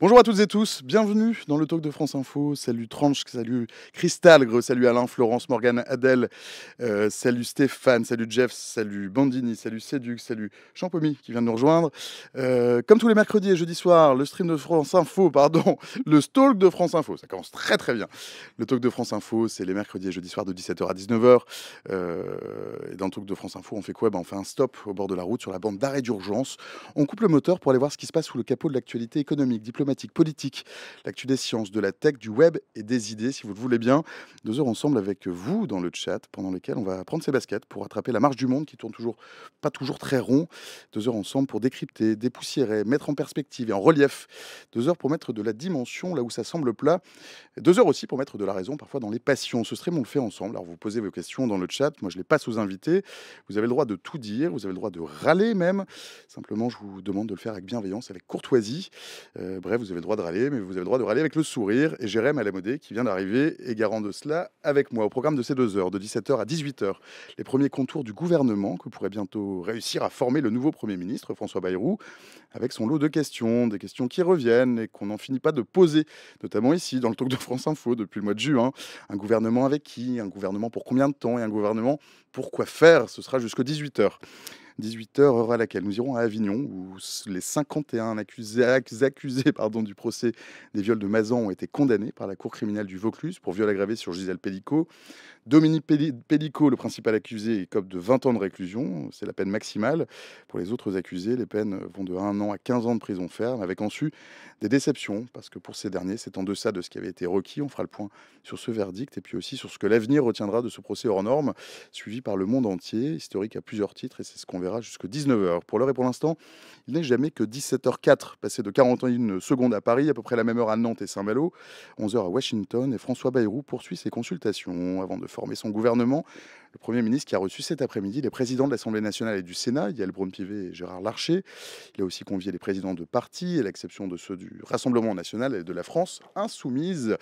Bonjour à toutes et tous, bienvenue dans le Talk de France Info. Salut Tranche, salut Cristalgre, salut Alain, Florence, Morgane, Adèle, salut Stéphane, salut Jeff, salut Bandini, salut Céduc, salut Champomy qui vient de nous rejoindre. Comme tous les mercredis et jeudis soirs, le stream de France Info, pardon, le Talk de France Info, ça commence très très bien. Le Talk de France Info, c'est les mercredis et jeudis soirs de 17h à 19h. Et dans le Talk de France Info, on fait quoi? On fait un stop au bord de la route sur la bande d'arrêt d'urgence. On coupe le moteur pour aller voir ce qui se passe sous le capot de l'actualité économique, diplomatique, politique, l'actu des sciences, de la tech, du web et des idées, si vous le voulez bien. 2 heures ensemble avec vous dans le chat, pendant lesquelles on va prendre ses baskets pour attraper la marche du monde qui tourne toujours, pas toujours très rond. 2 heures ensemble pour décrypter, dépoussiérer, mettre en perspective et en relief. 2 heures pour mettre de la dimension là où ça semble plat. 2 heures aussi pour mettre de la raison parfois dans les passions. Ce stream, on le fait ensemble. Alors vous posez vos questions dans le chat. Moi, je les passe aux invités. Vous avez le droit de tout dire. Vous avez le droit de râler même. Simplement, je vous demande de le faire avec bienveillance, avec courtoisie. Bref, vous avez le droit de râler, mais vous avez le droit de râler avec le sourire. Et Jérém Alamodé, qui vient d'arriver, est garant de cela avec moi. Au programme de ces 2 heures, de 17h à 18h, les premiers contours du gouvernement que pourrait bientôt réussir à former le nouveau Premier ministre, François Bayrou, avec son lot de questions, des questions qui reviennent et qu'on n'en finit pas de poser, notamment ici, dans le Talk de France Info, depuis le mois de juin. Un gouvernement avec qui? Un gouvernement pour combien de temps? Et un gouvernement pour quoi faire? Ce sera jusqu'à 18h. 18h, heure à laquelle nous irons à Avignon, où les 51 accusés du procès des viols de Mazan ont été condamnés par la cour criminelle du Vaucluse pour viol aggravé sur Gisèle Pellicot. Dominique Pellicot, le principal accusé, écope de 20 ans de réclusion. C'est la peine maximale. Pour les autres accusés, les peines vont de 1 an à 15 ans de prison ferme, avec ensuite des déceptions, parce que pour ces derniers, c'est en deçà de ce qui avait été requis. On fera le point sur ce verdict et puis aussi sur ce que l'avenir retiendra de ce procès hors norme, suivi par le monde entier, historique à plusieurs titres, et c'est ce qu'on verra jusqu'à 19h. Pour l'heure et pour l'instant, il n'est jamais que 17h04, passé de 41 secondes à Paris, à peu près la même heure à Nantes et Saint-Malo, 11h à Washington, et François Bayrou poursuit ses consultations avant de former son gouvernement. Le Premier ministre qui a reçu cet après-midi les présidents de l'Assemblée nationale et du Sénat, Yael Braun-Pivet et Gérard Larcher. Il a aussi convié les présidents de partis, à l'exception de ceux du Rassemblement national et de la France insoumise.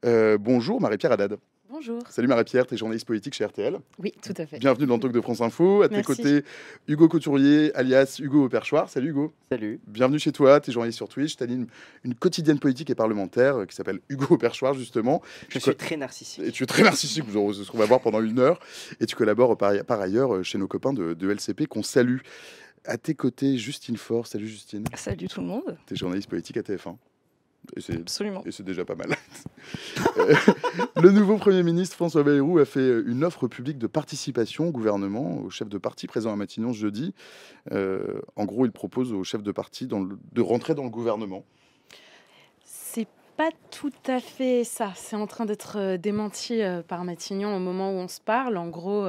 Bonjour Marie-Pierre Haddad. Bonjour. Salut Marie-Pierre, tu es journaliste politique chez RTL. Oui, tout à fait. Bienvenue dans le Talk de France Info. À tes Merci. côtés, Hugo Couturier, alias Hugo au Perchoir. Salut Hugo. Salut. Bienvenue chez toi, tu es journaliste sur Twitch, tu animes une quotidienne politique et parlementaire qui s'appelle Hugo au Perchoir, justement. Je suis très narcissique. Et tu es très narcissique, ce qu'on va voir pendant 1 heure. Et tu collabores par ailleurs chez nos copains de LCP qu'on salue. À tes côtés, Justine Faure. Salut Justine. Salut tout le monde. Tu es journaliste politique à TF1. Absolument. Et c'est déjà pas mal. Le nouveau Premier ministre François Bayrou a fait une offre publique de participation au gouvernement, au chef de parti présent à Matignon ce jeudi. En gros, il propose au chef de parti de rentrer dans le gouvernement. C'est pas tout à fait ça. C'est en train d'être démenti par Matignon au moment où on se parle. En gros,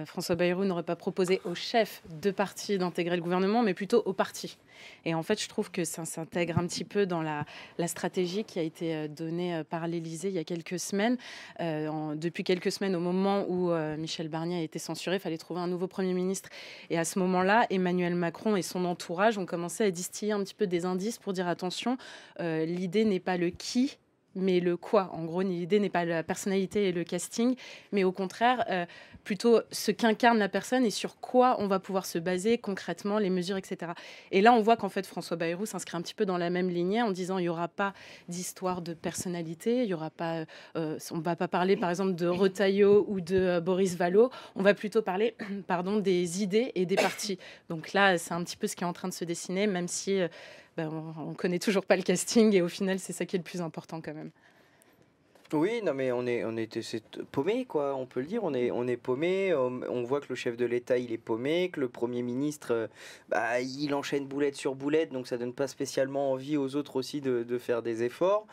François Bayrou n'aurait pas proposé au chef de parti d'intégrer le gouvernement, mais plutôt au parti. Et en fait, je trouve que ça s'intègre un petit peu dans la stratégie qui a été donnée par l'Élysée il y a quelques semaines. Depuis quelques semaines, au moment où Michel Barnier a été censuré, il fallait trouver un nouveau Premier ministre. Et à ce moment-là, Emmanuel Macron et son entourage ont commencé à distiller un petit peu des indices pour dire attention, l'idée n'est pas le qui, mais le quoi. En gros, l'idée n'est pas la personnalité et le casting, mais au contraire, plutôt ce qu'incarne la personne et sur quoi on va pouvoir se baser concrètement, les mesures, etc. Et là, on voit qu'en fait, François Bayrou s'inscrit un petit peu dans la même lignée en disant il n'y aura pas d'histoire de personnalité, il y aura pas, on ne va pas parler, par exemple, de Retailleau ou de Boris Vallaud, on va plutôt parler des idées et des partis. Donc là, c'est un petit peu ce qui est en train de se dessiner, même si... on ne connaît toujours pas le casting et au final, c'est ça qui est le plus important quand même. Oui, non mais c'est paumé quoi, on peut le dire, on est paumé, on voit que le chef de l'État il est paumé, que le Premier ministre il enchaîne boulette sur boulette, donc ça donne pas spécialement envie aux autres aussi de faire des efforts.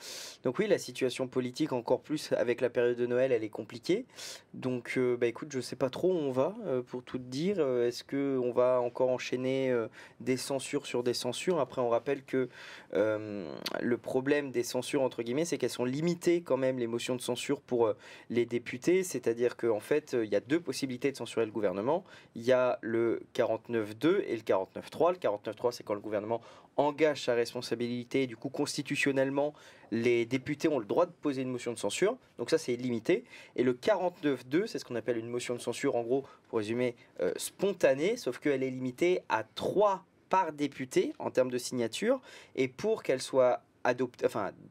Donc oui, la situation politique encore plus avec la période de Noël, elle est compliquée. Donc écoute, je sais pas trop où on va pour tout te dire. Est-ce que on va encore enchaîner des censures sur des censures? Après on rappelle que le problème des censures entre guillemets, c'est qu'elles sont limitées quand même les motions de censure pour les députés, c'est-à-dire qu'en fait, il y a 2 possibilités de censurer le gouvernement. Il y a le 49.2 et le 49.3. Le 49.3, c'est quand le gouvernement engage sa responsabilité. Du coup, constitutionnellement, les députés ont le droit de poser une motion de censure. Donc ça, c'est limité. Et le 49.2, c'est ce qu'on appelle une motion de censure, en gros, pour résumer, spontanée, sauf qu'elle est limitée à 3 par député en termes de signature. Et pour qu'elle soit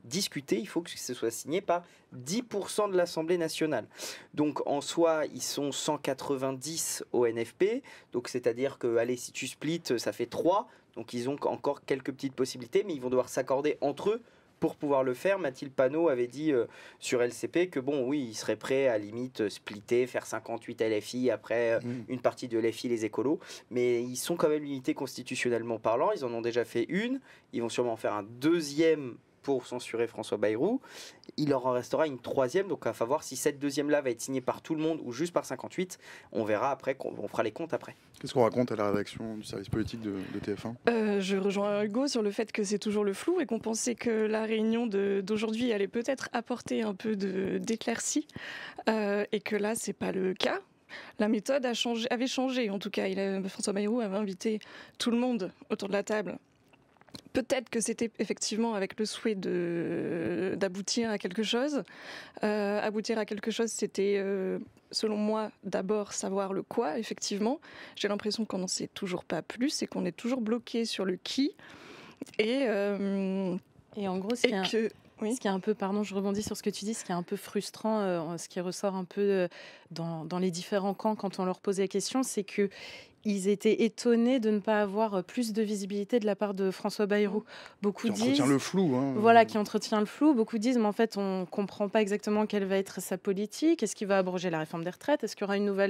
discuté, il faut que ce soit signé par 10% de l'Assemblée nationale. Donc en soi, ils sont 190 au NFP, donc c'est-à-dire que allez, si tu splits, ça fait 3, donc ils ont encore quelques petites possibilités, mais ils vont devoir s'accorder entre eux pour pouvoir le faire. Mathilde Panot avait dit sur LCP que bon, oui, il serait prêt à limite splitter, faire 58 LFI, après une partie de LFI, les écolos, mais ils sont quand même limités constitutionnellement parlant, ils en ont déjà fait une, ils vont sûrement en faire un deuxième pour censurer François Bayrou. Il leur en restera une troisième, donc il va voir si cette deuxième-là va être signée par tout le monde ou juste par 58. On verra après, on fera les comptes après. Qu'est-ce qu'on raconte à la rédaction du service politique de TF1 ? Je rejoins Hugo sur le fait que c'est toujours le flou et qu'on pensait que la réunion d'aujourd'hui allait peut-être apporter un peu d'éclaircie et que là, c'est pas le cas. La méthode avait changé, en tout cas. François Bayrou avait invité tout le monde autour de la table. Peut-être que c'était effectivement avec le souhait d'aboutir à quelque chose. Aboutir à quelque chose, c'était, selon moi, d'abord savoir le quoi, effectivement. J'ai l'impression qu'on n'en sait toujours pas plus et qu'on est toujours bloqué sur le qui. Et en gros, ce qui est un peu, pardon, je rebondis sur ce que tu dis, ce qui est un peu frustrant, ce qui ressort un peu dans les différents camps quand on leur pose la question, c'est que ils étaient étonnés de ne pas avoir plus de visibilité de la part de François Bayrou. Beaucoup qui entretient le flou. Voilà, qui entretient le flou. Beaucoup disent, mais en fait, on ne comprend pas exactement quelle va être sa politique. Est-ce qu'il va abroger la réforme des retraites ? Est-ce qu'il y aura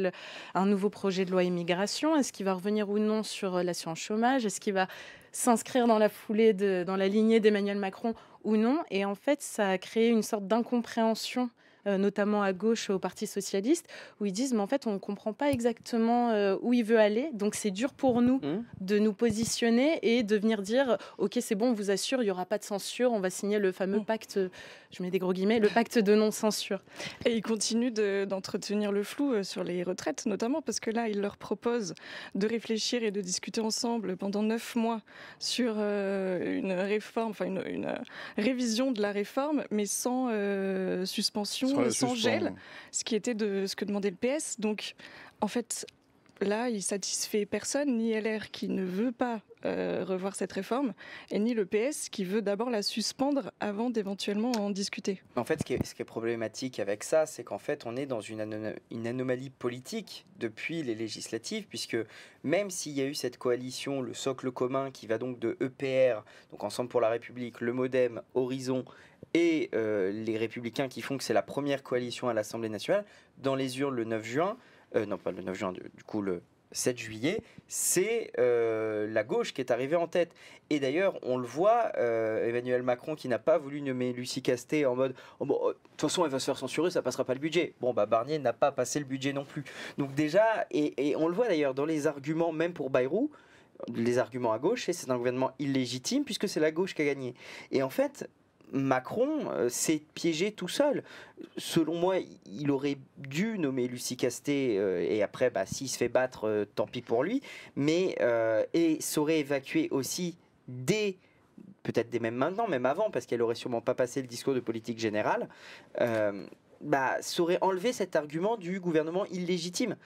un nouveau projet de loi immigration ? Est-ce qu'il va revenir ou non sur l'assurance chômage ? Est-ce qu'il va s'inscrire dans la foulée, dans la lignée d'Emmanuel Macron ou non ? Et en fait, ça a créé une sorte d'incompréhension notamment à gauche au Parti socialiste, où ils disent mais en fait on ne comprend pas exactement où il veut aller, donc c'est dur pour nous de nous positionner et de venir dire ok c'est bon, on vous assure, il n'y aura pas de censure, on va signer le fameux pacte, je mets des gros guillemets, le pacte de non-censure. Et ils continuent d'entretenir le flou sur les retraites notamment, parce que là ils leur proposent de réfléchir et de discuter ensemble pendant 9 mois sur une réforme, enfin une révision de la réforme, mais sans suspension, sans gel, ce qui était ce que demandait le PS. Donc, en fait, là, il satisfait personne, ni LR qui ne veut pas revoir cette réforme, et ni le PS qui veut d'abord la suspendre avant d'éventuellement en discuter. En fait, ce qui est problématique avec ça, c'est qu'en fait, on est dans une anomalie politique depuis les législatives, puisque même s'il y a eu cette coalition, le socle commun, qui va donc de EPR, donc Ensemble pour la République, le MoDem, Horizon, et les Républicains qui font que c'est la première coalition à l'Assemblée nationale, dans les urnes le 9 juin, non pas le 9 juin, du coup le 7 juillet, c'est la gauche qui est arrivée en tête. Et d'ailleurs, on le voit, Emmanuel Macron qui n'a pas voulu nommer Lucie Castet en mode « de toute façon, elle va se faire censurer, ça passera pas le budget ». Bon, Barnier n'a pas passé le budget non plus. Donc déjà, et on le voit d'ailleurs dans les arguments, même pour Bayrou, les arguments à gauche, c'est un gouvernement illégitime puisque c'est la gauche qui a gagné. Et en fait, Macron s'est piégé tout seul. Selon moi, il aurait dû nommer Lucie Castet et après, s'il se fait battre, tant pis pour lui. Mais et saurait évacuer aussi peut-être dès même maintenant, même avant, parce qu'elle aurait sûrement pas passé le discours de politique générale. Saurait enlever cet argument du gouvernement illégitime.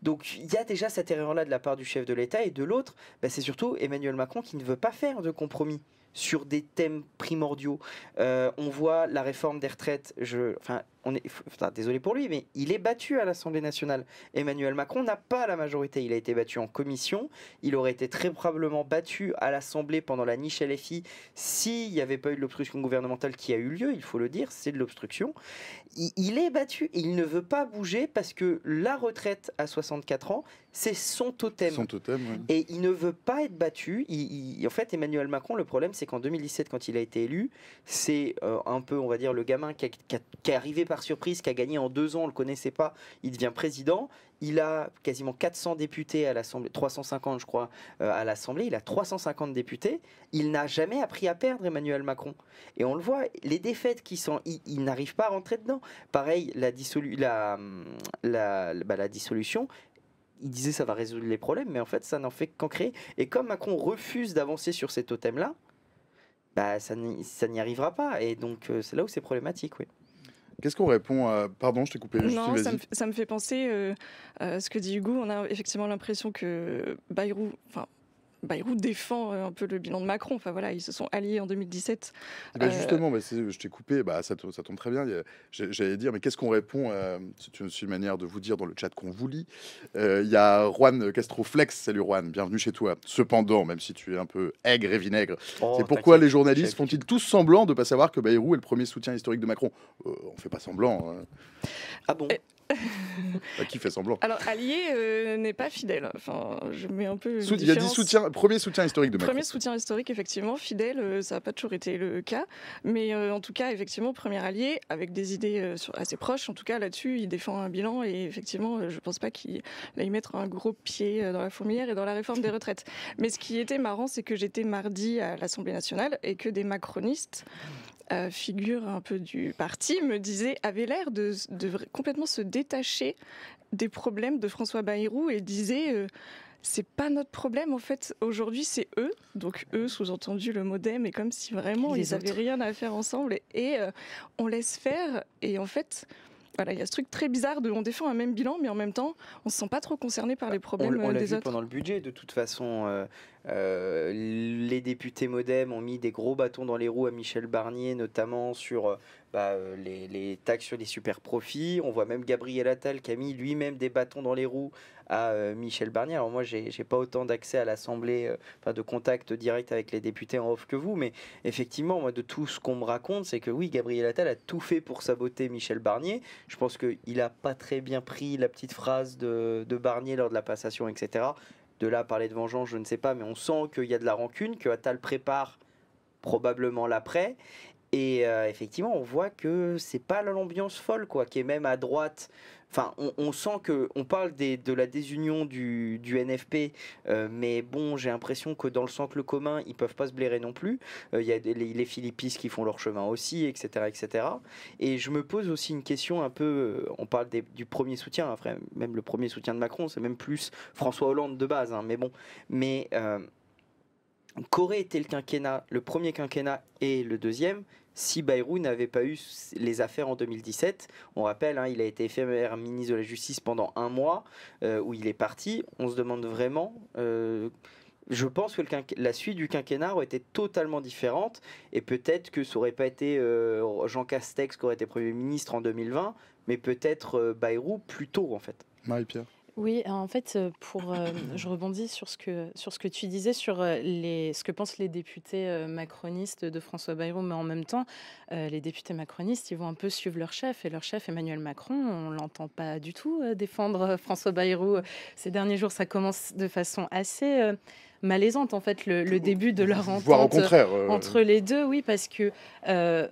Donc il y a déjà cette erreur-là de la part du chef de l'État, et de l'autre, c'est surtout Emmanuel Macron qui ne veut pas faire de compromis sur des thèmes primordiaux. On voit la réforme des retraites, désolé pour lui, mais il est battu à l'Assemblée nationale. Emmanuel Macron n'a pas la majorité, il a été battu en commission, il aurait été très probablement battu à l'Assemblée pendant la niche LFI s'il n'y avait pas eu de l'obstruction gouvernementale qui a eu lieu, il faut le dire, c'est de l'obstruction. Il est battu et il ne veut pas bouger parce que la retraite à 64 ans, c'est son totem. Son totem, oui. Et il ne veut pas être battu. En fait, Emmanuel Macron, le problème, c'est qu'en 2017, quand il a été élu, c'est un peu, on va dire, le gamin qui est arrivé par surprise, qui a gagné en 2 ans, on ne le connaissait pas, il devient président. Il a quasiment 400 députés à l'Assemblée, 350 je crois, à l'Assemblée. Il a 350 députés. Il n'a jamais appris à perdre, Emmanuel Macron. Et on le voit, les défaites il n'arrive pas à rentrer dedans. Pareil, la dissolution, il disait ça va résoudre les problèmes, mais en fait ça n'en fait qu'en créer. Et comme Macron refuse d'avancer sur ces totems-là, ça n'y arrivera pas. Et donc c'est là où c'est problématique, oui. Qu'est-ce qu'on répond à... Pardon, je t'ai coupé. Non, ça me fait penser à ce que dit Hugo. On a effectivement l'impression que Bayrou, Bayrou défend un peu le bilan de Macron. Enfin voilà, ils se sont alliés en 2017. Justement, je t'ai coupé, ça tombe très bien. J'allais dire, mais qu'est-ce qu'on répond c'est une manière de vous dire dans le chat qu'on vous lit. Il y a Juan Castroflex, salut Juan, bienvenue chez toi. Cependant, même si tu es un peu aigre et vinaigre, c'est pourquoi les journalistes font-ils tous semblant de ne pas savoir que Bayrou est le premier soutien historique de Macron? On fait pas semblant. Ah bon? Qui fait semblant? Alors, allié n'est pas fidèle. Enfin, je mets un peu. Il a dit premier soutien historique de Macron. Premier soutien historique, effectivement. Fidèle, ça n'a pas toujours été le cas. Mais en tout cas, effectivement, premier allié, avec des idées assez proches. En tout cas, là-dessus, il défend un bilan. Et effectivement, je ne pense pas qu'il aille mettre un gros pied dans la fourmilière et dans la réforme des retraites. Mais ce qui était marrant, c'est que j'étais mardi à l'Assemblée nationale et que des macronistes, figure un peu du parti, avait l'air de complètement se détacher des problèmes de François Bayrou et disait c'est pas notre problème en fait, aujourd'hui c'est eux, donc eux sous-entendu le MoDem, et comme si vraiment ils avaient rien à faire ensemble et on laisse faire, et en fait voilà, il y a ce truc très bizarre de on défend un même bilan mais en même temps on se sent pas trop concerné par les problèmes on l'a des vu autres. pendant le budget de toute façon. Les députés MoDem ont mis des gros bâtons dans les roues à Michel Barnier, notamment sur les taxes sur les super profits. On voit même Gabriel Attal qui a mis lui-même des bâtons dans les roues à Michel Barnier. Alors moi, j'ai pas autant d'accès à l'Assemblée, de contact direct avec les députés en off que vous, mais effectivement, moi, de tout ce qu'on me raconte, c'est que oui, Gabriel Attal a tout fait pour saboter Michel Barnier. Je pense qu'il a pas très bien pris la petite phrase de Barnier lors de la passation, etc. De là à parler de vengeance, je ne sais pas, mais on sent qu'il y a de la rancune, que Attal prépare probablement l'après. Et effectivement, on voit que c'est pas l'ambiance folle, quoi, qui est même à droite. Enfin, on sent qu'on parle de la désunion du NFP, mais bon, j'ai l'impression que dans le centre commun, ils peuvent pas se blairer non plus. Il y a les Philippistes qui font leur chemin aussi, etc., etc. Et je me pose aussi une question un peu, on parle du premier soutien, après, même le premier soutien de Macron, c'est même plus François Hollande de base, hein, mais bon. Mais qu'aurait été le premier quinquennat et le deuxième si Bayrou n'avait pas eu les affaires en 2017? On rappelle, hein, il a été éphémère ministre de la Justice pendant 1 mois, où il est parti. On se demande vraiment... je pense que la suite du quinquennat aurait été totalement différente, et peut-être que ça n'aurait pas été Jean Castex qui aurait été Premier ministre en 2020, mais peut-être Bayrou plus tôt, en fait. Marie-Pierre? Oui, en fait, je rebondis sur ce que tu disais sur ce que pensent les députés macronistes de François Bayrou, mais en même temps, les députés macronistes, ils vont un peu suivre leur chef, et leur chef, Emmanuel Macron, on ne l'entend pas du tout défendre François Bayrou. Ces derniers jours, ça commence de façon assez malaisante, en fait, le début de leur Voire au entente contraire. entre les deux, oui, parce que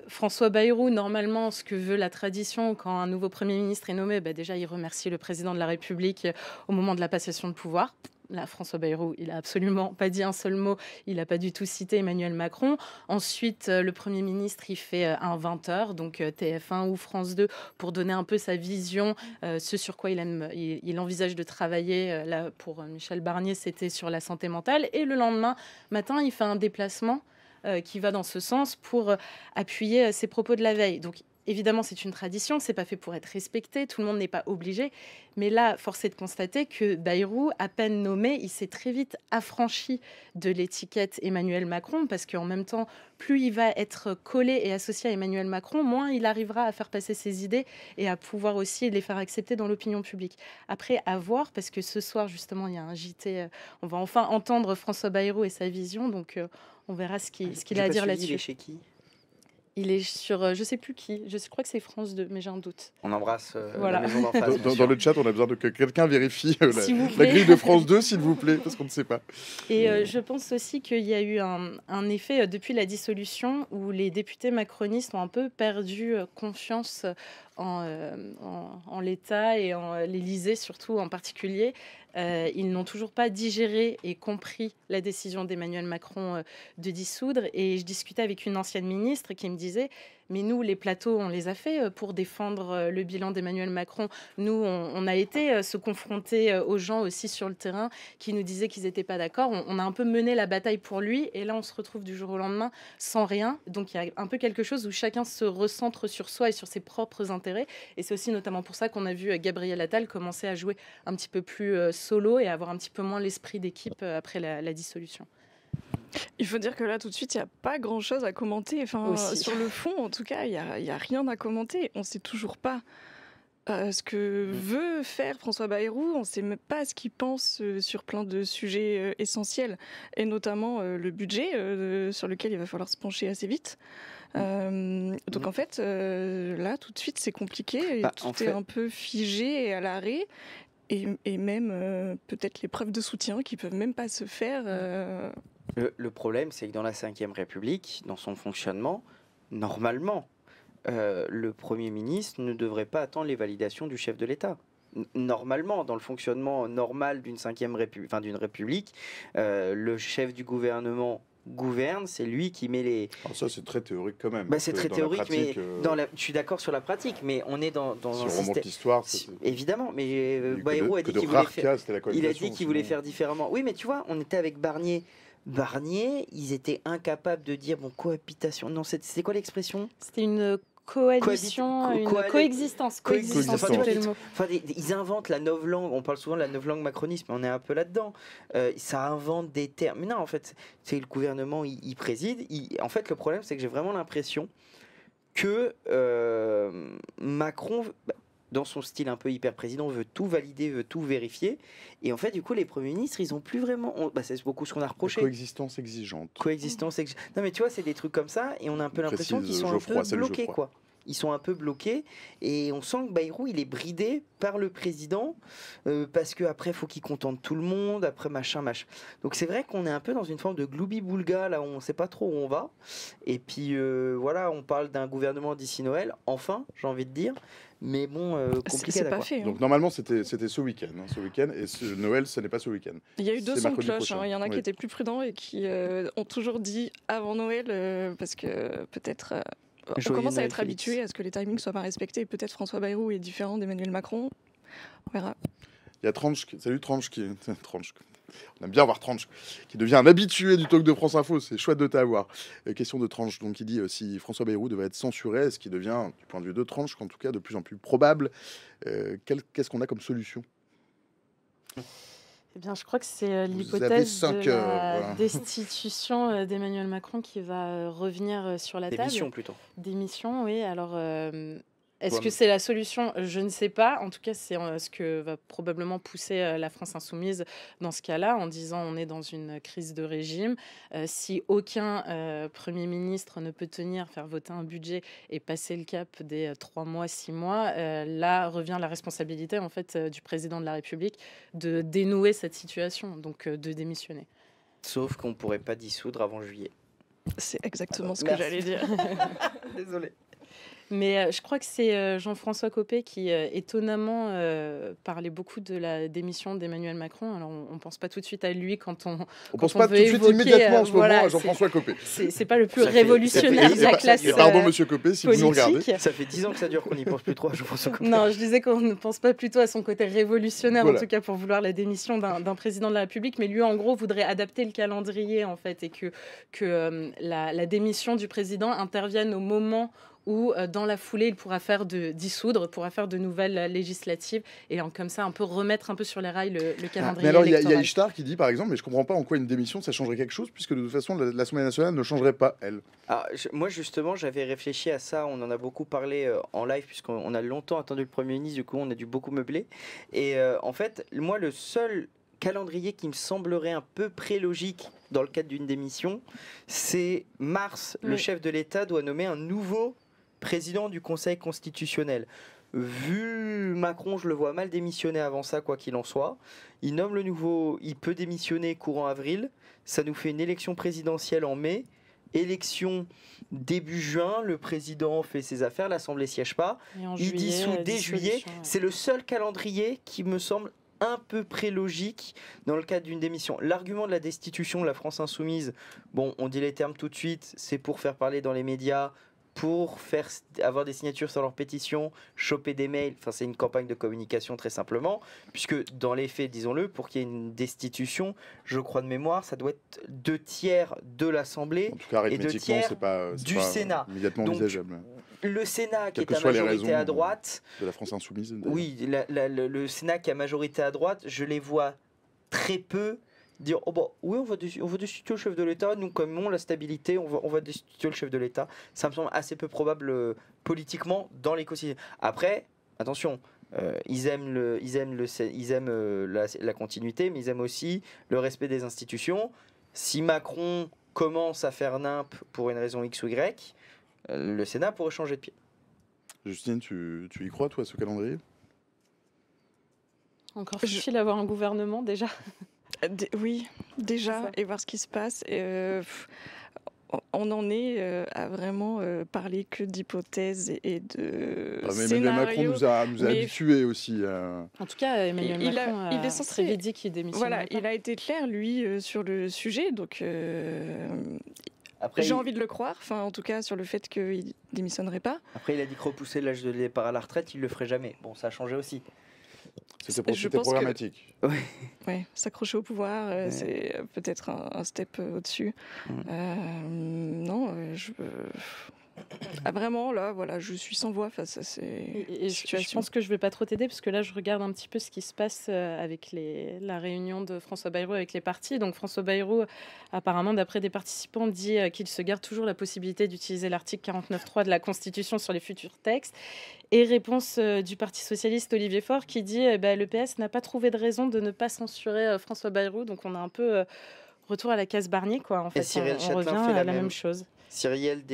François Bayrou, normalement, ce que veut la tradition, quand un nouveau Premier ministre est nommé, déjà, il remercie le président de la République au moment de la passation de pouvoir. Là, François Bayrou, il n'a absolument pas dit un seul mot, il n'a pas du tout cité Emmanuel Macron. Ensuite, le Premier ministre, il fait un 20h, donc TF1 ou France 2, pour donner un peu sa vision, ce sur quoi il envisage de travailler. Là, pour Michel Barnier, c'était sur la santé mentale. Et le lendemain matin, il fait un déplacement qui va dans ce sens pour appuyer ses propos de la veille. Donc, évidemment, c'est une tradition, c'est pas fait pour être respecté, tout le monde n'est pas obligé. Mais là, force est de constater que Bayrou, à peine nommé, il s'est très vite affranchi de l'étiquette Emmanuel Macron, parce qu'en même temps, plus il va être collé et associé à Emmanuel Macron, moins il arrivera à faire passer ses idées et à pouvoir aussi les faire accepter dans l'opinion publique. Après, à voir, parce que ce soir, justement, il y a un JT, on va enfin entendre François Bayrou et sa vision, donc on verra ce qu'il a à dire là-dessus. Il est chez qui ? Il est sur, je sais plus qui, je crois que c'est France 2, mais j'ai un doute. On embrasse Voilà. la maison d'en face. Dans le chat, on a besoin que quelqu'un vérifie S'il vous la plaît. grille de France 2, s'il vous plaît, parce qu'on ne sait pas. Et je pense aussi qu'il y a eu un effet depuis la dissolution où les députés macronistes ont un peu perdu confiance en l'État et en l'Élysée, surtout en particulier. Ils n'ont toujours pas digéré et compris la décision d'Emmanuel Macron de dissoudre. Et je discutais avec une ancienne ministre qui me disait: Mais nous, les plateaux, on les a fait pour défendre le bilan d'Emmanuel Macron. Nous, on a été se confronter aux gens aussi sur le terrain qui nous disaient qu'ils n'étaient pas d'accord. On a un peu mené la bataille pour lui et là, on se retrouve du jour au lendemain sans rien. Donc, il y a un peu quelque chose où chacun se recentre sur soi et sur ses propres intérêts. Et c'est aussi notamment pour ça qu'on a vu Gabriel Attal commencer à jouer un petit peu plus solo et avoir un petit peu moins l'esprit d'équipe après la dissolution. Il faut dire que là, tout de suite, il n'y a pas grand-chose à commenter. Enfin, Aussi. sur le fond, en tout cas, il y a rien à commenter. On ne sait toujours pas ce que veut faire François Bayrou. On ne sait même pas ce qu'il pense sur plein de sujets essentiels, et notamment le budget, sur lequel il va falloir se pencher assez vite. Donc en fait, là, tout de suite, c'est compliqué. Et tout est un peu figé et à l'arrêt. Et même peut-être les preuves de soutien qui peuvent même pas se faire. Le problème, c'est que dans la Ve République, dans son fonctionnement, normalement, le Premier ministre ne devrait pas attendre les validations du chef de l'État. Normalement, dans le fonctionnement normal d'une d'une République, le chef du gouvernement gouverne, c'est lui qui met les... Alors ça, c'est très théorique quand même. C'est très théorique, pratique, mais je suis d'accord sur la pratique, mais on est dans si un on système... remonte l'histoire... Évidemment, mais Bayrou a dit qu'il voulait faire différemment. Oui, mais tu vois, on était avec Barnier, ils étaient incapables de dire, cohabitation... Non, c'est quoi l'expression ? C'était une... coalition, coexistence. Enfin, ils inventent la novlangue. On parle souvent de la novlangue macroniste, mais on est un peu là-dedans. Ça invente des termes. Mais non, en fait, c'est le gouvernement, il préside. En fait, le problème, c'est que j'ai vraiment l'impression que Macron, dans son style un peu hyper président, veut tout valider, veut tout vérifier. Et en fait, du coup, les premiers ministres, ils ont plus vraiment... c'est beaucoup ce qu'on a reproché. Coexistence exigeante. Non, mais tu vois, c'est des trucs comme ça, et on a un peu l'impression qu'ils sont un peu bloqués, quoi. Ils sont un peu bloqués, et on sent que Bayrou, il est bridé par le président, parce qu'après, il faut qu'il contente tout le monde, après machin. Donc c'est vrai qu'on est un peu dans une forme de gloubi-boulga, là où on ne sait pas trop où on va. Et puis, voilà, on parle d'un gouvernement d'ici Noël, enfin, j'ai envie de dire. Mais bon, compliqué c'est pas fait. Donc normalement, c'était ce week-end. Et Noël, ce n'est pas ce week-end. Il y a eu 200 cloches. Il y en a qui étaient plus prudents et qui ont toujours dit avant Noël, parce que peut-être... on commence à être habitué à ce que les timings ne soient pas respectés. Peut-être François Bayrou est différent d'Emmanuel Macron. On verra. Il y a Tranche, salut Tranche, on aime bien voir Tranche, qui devient un habitué du talk de France Info. C'est chouette de t'avoir. Question de Tranche, donc il dit si François Bayrou devait être censuré, ce qui devient, du point de vue de Tranche, qu'en tout cas de plus en plus probable, qu'est-ce qu'on a comme solution ? Eh bien, je crois que c'est l'hypothèse de la destitution d'Emmanuel Macron qui va revenir sur la table. Démission plutôt. Démission, oui. Alors, est-ce que c'est la solution ? Je ne sais pas. En tout cas, c'est ce que va probablement pousser la France insoumise dans ce cas-là, en disant on est dans une crise de régime. Si aucun Premier ministre ne peut faire voter un budget et passer le cap des 3 mois, 6 mois, là revient la responsabilité en fait du président de la République de dénouer cette situation, donc de démissionner. Sauf qu'on ne pourrait pas dissoudre avant juillet. C'est exactement ce que j'allais dire. Désolé. Mais je crois que c'est Jean-François Copé qui, étonnamment, parlait beaucoup de la démission d'Emmanuel Macron. Alors, on ne pense pas tout de suite à lui quand on pense pas tout de suite immédiatement en ce moment à Jean-François Copé. C'est pas le plus révolutionnaire de la classe pardon, monsieur Copé, si politique. Vous nous regardez. Ça fait 10 ans que ça dure qu'on n'y pense plus trop à Jean-François Copé. Non, je disais qu'on ne pense pas plutôt à son côté révolutionnaire, voilà. En tout cas pour vouloir la démission d'un président de la République. Mais lui, en gros, voudrait adapter le calendrier, en fait, et que la démission du président intervienne au moment où, dans la foulée, il pourra faire pourra faire de nouvelles législatives et comme ça, un peu remettre un peu sur les rails le calendrier mais alors, il électoral. y a Ishtar qui dit, par exemple, mais je ne comprends pas en quoi une démission, ça changerait quelque chose, puisque de toute façon, l'Assemblée nationale ne changerait pas, elle. Alors, moi, justement, j'avais réfléchi à ça. On en a beaucoup parlé en live, puisqu'on a longtemps attendu le Premier ministre. Du coup, on a dû beaucoup meubler. Et en fait, moi, le seul calendrier qui me semblerait un peu près logique dans le cadre d'une démission, c'est mars. Oui. Le chef de l'État doit nommer un nouveau président du Conseil constitutionnel. Vu Macron, je le vois mal démissionner avant ça, quoi qu'il en soit. Il nomme le nouveau, il peut démissionner courant avril. Ça nous fait une élection présidentielle en mai. Élection début juin, le président fait ses affaires, l'Assemblée ne siège pas. Il dissout dès juillet. Ouais. C'est le seul calendrier qui me semble un peu près logique dans le cadre d'une démission. L'argument de la destitution de la France insoumise, bon, on dit les termes tout de suite, c'est pour faire parler dans les médias. pour avoir des signatures sur leur pétition, choper des mails. Enfin, c'est une campagne de communication très simplement, puisque dans les faits, disons-le, pour qu'il y ait une destitution, je crois de mémoire, ça doit être 2/3 de l'Assemblée En tout cas, et 2 arithmétiquement, tiers c'est pas Sénat. immédiatement Donc, envisageable. le Sénat qui Quelles est que à soient les majorité raisons à droite, de la France insoumise. d'ailleurs. oui, le Sénat qui est à majorité à droite, je les vois très peu dire oh bah oui on va destituer le chef de l'État, nous comme on la stabilité on va destituer le chef de l'État. Ça me semble assez peu probable politiquement dans l'écosystème. Après attention, ils aiment la continuité, mais ils aiment aussi le respect des institutions. Si Macron commence à faire nimp pour une raison X ou Y, le Sénat pourrait changer de pied. Justine, tu y crois, toi, à ce calendrier? Encore faut-il avoir un gouvernement déjà. Oui, déjà, Ça. et voir ce qui se passe. On en est à vraiment parler que d'hypothèses et de Mais Emmanuel Macron scénarios. nous a mais- habitués aussi. En tout cas, Emmanuel Il Macron a est censé- très vite dit qu'il démissionnerait Voilà, pas. il a été clair, lui, sur le sujet, donc Après, j'ai envie de le croire, enfin, en tout cas, sur le fait qu'il démissionnerait pas. Après, il a dit que repousser l'âge de départ à la retraite, il le ferait jamais. Bon, ça a changé aussi. C'était je pense que- programmatique. Ouais, s'accrocher au pouvoir, Ouais. c'est peut-être un step au-dessus. Mm. Non, vraiment, là, voilà, je suis sans voix face à ces Et je situations. pense que je ne vais pas trop t'aider, parce que là, je regarde un petit peu ce qui se passe avec la réunion de François Bayrou avec les partis. Donc, François Bayrou, apparemment, d'après des participants, dit qu'il se garde toujours la possibilité d'utiliser l'article 49.3 de la Constitution sur les futurs textes. Et réponse du Parti socialiste, Olivier Faure, qui dit le PS n'a pas trouvé de raison de ne pas censurer François Bayrou. Donc, on a un peu retour à la case Barnier, quoi. En fait, Cyril on Châtelain revient fait à la la même. même chose. Cyril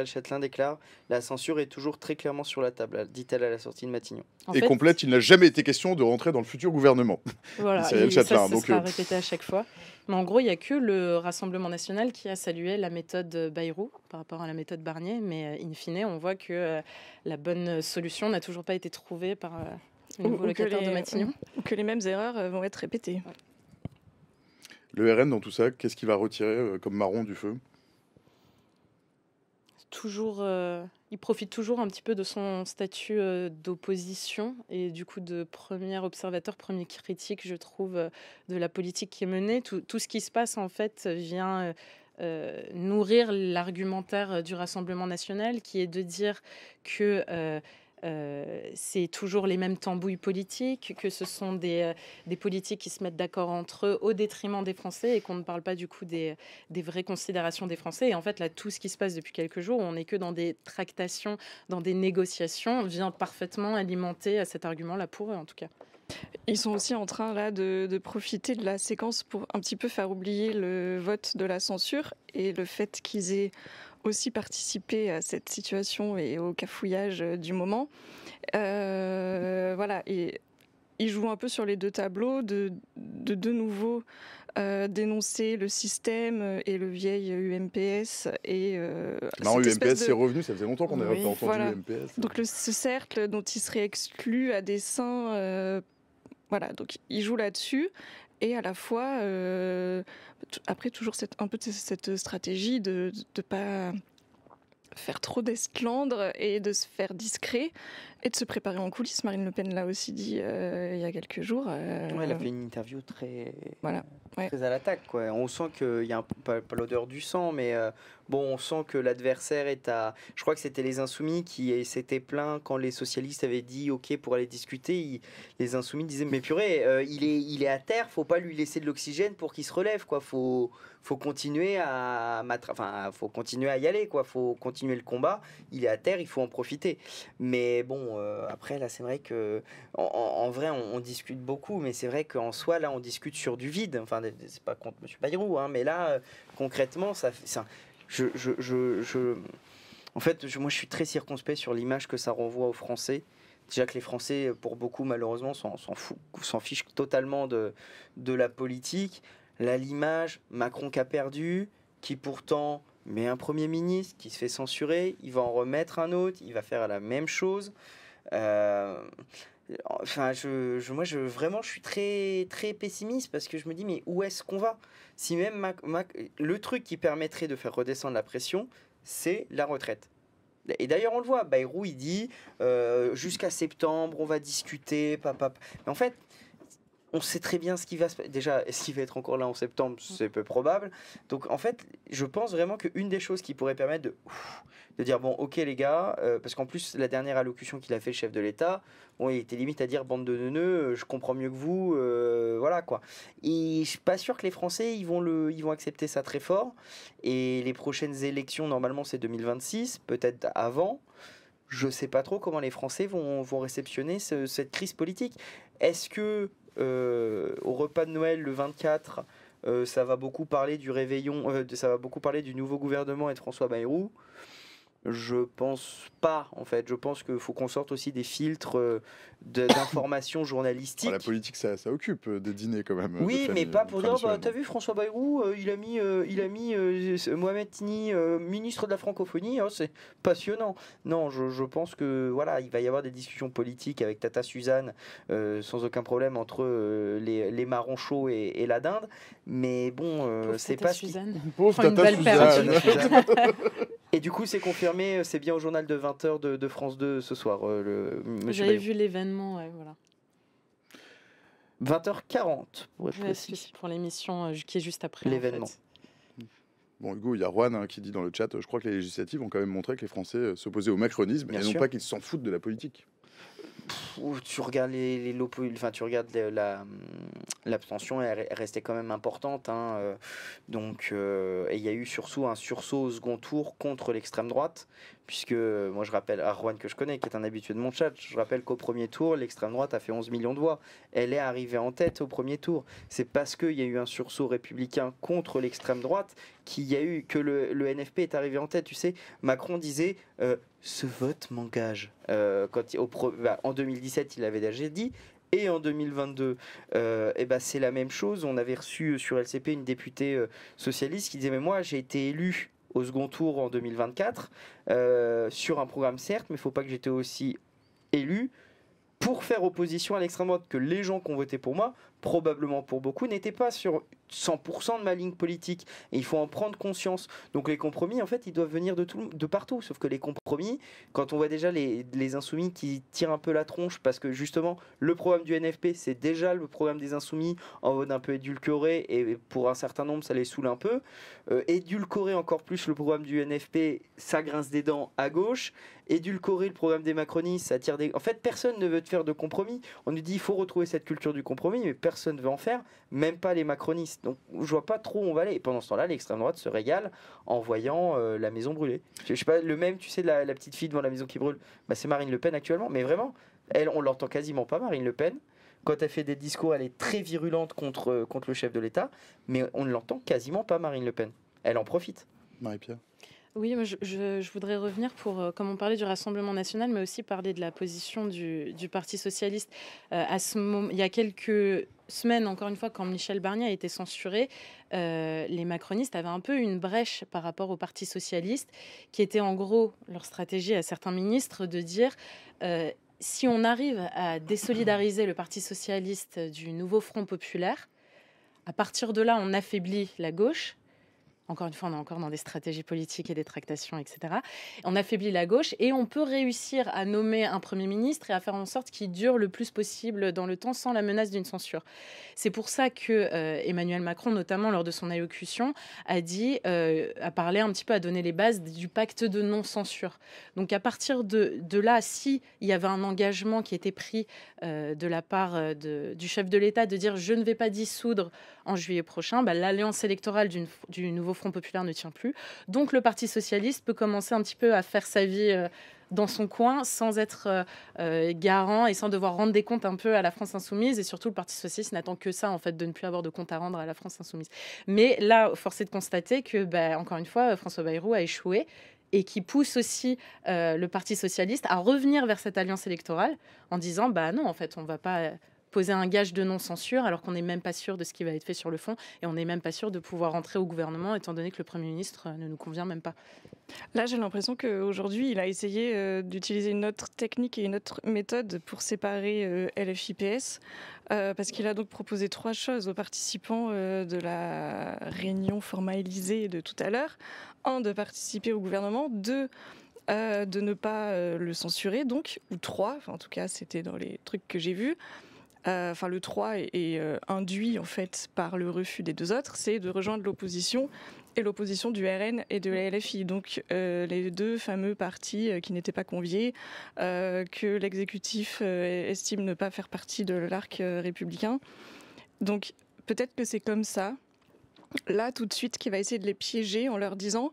Châtelain déclare la censure est toujours très clairement sur la table, dit-elle à la sortie de Matignon. En Et fait, complète, il n'a jamais été question de rentrer dans le futur gouvernement. Voilà, Cyril et ça, Châtelain, ce donc, sera répété à chaque fois. Mais en gros, il n'y a que le Rassemblement national qui a salué la méthode Bayrou par rapport à la méthode Barnier. Mais in fine, on voit que la bonne solution n'a toujours pas été trouvée par le nouveau locataire de Matignon. Ou que les mêmes erreurs vont être répétées. Le RN, dans tout ça, qu'est-ce qu'il va retirer comme marron du feu? Toujours, il profite toujours un petit peu de son statut d'opposition et du coup de premier observateur, premier critique, je trouve, de la politique qui est menée. Tout ce qui se passe, en fait, vient nourrir l'argumentaire du Rassemblement national, qui est de dire que c'est toujours les mêmes tambouilles politiques, que ce sont des politiques qui se mettent d'accord entre eux au détriment des Français et qu'on ne parle pas du coup des vraies considérations des Français. Et en fait, là, tout ce qui se passe depuis quelques jours, on n'est que dans des tractations, dans des négociations, vient parfaitement alimenter cet argument-là pour eux, en tout cas. Ils sont aussi en train là de profiter de la séquence pour un petit peu faire oublier le vote de la censure et le fait qu'ils aient aussi participé à cette situation et au cafouillage du moment. Voilà, et ils jouent un peu sur les deux tableaux de nouveau dénoncer le système et le vieil UMPS. Et, Marrant, cette UMPS, espèce de- c'est revenu, ça faisait longtemps qu'on n'avait Oui, pas entendu voilà. UMPS. Donc ce cercle dont il serait exclu à dessein, voilà, donc il joue là-dessus. Et à la fois, après toujours un peu cette stratégie de ne pas faire trop d'esclandre et de se faire discret et de se préparer en coulisses. Marine Le Pen l'a aussi dit il y a quelques jours. Ouais, elle a fait une interview très, Voilà, ouais. très à l'attaque, quoi. On sent qu'il y a pas l'odeur du sang, mais bon, on sent que l'adversaire est à... Je crois que c'était les Insoumis qui s'étaient plaints quand les socialistes avaient dit OK pour aller discuter. Les Insoumis disaient mais purée, il est à terre, faut pas lui laisser de l'oxygène pour qu'il se relève, quoi. Faut continuer faut continuer à y aller, quoi. Faut continuer le combat. Il est à terre, il faut en profiter. Mais bon, après là, c'est vrai que en vrai, on discute beaucoup, mais c'est vrai qu'en soi, là, on discute sur du vide. Enfin, c'est pas contre M. Bayrou, hein, mais là, concrètement, ça fait ça. En fait, moi, je suis très circonspect sur l'image que ça renvoie aux Français. Déjà que les Français, pour beaucoup, malheureusement, s'en fichent totalement de la politique. Là, l'image, Macron qui a perdu, qui pourtant met un Premier ministre, qui se fait censurer, il va en remettre un autre, il va faire la même chose. Enfin, moi, vraiment, je suis très, très pessimiste parce que je me dis, mais où est-ce qu'on va? Si même le truc qui permettrait de faire redescendre la pression, c'est la retraite. Et d'ailleurs, on le voit, Bayrou, il dit jusqu'à septembre, on va discuter, papap. Mais en fait, on sait très bien ce qui va se passer. Déjà, est-ce qu'il va être encore là en septembre? C'est peu probable. Donc, en fait, je pense vraiment qu'une des choses qui pourrait permettre de dire bon, ok les gars, parce qu'en plus, la dernière allocution qu'il a fait, le chef de l'État, bon, il était limite à dire bande de neuneux, je comprends mieux que vous, voilà quoi. Et je suis pas sûr que les Français ils vont accepter ça très fort. Et les prochaines élections, normalement, c'est 2026, peut-être avant. Je sais pas trop comment les Français vont réceptionner cette crise politique. Est-ce que au repas de Noël le 24, ça va beaucoup parler du réveillon, ça va beaucoup parler du nouveau gouvernement et de François Bayrou? Je pense pas, en fait. Je pense qu'il faut qu'on sorte aussi des filtres d'informations journalistiques. La politique, ça occupe des dîners quand même. Oui, mais pas pour dire, t'as vu François Bayrou, il a mis Mohamed Tini, ministre de la francophonie, oh, c'est passionnant. Non, je pense que voilà, il va y avoir des discussions politiques avec Tata Suzanne, sans aucun problème entre les marrons chauds et la dinde. Mais bon, c'est pas Suzanne. Pauvre Tata Suzanne. Et du coup, c'est confirmé, c'est bien au journal de 20h de France 2 ce soir. J'avais vu l'événement, ouais, voilà. 20h40, pour être précis. Pour l'émission qui est juste après l'événement. En fait. Bon, Hugo, il y a Juan qui dit dans le chat, je crois que les législatives ont quand même montré que les Français s'opposaient au macronisme et non pas qu'ils s'en foutent de la politique. Tu regardes tu regardes l'abstention, elle restait quand même importante, hein, donc et il y a eu surtout un sursaut au second tour contre l'extrême droite, puisque moi je rappelle à Juan, que je connais, qui est un habitué de mon chat, je rappelle qu'au premier tour l'extrême droite a fait 11 millions de voix, elle est arrivée en tête au premier tour. C'est parce qu'il y a eu un sursaut républicain contre l'extrême droite qu'il y a eu que le NFP est arrivé en tête. Tu sais, Macron disait ce vote m'engage. En 2017, il avait déjà dit. Et en 2022, c'est la même chose. On avait reçu sur LCP une députée socialiste qui disait mais moi j'ai été élu au second tour en 2024 sur un programme certes, mais il ne faut pas que j'étais aussi élu pour faire opposition à l'extrême droite, que les gens qui ont voté pour moi, probablement pour beaucoup, n'étaient pas sur 100% de ma ligne politique. Et il faut en prendre conscience. Donc les compromis, en fait, ils doivent venir de partout. Sauf que les compromis, quand on voit déjà les insoumis qui tirent un peu la tronche, parce que justement, le programme du NFP, c'est déjà le programme des insoumis en mode un peu édulcoré, et pour un certain nombre, ça les saoule un peu. Édulcorer encore plus le programme du NFP, ça grince des dents à gauche. Édulcorer le programme des macronistes, ça tire des... En fait, personne ne veut faire de compromis. On nous dit il faut retrouver cette culture du compromis, mais personne ne veut en faire, même pas les macronistes. Donc je vois pas trop où on va aller. Et pendant ce temps-là, l'extrême droite se régale en voyant la maison brûler. Je sais pas, le même, tu sais, la petite fille devant la maison qui brûle, c'est Marine Le Pen actuellement. Mais vraiment, elle, on l'entend quasiment pas, Marine Le Pen. Quand elle fait des discours, elle est très virulente contre le chef de l'État, mais on ne l'entend quasiment pas, Marine Le Pen. Elle en profite. Marie-Pierre. Oui, moi je voudrais revenir pour, comme on parlait du Rassemblement national, mais aussi parler de la position du Parti socialiste. À ce moment, il y a quelques semaines, encore une fois, quand Michel Barnier a été censuré, les macronistes avaient un peu une brèche par rapport au Parti socialiste, qui était en gros leur stratégie à certains ministres de dire si on arrive à désolidariser le Parti socialiste du nouveau Front populaire, à partir de là, on affaiblit la gauche. Encore une fois, on est encore dans des stratégies politiques et des tractations, etc. On affaiblit la gauche et on peut réussir à nommer un Premier ministre et à faire en sorte qu'il dure le plus possible dans le temps sans la menace d'une censure. C'est pour ça que Emmanuel Macron, notamment lors de son allocution, a parlé un petit peu, a donné les bases du pacte de non-censure. Donc à partir de là, s'il y avait un engagement qui était pris de la part du chef de l'État de dire « je ne vais pas dissoudre en juillet prochain », l'alliance électorale du nouveau Front populaire ne tient plus. Donc le Parti socialiste peut commencer un petit peu à faire sa vie dans son coin sans être garant et sans devoir rendre des comptes un peu à la France insoumise. Et surtout, le Parti socialiste n'attend que ça, en fait, de ne plus avoir de comptes à rendre à la France insoumise. Mais là, force est de constater que, encore une fois, François Bayrou a échoué et qui pousse aussi le Parti socialiste à revenir vers cette alliance électorale en disant, non, en fait, on ne va pas poser un gage de non-censure alors qu'on n'est même pas sûr de ce qui va être fait sur le fond et on n'est même pas sûr de pouvoir rentrer au gouvernement étant donné que le Premier ministre ne nous convient même pas. Là, j'ai l'impression qu'aujourd'hui, il a essayé d'utiliser une autre technique et une autre méthode pour séparer LFI-PS parce qu'il a donc proposé 3 choses aux participants de la réunion formalisée de tout à l'heure. 1, de participer au gouvernement. 2, de ne pas le censurer, donc, ou 3, en tout cas c'était dans les trucs que j'ai vus. Le 3 est induit en fait par le refus des 2 autres, c'est de rejoindre l'opposition, et l'opposition du RN et de la LFI, donc les 2 fameux partis qui n'étaient pas conviés, que l'exécutif estime ne pas faire partie de l'arc républicain. Donc peut-être que c'est comme ça, là tout de suite, qui va essayer de les piéger en leur disant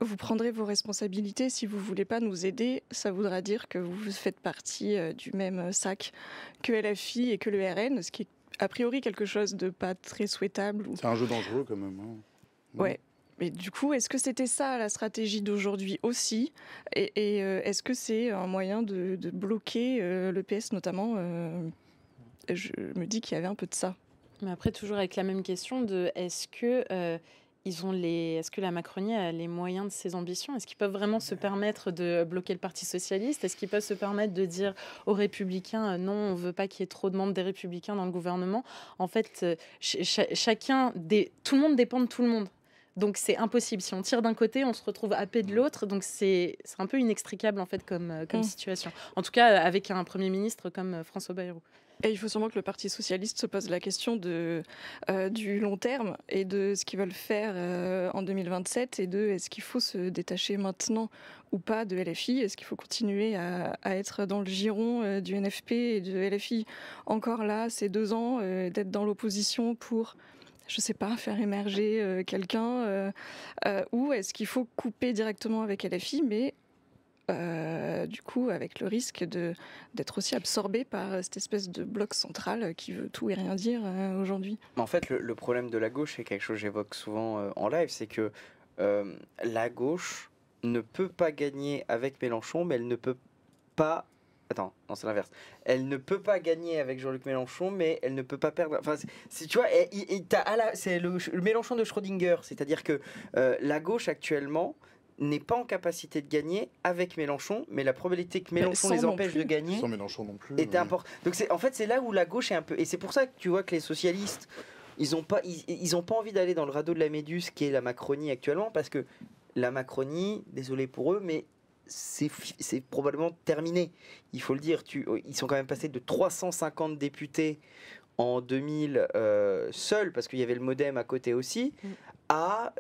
vous prendrez vos responsabilités, si vous ne voulez pas nous aider, ça voudra dire que vous faites partie du même sac que LFI et que le RN, ce qui est a priori quelque chose de pas très souhaitable. C'est un jeu dangereux quand même. Ouais. Mais du coup, est-ce que c'était ça la stratégie d'aujourd'hui aussi ? Et est-ce que c'est un moyen de bloquer le PS notamment Je me dis qu'il y avait un peu de ça. Mais après, toujours avec la même question de est-ce que est-ce que la Macronie a les moyens de ses ambitions ? Est-ce qu'ils peuvent vraiment se permettre de bloquer le Parti socialiste ? Est-ce qu'ils peuvent se permettre de dire aux Républicains non, on ne veut pas qu'il y ait trop de membres des Républicains dans le gouvernement ? En fait, tout le monde dépend de tout le monde. Donc c'est impossible. Si on tire d'un côté, on se retrouve happé de l'autre. Donc c'est un peu inextricable en fait comme situation. En tout cas, avec un Premier ministre comme François Bayrou. Et il faut sûrement que le Parti socialiste se pose la question du long terme et de ce qu'ils veulent faire en 2027 et de est-ce qu'il faut se détacher maintenant ou pas de LFI ? Est-ce qu'il faut continuer à être dans le giron du NFP et de LFI encore là, ces 2 ans, d'être dans l'opposition pour, je ne sais pas, faire émerger quelqu'un ou est-ce qu'il faut couper directement avec LFI, mais du coup, avec le risque d'être aussi absorbé par cette espèce de bloc central qui veut tout et rien dire aujourd'hui. En fait, le problème de la gauche, c'est quelque chose que j'évoque souvent en live, c'est que la gauche ne peut pas gagner avec Mélenchon, mais elle ne peut pas... Attends, non, c'est l'inverse. Elle ne peut pas gagner avec Jean-Luc Mélenchon, mais elle ne peut pas perdre... Enfin, tu vois, c'est le Mélenchon de Schrödinger, c'est-à-dire que la gauche, actuellement, n'est pas en capacité de gagner avec Mélenchon, mais la probabilité que Mélenchon les empêche de gagner sans Mélenchon non plus, est importante. Donc en fait, c'est là où la gauche est un peu... Et c'est pour ça que tu vois que les socialistes, ils ont pas envie d'aller dans le radeau de la Méduse qui est la Macronie actuellement, parce que la Macronie, désolé pour eux, mais c'est probablement terminé. Il faut le dire, ils sont quand même passés de 350 députés en 2000 seuls, parce qu'il y avait le MoDem à côté aussi, à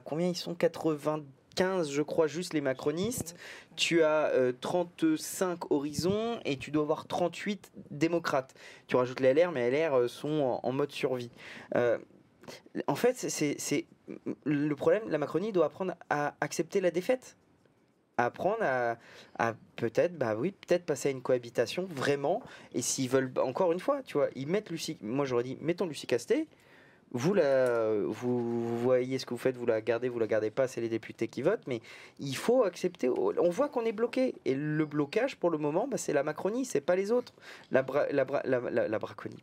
combien ils sont, 95 je crois, juste les macronistes. Tu as 35 Horizon et tu dois avoir 38 démocrates. Tu rajoutes les LR, mais les LR sont en mode survie. En fait, c'est le problème. La Macronie doit apprendre à accepter la défaite, apprendre à peut-être passer à une cohabitation vraiment. Et s'ils veulent, encore une fois, tu vois, ils mettent Lucie. Moi j'aurais dit, mettons Lucie Castet. Vous voyez ce que vous faites, vous la gardez pas, c'est les députés qui votent, mais il faut accepter. On voit qu'on est bloqué, et le blocage pour le moment, c'est la Macronie, c'est pas les autres. La braconie.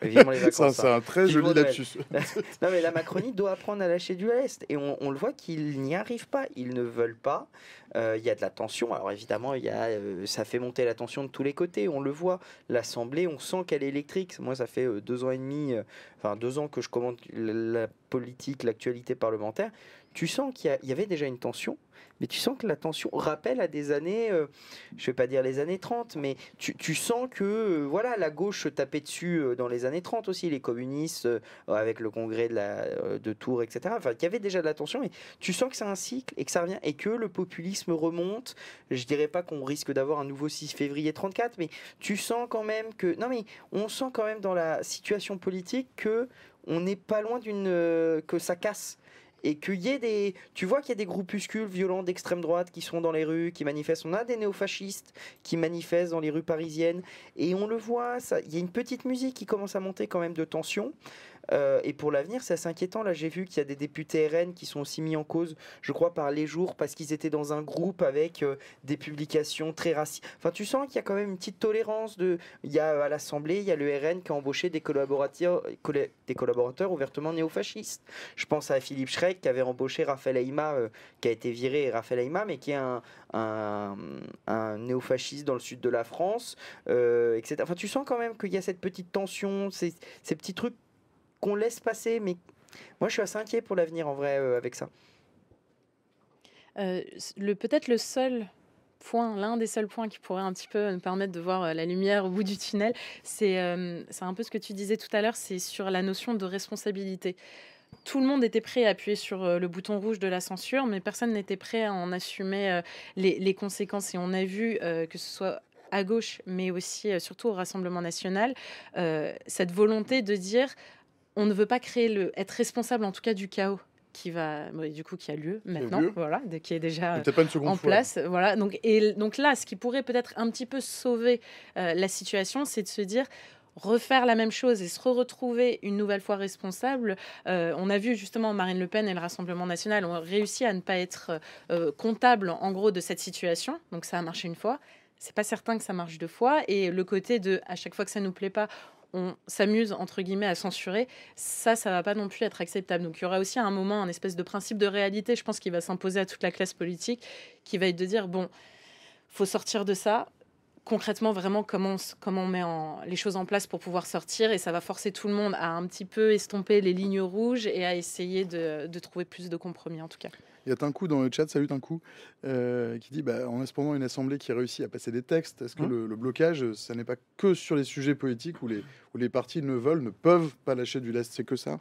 Vivement les vacances. C'est un très joli lapsus. Non, mais la Macronie doit apprendre à lâcher du lest, et on le voit qu'ils n'y arrivent pas, ils ne veulent pas. Il y a de la tension, alors évidemment ça fait monter la tension de tous les côtés, on le voit. L'Assemblée, on sent qu'elle est électrique. Moi ça fait 2 ans et demi, 2 ans que je commente la politique, l'actualité parlementaire. Tu sens qu'il y avait déjà une tension, mais tu sens que la tension rappelle à des années, je vais pas dire les années 30, mais tu sens que la gauche se tapait dessus dans les années 30 aussi, les communistes avec le congrès de Tours, etc. Enfin, il y avait déjà de la tension, mais tu sens que c'est un cycle et que ça revient et que le populisme remonte. Je dirais pas qu'on risque d'avoir un nouveau 6 février 34, mais tu sens quand même que... Non, mais on sent quand même dans la situation politique que on n'est pas loin que ça casse. Et qu'il y ait tu vois qu'il y a des groupuscules violents d'extrême droite qui sont dans les rues, qui manifestent. On a des néofascistes qui manifestent dans les rues parisiennes. Et on le voit, il y a une petite musique qui commence à monter quand même de tension. Et pour l'avenir, c'est assez inquiétant. Là, j'ai vu qu'il y a des députés RN qui sont aussi mis en cause, je crois, par Les Jours, parce qu'ils étaient dans un groupe avec des publications très racistes. Enfin, tu sens qu'il y a quand même une petite tolérance. Il y a à l'Assemblée, il y a le RN qui a embauché des collaborateurs ouvertement néofascistes. Je pense à Philippe Schreck qui avait embauché Raphaël Aïma, qui a été viré, Raphaël Aïma, mais qui est un néofasciste dans le sud de la France, etc. Enfin, tu sens quand même qu'il y a cette petite tension, ces petits trucs qu'on laisse passer, mais moi je suis assez inquiet pour l'avenir en vrai avec ça. Peut-être le seul point, l'un des seuls points qui pourrait un petit peu nous permettre de voir la lumière au bout du tunnel, c'est un peu ce que tu disais tout à l'heure, c'est sur la notion de responsabilité. Tout le monde était prêt à appuyer sur le bouton rouge de la censure, mais personne n'était prêt à en assumer les conséquences. Et on a vu que ce soit à gauche, mais aussi surtout au Rassemblement national, cette volonté de dire on ne veut pas être responsable en tout cas du chaos qui a lieu maintenant, lieu. voilà, qui est déjà Et peut-être pas une seconde en fois. place, voilà. Donc là, ce qui pourrait peut-être un petit peu sauver la situation, c'est de se dire refaire la même chose et se retrouver une nouvelle fois responsable. On a vu justement Marine Le Pen et le Rassemblement national ont réussi à ne pas être comptables en gros de cette situation. Donc ça a marché une fois. C'est pas certain que ça marche deux fois. Et le côté de à chaque fois que ça nous plaît pas, on s'amuse entre guillemets à censurer, ça va pas non plus être acceptable. Donc il y aura aussi à un moment un espèce de principe de réalité, je pense, qui va s'imposer à toute la classe politique, qui va être de dire bon, faut sortir de ça. Concrètement, vraiment, comment on met les choses en place pour pouvoir sortir, et ça va forcer tout le monde à un petit peu estomper les lignes rouges et à essayer de trouver plus de compromis en tout cas. Il y a Tinku dans le chat, salut Tinku, qui dit en espérant une assemblée qui réussit à passer des textes, est-ce que le blocage, ça n'est pas que sur les sujets politiques où les partis ne peuvent pas lâcher du lest, c'est que ça?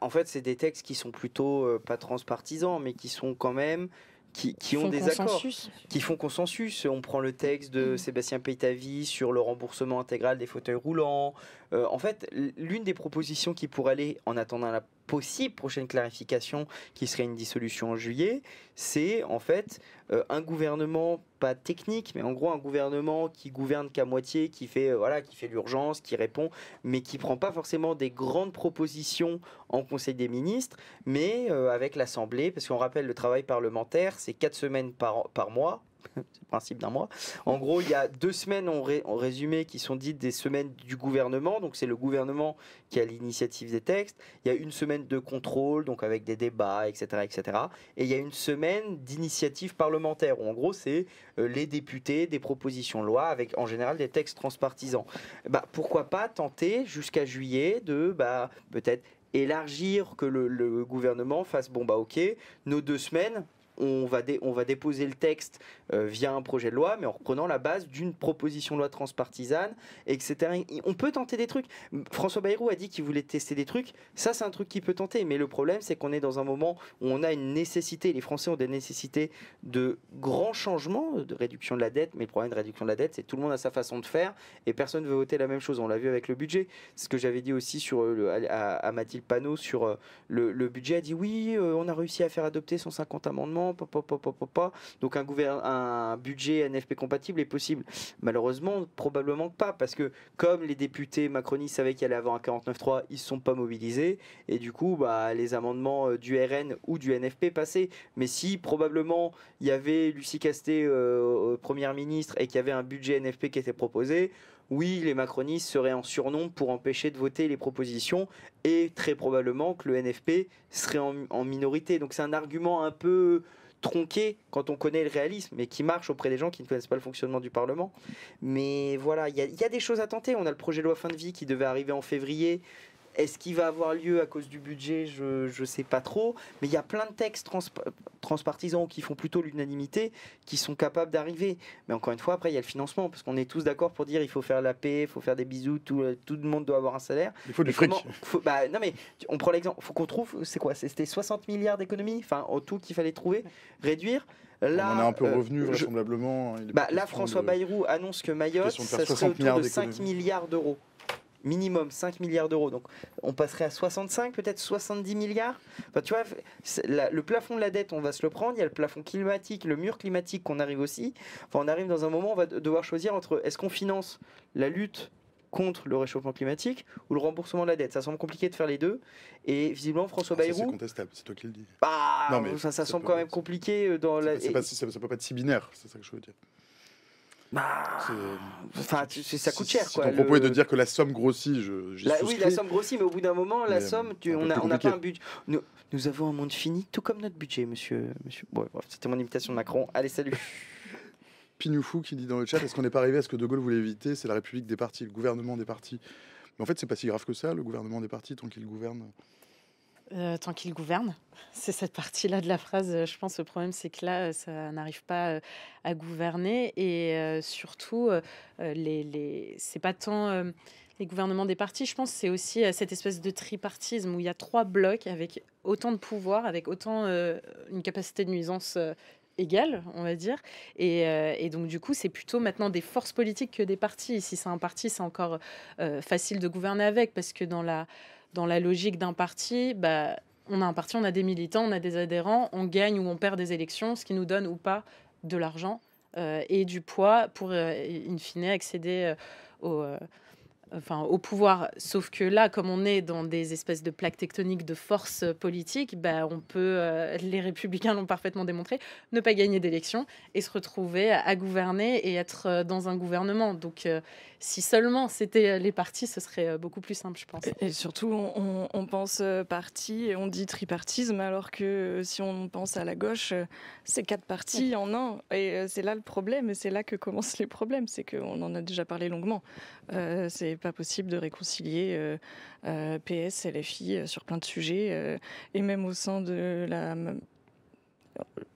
En fait, c'est des textes qui sont plutôt pas transpartisans, mais qui sont quand même qui ont des accords, qui font consensus. On prend le texte de Sébastien Peytavi sur le remboursement intégral des fauteuils roulants. En fait, l'une des propositions qui pourrait aller, en attendant la possible prochaine clarification, qui serait une dissolution en juillet, c'est en fait un gouvernement, pas technique, mais en gros un gouvernement qui gouverne qu'à moitié, qui fait l'urgence, qui répond, mais qui prend pas forcément des grandes propositions en Conseil des ministres, mais avec l'Assemblée, parce qu'on rappelle le travail parlementaire, c'est 4 semaines par mois. C'est le principe d'un mois. En gros, il y a 2 semaines en résumé qui sont dites des semaines du gouvernement, donc c'est le gouvernement qui a l'initiative des textes. Il y a une semaine de contrôle, donc avec des débats, etc., etc. Et il y a une semaine d'initiative parlementaire, où en gros c'est les députés, des propositions de loi, avec en général des textes transpartisans. Pourquoi pas tenter jusqu'à juillet de peut-être élargir, que le gouvernement fasse ok, nos 2 semaines, on va déposer le texte via un projet de loi, mais en reprenant la base d'une proposition de loi transpartisane, etc. On peut tenter des trucs. François Bayrou a dit qu'il voulait tester des trucs. Ça, c'est un truc qui peut tenter. Mais le problème, c'est qu'on est dans un moment où on a une nécessité. Les Français ont des nécessités de grands changements, de réduction de la dette. Mais le problème de réduction de la dette, c'est que tout le monde a sa façon de faire et personne ne veut voter la même chose. On l'a vu avec le budget. C'est ce que j'avais dit aussi à Mathilde Panot sur le budget. Elle dit oui, on a réussi à faire adopter 150 amendements. Donc un budget NFP compatible est possible. Malheureusement, probablement pas, parce que comme les députés macronistes savaient qu'il allait avoir un 49.3, ils ne se sont pas mobilisés, et du coup les amendements du RN ou du NFP passaient. Mais si probablement il y avait Lucie Castet première ministre et qu'il y avait un budget NFP qui était proposé, oui, les macronistes seraient en surnombre pour empêcher de voter les propositions, et très probablement que le NFP serait en minorité. Donc c'est un argument un peu tronqué quand on connaît le réalisme, mais qui marche auprès des gens qui ne connaissent pas le fonctionnement du Parlement. Mais voilà, il y a des choses à tenter. On a le projet de loi fin de vie qui devait arriver en février. Est-ce qu'il va avoir lieu à cause du budget? Je sais pas trop. Mais il y a plein de textes transpartisans qui font plutôt l'unanimité, qui sont capables d'arriver. Mais encore une fois, après, il y a le financement, parce qu'on est tous d'accord pour dire il faut faire la paix, il faut faire des bisous, tout le monde doit avoir un salaire. Il faut du fric. Non mais, on prend l'exemple, il faut qu'on trouve, c'est quoi? C'était 60 milliards d'économies, enfin, au tout qu'il fallait trouver, réduire. Là, on est un peu revenu vraisemblablement. Là, François Bayrou annonce que Mayotte, ça serait autour de 5 milliards d'euros. Minimum 5 milliards d'euros. Donc on passerait à 65, peut-être 70 milliards. Enfin, tu vois, le plafond de la dette, on va se le prendre. Il y a le plafond climatique, le mur climatique qu'on arrive aussi. Enfin, on arrive dans un moment où on va devoir choisir entre est-ce qu'on finance la lutte contre le réchauffement climatique ou le remboursement de la dette. Ça semble compliqué de faire les deux. Et visiblement, François Bayrou... C'est contestable, c'est toi qui le dis. Non, mais ça semble quand même compliqué. Ça peut pas être si binaire, c'est ça que je veux dire. Ça coûte cher. Ton propos est de dire que la somme grossit. Oui, la somme grossit, mais au bout d'un moment, la somme, on n'a pas un budget. Nous avons un monde fini, tout comme notre budget, monsieur. Bon, bref, c'était mon imitation de Macron. Allez, salut. Pignoufou qui dit dans le chat, est-ce qu'on n'est pas arrivé à ce que De Gaulle voulait éviter? C'est la République des partis, le gouvernement des partis. Mais en fait, c'est pas si grave que ça, le gouvernement des partis, tant qu'il gouverne. Tant qu'ils gouvernent. C'est cette partie-là de la phrase, je pense. Le problème, c'est que là, ça n'arrive pas à gouverner. Et surtout, c'est pas tant les gouvernements des partis, je pense, c'est aussi cette espèce de tripartisme où il y a 3 blocs avec autant de pouvoir, avec autant une capacité de nuisance égale, on va dire. Et donc, du coup, c'est plutôt maintenant des forces politiques que des partis. Si c'est un parti, c'est encore facile de gouverner avec, parce que dans la logique d'un parti, bah, on a un parti, on a des militants, on a des adhérents, on gagne ou on perd des élections, ce qui nous donne ou pas de l'argent et du poids pour, in fine, accéder au, au pouvoir. Sauf que là, comme on est dans des espèces de plaques tectoniques de forces politiques, bah, on peut, les républicains l'ont parfaitement démontré, ne pas gagner d'élections et se retrouver à gouverner et être dans un gouvernement. Donc, si seulement c'était les partis, ce serait beaucoup plus simple, je pense. Et surtout, on pense parti et on dit tripartisme, alors que si on pense à la gauche, c'est 4 partis en un. Et c'est là le problème, et c'est là que commencent les problèmes. C'est qu'on en a déjà parlé longuement. C'est pas possible de réconcilier PS, LFI sur plein de sujets, et même au sein de la...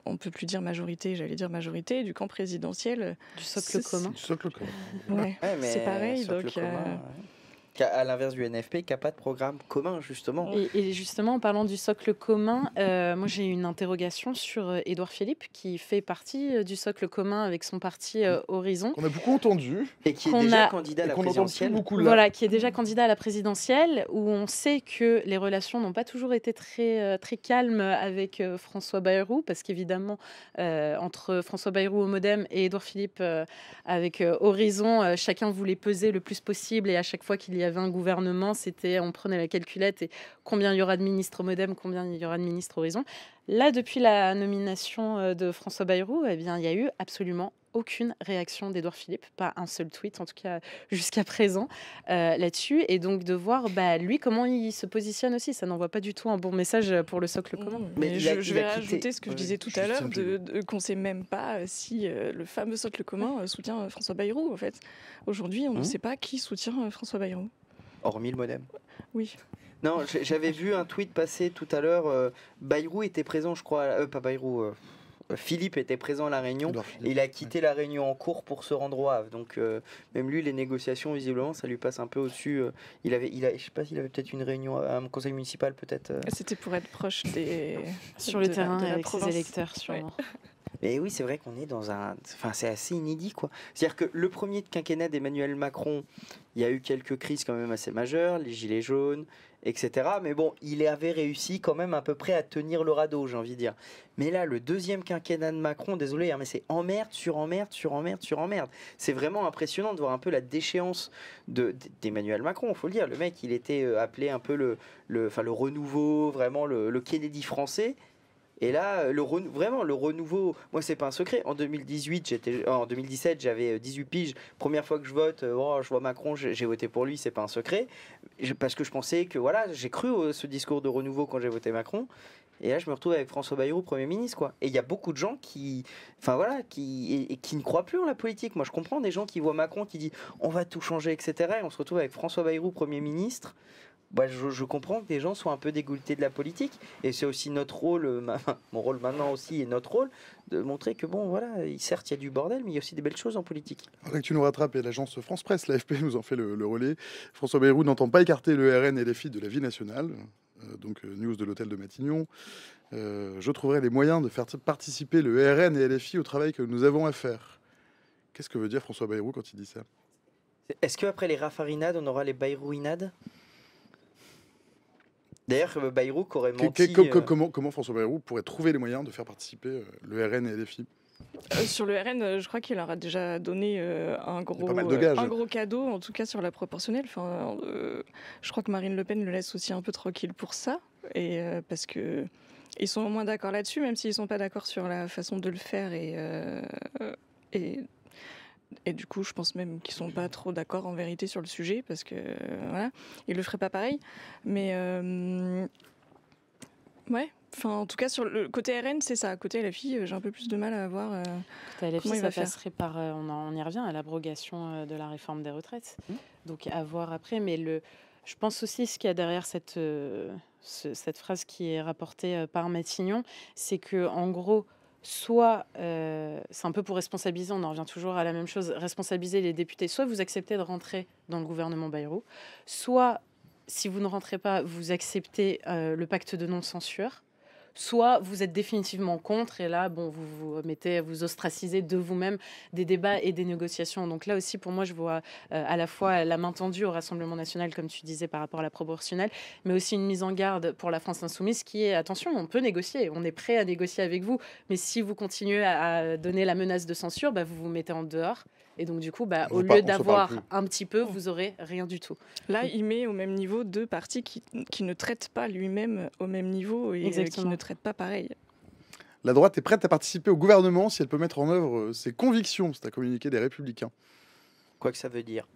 On peut plus dire majorité, j'allais dire majorité, du camp présidentiel. Du socle commun. Du socle commun. Ouais, c'est pareil. Socle Donc, commun, à l'inverse du NFP, qui n'a pas de programme commun, justement. Et justement, en parlant du socle commun, moi j'ai une interrogation sur Édouard Philippe, qui fait partie du socle commun avec son parti Horizon. On a beaucoup entendu. Et qui est Qu'on déjà a- candidat à la Qu'on n'entend plus présidentielle. beaucoup là. Voilà, qui est déjà candidat à la présidentielle, où on sait que les relations n'ont pas toujours été très, très calmes avec François Bayrou, parce qu'évidemment, entre François Bayrou au Modem et Édouard Philippe avec Horizon, chacun voulait peser le plus possible, et à chaque fois qu'il y avait un gouvernement, on prenait la calculette et combien il y aura de ministres au Modem, combien il y aura de ministres Horizon. Là, depuis la nomination de François Bayrou, eh bien, il y a eu absolument aucune réaction d'Édouard Philippe, pas un seul tweet, en tout cas jusqu'à présent, là-dessus. Et donc de voir lui comment il se positionne aussi, ça n'envoie pas du tout un bon message pour le socle commun. Mais il a je vais quitté- rajouter ce que je disais tout à juste l'heure, un peu. qu'on ne sait même pas si le fameux socle commun soutient François Bayrou, en fait. Aujourd'hui, on ne sait pas qui soutient François Bayrou. Hormis le Modem. Oui. Non, j'avais vu un tweet passer tout à l'heure. Bayrou était présent, je crois. Pas Bayrou. Philippe était présent à La Réunion. Édouard Philippe. Et il a quitté La Réunion en cours pour se rendre au Havre. Donc, même lui, les négociations, visiblement, ça lui passe un peu au-dessus. Je sais pas s'il avait peut-être une réunion à un conseil municipal, peut-être. C'était pour être proche des... Sur le de terrain, de avec ses province. électeurs, sûrement. Mais oui, c'est vrai qu'on est dans un... Enfin, c'est assez inédit, quoi. C'est-à-dire que le premier quinquennat d'Emmanuel Macron, il y a eu quelques crises quand même assez majeures, les gilets jaunes, etc. Mais bon, il avait réussi quand même à peu près à tenir le radeau, j'ai envie de dire. Mais là, le deuxième quinquennat de Macron, désolé, hein, mais c'est emmerde sur emmerde sur emmerde sur emmerde. C'est vraiment impressionnant de voir un peu la déchéance d'Emmanuel Macron, il faut le dire. Le mec, il était appelé un peu le renouveau, vraiment le Kennedy français. Et là, vraiment, le renouveau, moi, c'est pas un secret. En 2017, j'avais 18 piges. Première fois que je vote, je vois Macron, j'ai voté pour lui, c'est pas un secret. Parce que je pensais que, voilà, j'ai cru ce discours de renouveau quand j'ai voté Macron. Et là, je me retrouve avec François Bayrou, Premier ministre, quoi. Et il y a beaucoup de gens qui ne croient plus en la politique. Moi, je comprends des gens qui voient Macron, qui disent on va tout changer, etc. Et on se retrouve avec François Bayrou, Premier ministre. Je comprends que des gens soient un peu dégoûtés de la politique, et c'est aussi notre rôle, mon rôle maintenant aussi et notre rôle, de montrer que bon voilà, certes il y a du bordel, mais il y a aussi des belles choses en politique. Après que tu nous rattrapes, et l'agence France Presse, l'AFP, nous en fait le relais. François Bayrou n'entend pas écarter le RN et les filles de la vie nationale. Donc news de l'hôtel de Matignon. Je trouverai les moyens de faire participer le RN et LFI au travail que nous avons à faire. Qu'est-ce que veut dire François Bayrou quand il dit ça? Est-ce qu'après les Raffarinades, on aura les Bayrouinades? D'ailleurs, Bayrou aurait menti... Comment François Bayrou pourrait trouver les moyens de faire participer le RN et LFI? Sur le RN, je crois qu'il leur a déjà donné un pas mal de gages. un gros cadeau, en tout cas sur la proportionnelle. Enfin, je crois que Marine Le Pen le laisse aussi un peu tranquille pour ça, et parce que ils sont au moins d'accord là-dessus, même s'ils sont pas d'accord sur la façon de le faire, et du coup, je pense même qu'ils sont pas trop d'accord en vérité sur le sujet, parce que voilà, ils le feraient pas pareil. Mais ouais. Enfin, en tout cas, sur le côté RN, c'est ça. Côté LFI, j'ai un peu plus de mal à voir À LFI, comment il ça va faire. passerait par, on y revient, à l'abrogation de la réforme des retraites. Donc à voir après, mais Je pense aussi ce qu'il y a derrière cette phrase qui est rapportée par Matignon, c'est que en gros, soit, c'est un peu pour responsabiliser, on en revient toujours à la même chose, responsabiliser les députés, soit vous acceptez de rentrer dans le gouvernement Bayrou, soit, si vous ne rentrez pas, vous acceptez le pacte de non-censure, soit vous êtes définitivement contre, et là, bon, vous ostracisez de vous-même des débats et des négociations. Donc là aussi, pour moi, je vois à la fois la main tendue au Rassemblement national, comme tu disais, par rapport à la proportionnelle, mais aussi une mise en garde pour la France insoumise qui est, attention, on peut négocier, on est prêt à négocier avec vous, mais si vous continuez à donner la menace de censure, bah, vous vous mettez en dehors. Et donc, du coup, au lieu d'avoir un petit peu, vous aurez rien du tout. Là, il met au même niveau deux partis qui ne traitent pas lui-même au même niveau et qui ne traitent pas pareil. La droite est prête à participer au gouvernement si elle peut mettre en œuvre ses convictions. C'est un communiqué des Républicains. Quoi que ça veut dire.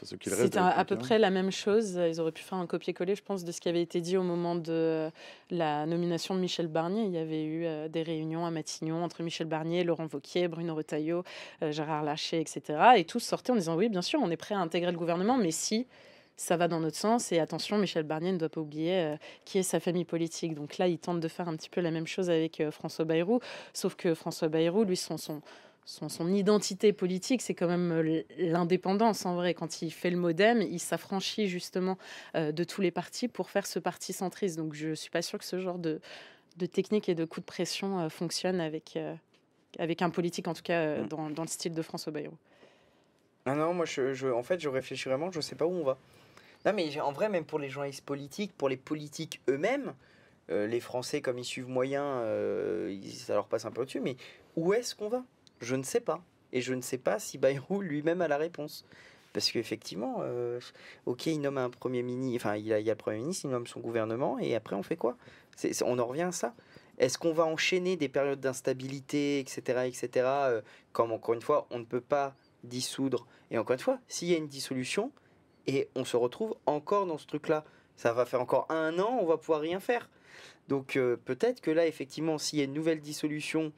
C'est à peu près la même chose. Ils auraient pu faire un copier-coller, je pense, de ce qui avait été dit au moment de la nomination de Michel Barnier. Il y avait eu des réunions à Matignon entre Michel Barnier, Laurent Wauquiez, Bruno Retailleau, Gérard Larcher, etc. Et tous sortaient en disant oui, bien sûr, on est prêt à intégrer le gouvernement, mais si ça va dans notre sens. Et attention, Michel Barnier ne doit pas oublier qui est sa famille politique. Donc là, il tente de faire un petit peu la même chose avec François Bayrou. Sauf que François Bayrou, lui, son identité politique, c'est quand même l'indépendance en vrai. Quand il fait le MoDem, il s'affranchit justement de tous les partis pour faire ce parti centriste. Donc je ne suis pas sûre que ce genre de technique et de coup de pression fonctionne avec un politique, en tout cas dans le style de François Bayrou. Ah non, moi en fait je réfléchis vraiment, je ne sais pas où on va. Non mais en vrai, même pour les journalistes politiques, pour les politiques eux-mêmes, les Français comme ils suivent moyen, ça leur passe un peu au-dessus, mais où est-ce qu'on va ? Je ne sais pas. Et je ne sais pas si Bayrou lui-même a la réponse. Parce qu'effectivement, ok, il nomme un Premier ministre, enfin il y a le Premier ministre, il nomme son gouvernement, et après on fait quoi ? On en revient à ça. Est-ce qu'on va enchaîner des périodes d'instabilité, etc., comme encore une fois, on ne peut pas dissoudre. Et encore une fois, s'il y a une dissolution, et on se retrouve encore dans ce truc-là, ça va faire encore 1 an, on va pouvoir rien faire. Donc peut-être que là, effectivement, s'il y a une nouvelle dissolution,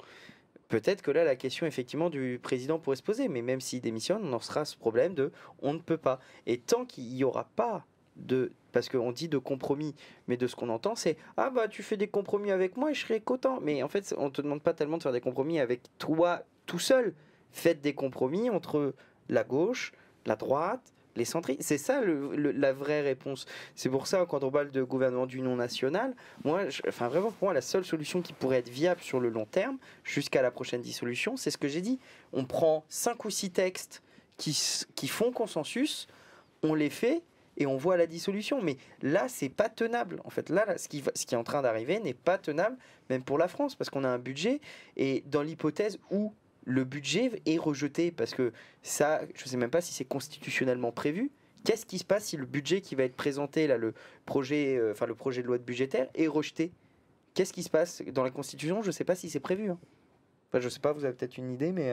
peut-être que là, la question, effectivement, du président pourrait se poser. Mais même s'il démissionne, on en sera à ce problème de on ne peut pas. Et tant qu'il n'y aura pas de... Parce qu'on dit de compromis, mais de ce qu'on entend, c'est « Ah bah, tu fais des compromis avec moi et je serai content. » Mais en fait, on ne te demande pas tellement de faire des compromis avec toi tout seul. Faites des compromis entre la gauche, la droite, les centristes. C'est ça la vraie réponse. C'est pour ça, quand on parle de gouvernement d'union nationale, vraiment, pour moi, la seule solution qui pourrait être viable sur le long terme, jusqu'à la prochaine dissolution, c'est ce que j'ai dit. On prend 5 ou 6 textes qui font consensus, on les fait et on voit la dissolution. Mais là, c'est pas tenable. En fait, là ce qui est en train d'arriver n'est pas tenable, même pour la France, parce qu'on a un budget. Et dans l'hypothèse où le budget est rejeté, parce que ça, je ne sais même pas si c'est constitutionnellement prévu. Qu'est-ce qui se passe si le budget qui va être présenté, là, le projet de loi budgétaire, est rejeté ? Qu'est-ce qui se passe dans la Constitution ? Je ne sais pas si c'est prévu. Enfin, je ne sais pas, vous avez peut-être une idée, mais...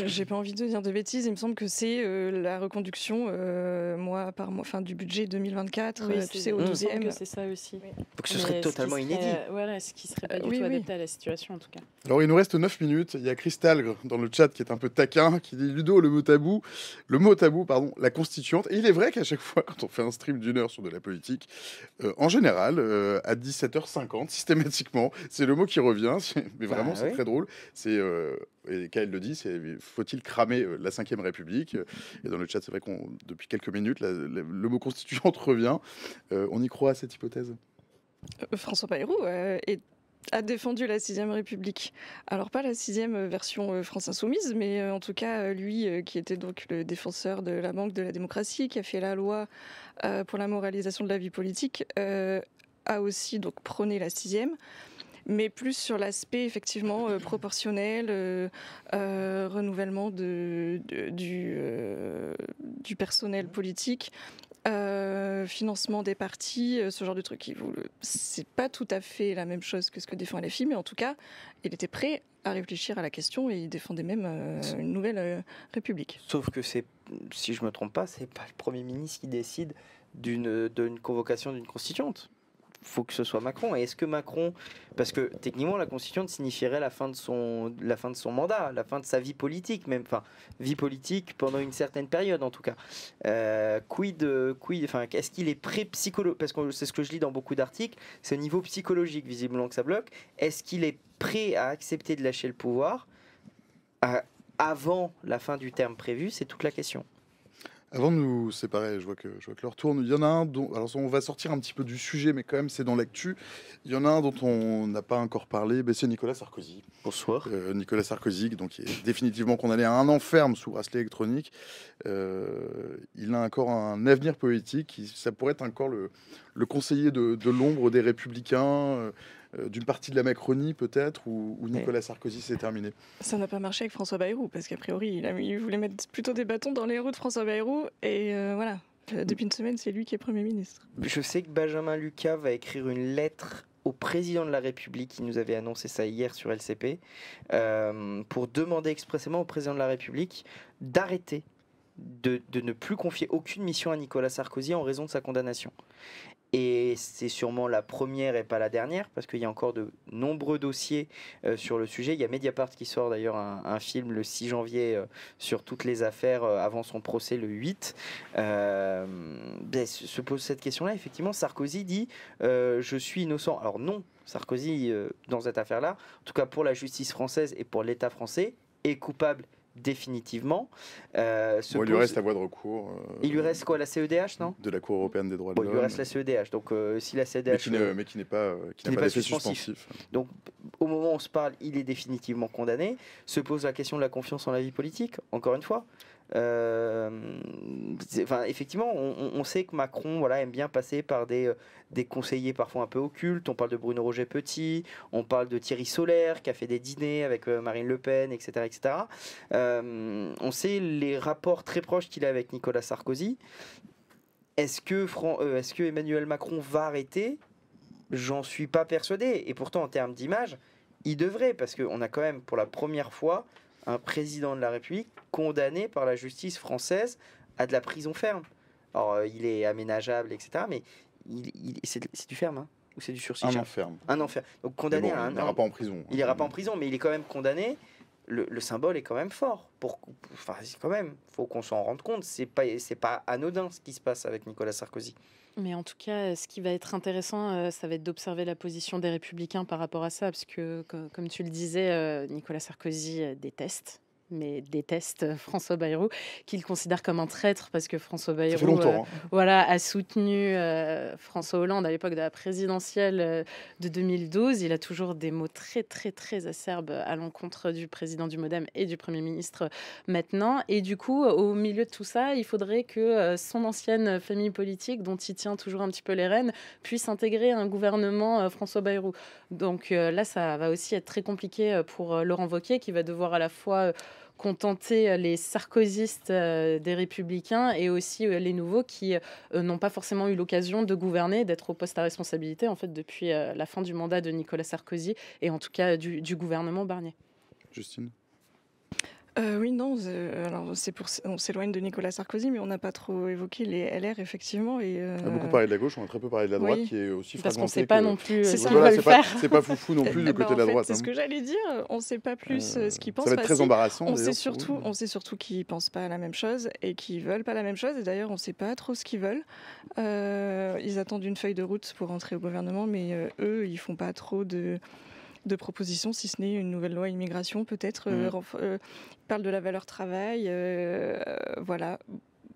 J'ai pas envie de dire de bêtises, il me semble que c'est la reconduction mois par mois, du budget 2024, oui, tu sais, au 12e. C'est ça aussi. Oui. Donc ce serait totalement inédit. Voilà, ce qui serait pas du tout adapté à la situation en tout cas. Alors il nous reste 9 minutes, il y a Cristal dans le chat qui est un peu taquin, qui dit Ludo, le mot tabou, la constituante. Et il est vrai qu'à chaque fois, quand on fait un stream d'1 heure sur de la politique, en général, à 17h50, systématiquement, c'est le mot qui revient, mais vraiment c'est très drôle. Et quand elle le dit, c'est faut-il cramer la 5ème République ? Et dans le chat, c'est vrai qu'on depuis quelques minutes, le mot constituante revient. On y croit à cette hypothèse ? François Bayrou a défendu la 6ème République. Alors pas la 6ème version France Insoumise, mais en tout cas lui qui était donc le défenseur de la Banque de la démocratie, qui a fait la loi pour la moralisation de la vie politique, a aussi donc prôné la 6ème. Mais plus sur l'aspect effectivement proportionnel, renouvellement du personnel politique, financement des partis, ce genre de trucs. C'est pas tout à fait la même chose que ce que défend LFI, mais en tout cas, il était prêt à réfléchir à la question et il défendait même une nouvelle république. Sauf que si je me trompe pas, c'est pas le Premier ministre qui décide d'une convocation d'une constituante. faut que ce soit Macron. Et est-ce que Macron, parce que techniquement la Constitution signifierait la fin de son mandat, la fin de sa vie politique, même, enfin vie politique pendant une certaine période en tout cas. Enfin, est-ce qu'il est prêt psychologique, parce que c'est ce que je lis dans beaucoup d'articles, c'est au niveau psychologique visiblement que ça bloque. Est-ce qu'il est prêt à accepter de lâcher le pouvoir avant la fin du terme prévu? C'est toute la question. Avant de nous séparer, je vois que l'heure tourne. Il y en a un dont, alors on va sortir un petit peu du sujet, mais quand même c'est dans l'actu. Il y en a un dont on n'a pas encore parlé, c'est Nicolas Sarkozy. Bonsoir. Nicolas Sarkozy, donc qui est définitivement condamné à 1 an ferme sous bracelet électronique. Il a encore un avenir politique. Ça pourrait être encore le conseiller de l'ombre des Républicains. D'une partie de la Macronie peut-être, où Nicolas Sarkozy s'est terminé. Ça n'a pas marché avec François Bayrou, parce qu'a priori, il voulait mettre plutôt des bâtons dans les roues de François Bayrou, et voilà, depuis une semaine, c'est lui qui est Premier ministre. Je sais que Benjamin Lucas va écrire une lettre au président de la République, qui nous avait annoncé ça hier sur LCP, pour demander expressément au président de la République d'arrêter de ne plus confier aucune mission à Nicolas Sarkozy en raison de sa condamnation. Et c'est sûrement la première et pas la dernière, parce qu'il y a encore de nombreux dossiers sur le sujet. Il y a Mediapart qui sort d'ailleurs un film le 6 janvier sur toutes les affaires avant son procès le 8. Se pose cette question-là. Effectivement, Sarkozy dit je suis innocent. Alors non, Sarkozy, dans cette affaire-là, en tout cas pour la justice française et pour l'État français, est coupable définitivement. Il lui reste la voie de recours. Il lui reste quoi, la CEDH, non? De la Cour européenne des droits de l'homme. Il lui reste la CEDH. Donc si la CEDH... Mais qui n'est pas suspensif. Donc au moment où on se parle, il est définitivement condamné. Se pose la question de la confiance en la vie politique, encore une fois. Effectivement, on sait que Macron aime bien passer par des conseillers parfois un peu occultes. On parle de Bruno Roger Petit, on parle de Thierry Solaire qui a fait des dîners avec Marine Le Pen, etc. etc. On sait les rapports très proches qu'il a avec Nicolas Sarkozy. Est-ce que Emmanuel Macron va arrêter? J'en suis pas persuadé. Et pourtant, en termes d'image, il devrait, parce qu'on a quand même pour la première fois un président de la République condamné par la justice française à de la prison ferme. Alors, il est aménageable, etc. Mais c'est du ferme, hein, ou c'est du sursis? Un an ferme. Un an ferme. Donc condamné à un an. Il n'ira pas en prison. Il n'ira pas en prison, mais il est quand même condamné. Le symbole est quand même fort. Quand même, faut qu'on s'en rende compte. C'est pas anodin ce qui se passe avec Nicolas Sarkozy. Mais en tout cas, ce qui va être intéressant, ça va être d'observer la position des Républicains par rapport à ça, parce que, comme tu le disais, Nicolas Sarkozy déteste François Bayrou, qu'il considère comme un traître, parce que François Bayrou a soutenu François Hollande à l'époque de la présidentielle de 2012. Il a toujours des mots très très très acerbes à l'encontre du président du MoDem et du Premier ministre maintenant. Et du coup, au milieu de tout ça, il faudrait que son ancienne famille politique, dont il tient toujours un petit peu les rênes, puisse intégrer un gouvernement François Bayrou. Donc là, ça va aussi être très compliqué pour Laurent Wauquiez, qui va devoir à la fois contenter les sarkozystes des Républicains et aussi les nouveaux qui n'ont pas forcément eu l'occasion de gouverner, d'être au poste à responsabilité en fait depuis la fin du mandat de Nicolas Sarkozy et en tout cas du gouvernement Barnier. Justine? Oui, non, alors on s'éloigne de Nicolas Sarkozy, mais on n'a pas trop évoqué les LR, effectivement. On a beaucoup parlé de la gauche, on a très peu parlé de la droite, qui est aussi fragmentée. Parce qu'on ne sait pas non plus ce qu'ils veulent faire. C'est pas foufou non plus du côté de la droite. C'est ce que j'allais dire, on ne sait pas plus ce qu'ils pensent. Ça va être très embarrassant. On sait surtout qu'ils ne pensent pas la même chose et qu'ils ne veulent pas la même chose. Et d'ailleurs, on ne sait pas trop ce qu'ils veulent. Ils attendent une feuille de route pour entrer au gouvernement, mais eux, ils ne font pas trop de propositions, si ce n'est une nouvelle loi immigration peut-être. Ils parlent de la valeur travail, voilà.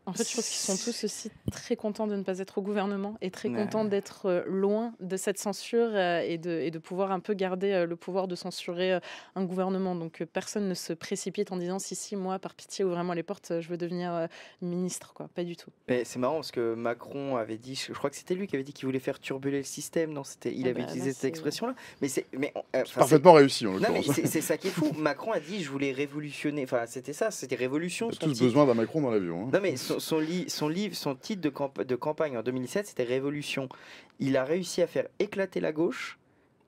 En fait, je pense qu'ils sont tous aussi très contents de ne pas être au gouvernement et très contents d'être loin de cette censure et de pouvoir un peu garder le pouvoir de censurer un gouvernement. Donc personne ne se précipite en disant si moi, par pitié, ouvrez-moi les portes, je veux devenir ministre, quoi. Pas du tout. Mais c'est marrant parce que Macron avait dit, je crois que c'était lui qui avait dit qu'il voulait faire turbuler le système. Non, il avait utilisé cette expression-là. C'est parfaitement réussi en l'occurrence. C'est ça qui est fou. Macron a dit je voulais révolutionner. Enfin, c'était ça, c'était révolution. On a tous besoin d'un Macron dans l'avion. Non mais son titre de campagne en 2007, c'était Révolution. Il a réussi à faire éclater la gauche,